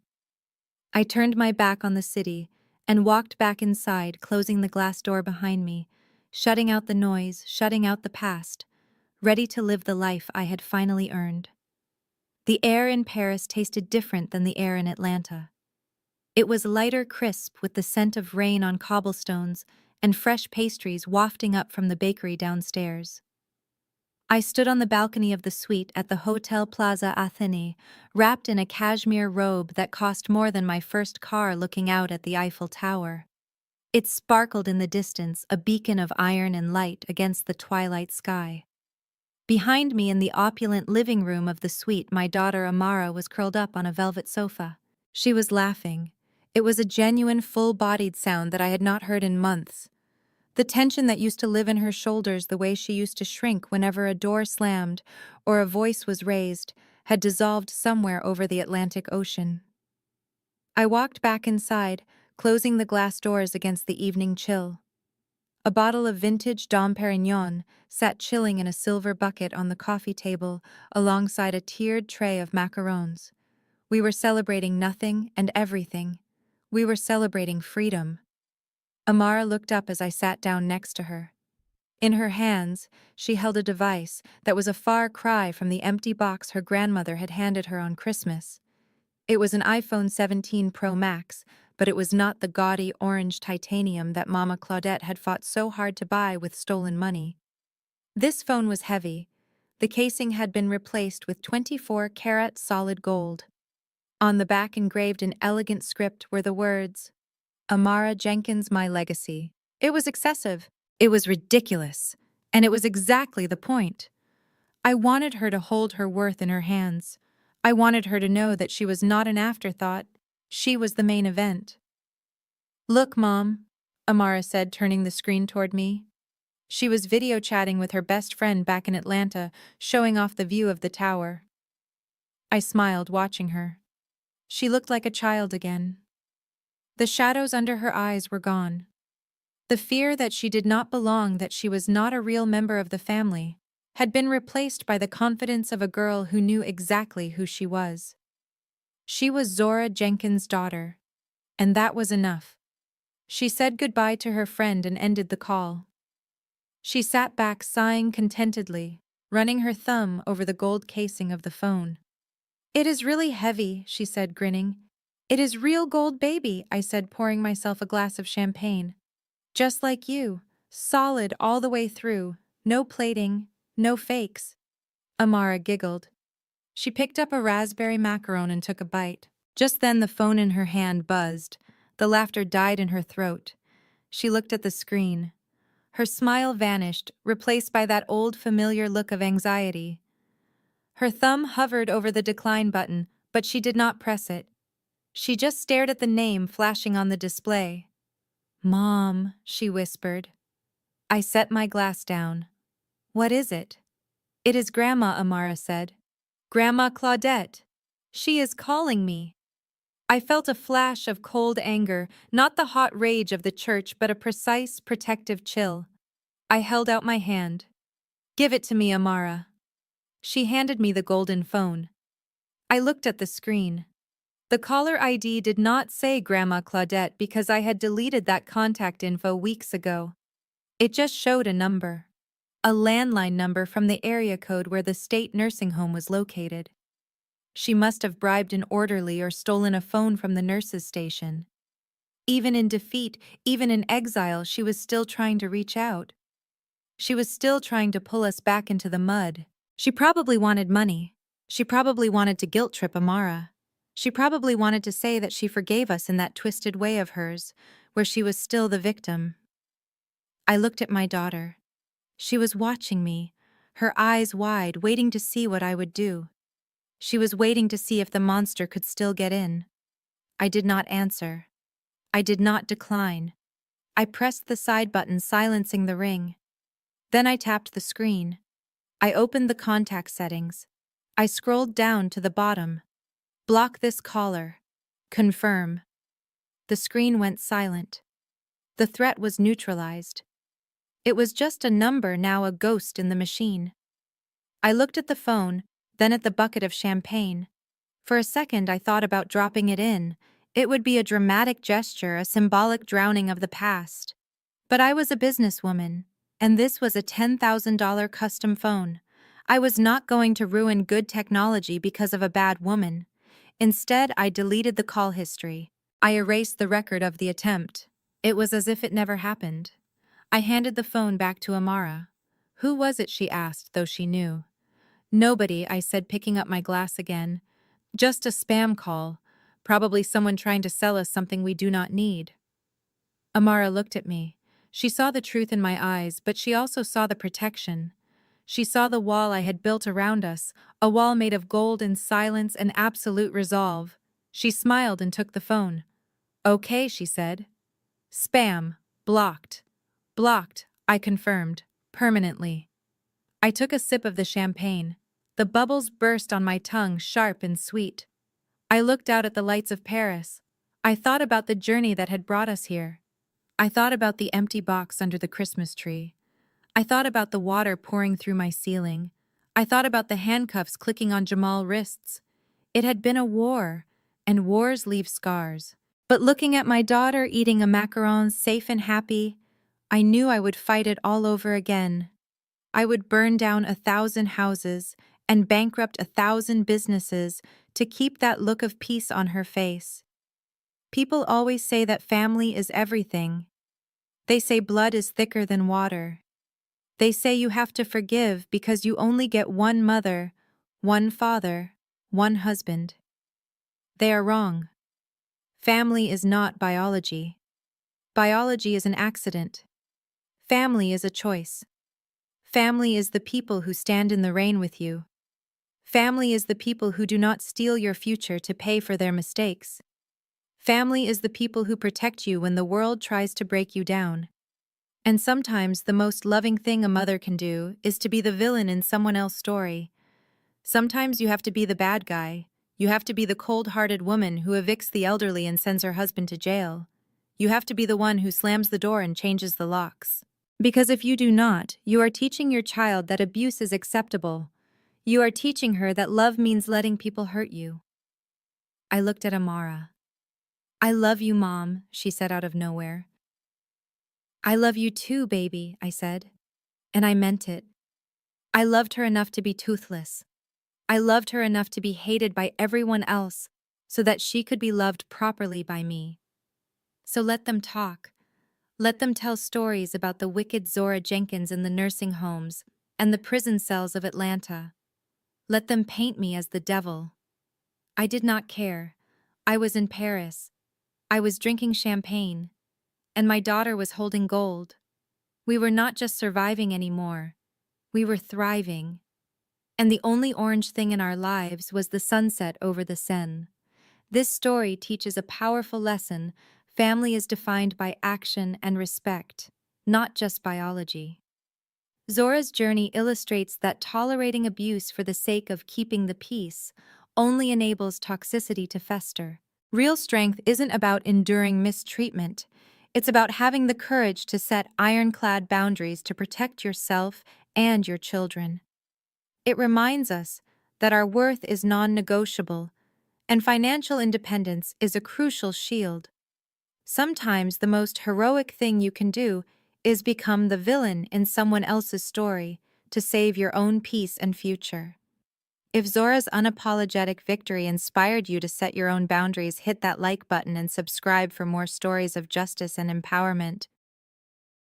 I turned my back on the city and walked back inside, closing the glass door behind me, shutting out the noise, shutting out the past, ready to live the life I had finally earned. The air in Paris tasted different than the air in Atlanta. It was lighter, crisp, with the scent of rain on cobblestones and fresh pastries wafting up from the bakery downstairs. I stood on the balcony of the suite at the Hotel Plaza Athénée, wrapped in a cashmere robe that cost more than my first car, looking out at the Eiffel Tower. It sparkled in the distance, a beacon of iron and light against the twilight sky. Behind me in the opulent living room of the suite, my daughter Amara was curled up on a velvet sofa. She was laughing. It was a genuine, full-bodied sound that I had not heard in months. The tension that used to live in her shoulders, the way she used to shrink whenever a door slammed or a voice was raised, had dissolved somewhere over the Atlantic Ocean. I walked back inside, closing the glass doors against the evening chill. A bottle of vintage Dom Perignon sat chilling in a silver bucket on the coffee table alongside a tiered tray of macarons. We were celebrating nothing and everything. We were celebrating freedom. Amara looked up as I sat down next to her. In her hands, she held a device that was a far cry from the empty box her grandmother had handed her on Christmas. It was an iPhone 17 Pro Max, but it was not the gaudy orange titanium that Mama Claudette had fought so hard to buy with stolen money. This phone was heavy. The casing had been replaced with 24-karat solid gold. On the back, engraved in elegant script, were the words, "Amara Jenkins, my legacy." It was excessive. It was ridiculous. And it was exactly the point. I wanted her to hold her worth in her hands. I wanted her to know that she was not an afterthought. She was the main event. "Look, Mom," Amara said, turning the screen toward me. She was video chatting with her best friend back in Atlanta, showing off the view of the tower. I smiled, watching her. She looked like a child again. The shadows under her eyes were gone. The fear that she did not belong, that she was not a real member of the family, had been replaced by the confidence of a girl who knew exactly who she was. She was Zora Jenkins' daughter, and that was enough. She said goodbye to her friend and ended the call. She sat back sighing contentedly, running her thumb over the gold casing of the phone. "It is really heavy," she said, grinning. "It is real gold, baby," I said, pouring myself a glass of champagne. "Just like you, solid all the way through, no plating, no fakes." Amara giggled. She picked up a raspberry macaron and took a bite. Just then the phone in her hand buzzed. The laughter died in her throat. She looked at the screen. Her smile vanished, replaced by that old familiar look of anxiety. Her thumb hovered over the decline button, but she did not press it. She just stared at the name flashing on the display. "Mom," she whispered. I set my glass down. "What is it?" "It is Grandma," Amara said. "Grandma Claudette. She is calling me." I felt a flash of cold anger, not the hot rage of the church, but a precise, protective chill. I held out my hand. "Give it to me, Amara." She handed me the golden phone. I looked at the screen. The caller ID did not say Grandma Claudette because I had deleted that contact info weeks ago. It just showed a number. A landline number from the area code where the state nursing home was located. She must have bribed an orderly or stolen a phone from the nurses' station. Even in defeat, even in exile, she was still trying to reach out. She was still trying to pull us back into the mud. She probably wanted money. She probably wanted to guilt-trip Amara. She probably wanted to say that she forgave us in that twisted way of hers, where she was still the victim. I looked at my daughter. She was watching me, her eyes wide, waiting to see what I would do. She was waiting to see if the monster could still get in. I did not answer. I did not decline. I pressed the side button, silencing the ring. Then I tapped the screen. I opened the contact settings. I scrolled down to the bottom. Block this caller. Confirm. The screen went silent. The threat was neutralized. It was just a number, now a ghost in the machine. I looked at the phone, then at the bucket of champagne. For a second I thought about dropping it in. It would be a dramatic gesture, a symbolic drowning of the past. But I was a businesswoman, and this was a $10,000 custom phone. I was not going to ruin good technology because of a bad woman. Instead, I deleted the call history. I erased the record of the attempt. It was as if it never happened. I handed the phone back to Amara. "Who was it?" she asked, though she knew. "Nobody," I said, picking up my glass again. "Just a spam call. Probably someone trying to sell us something we do not need." Amara looked at me. She saw the truth in my eyes, but she also saw the protection. She saw the wall I had built around us, a wall made of gold and silence and absolute resolve. She smiled and took the phone. "Okay," she said. "Spam. Blocked." "Blocked," I confirmed, permanently. I took a sip of the champagne. The bubbles burst on my tongue, sharp and sweet. I looked out at the lights of Paris. I thought about the journey that had brought us here. I thought about the empty box under the Christmas tree. I thought about the water pouring through my ceiling. I thought about the handcuffs clicking on Jamal's wrists. It had been a war, and wars leave scars. But looking at my daughter eating a macaron, safe and happy, I knew I would fight it all over again. I would burn down 1,000 houses and bankrupt 1,000 businesses to keep that look of peace on her face. People always say that family is everything. They say blood is thicker than water. They say you have to forgive because you only get one mother, one father, one husband. They are wrong. Family is not biology. Biology is an accident. Family is a choice. Family is the people who stand in the rain with you. Family is the people who do not steal your future to pay for their mistakes. Family is the people who protect you when the world tries to break you down. And sometimes the most loving thing a mother can do is to be the villain in someone else's story. Sometimes you have to be the bad guy. You have to be the cold-hearted woman who evicts the elderly and sends her husband to jail. You have to be the one who slams the door and changes the locks. Because if you do not, you are teaching your child that abuse is acceptable. You are teaching her that love means letting people hurt you. I looked at Amara. I love you, Mom, she said out of nowhere. I love you too, baby, I said. And I meant it. I loved her enough to be toothless. I loved her enough to be hated by everyone else so that she could be loved properly by me. So let them talk. Let them tell stories about the wicked Zora Jenkins in the nursing homes and the prison cells of Atlanta. Let them paint me as the devil. I did not care. I was in Paris. I was drinking champagne. And my daughter was holding gold. We were not just surviving anymore. We were thriving. And the only orange thing in our lives was the sunset over the Seine. This story teaches a powerful lesson. Family is defined by action and respect, not just biology. Zora's journey illustrates that tolerating abuse for the sake of keeping the peace only enables toxicity to fester. Real strength isn't about enduring mistreatment. It's about having the courage to set ironclad boundaries to protect yourself and your children. It reminds us that our worth is non-negotiable, and financial independence is a crucial shield. Sometimes the most heroic thing you can do is become the villain in someone else's story to save your own peace and future. If Zora's unapologetic victory inspired you to set your own boundaries, hit that like button and subscribe for more stories of justice and empowerment.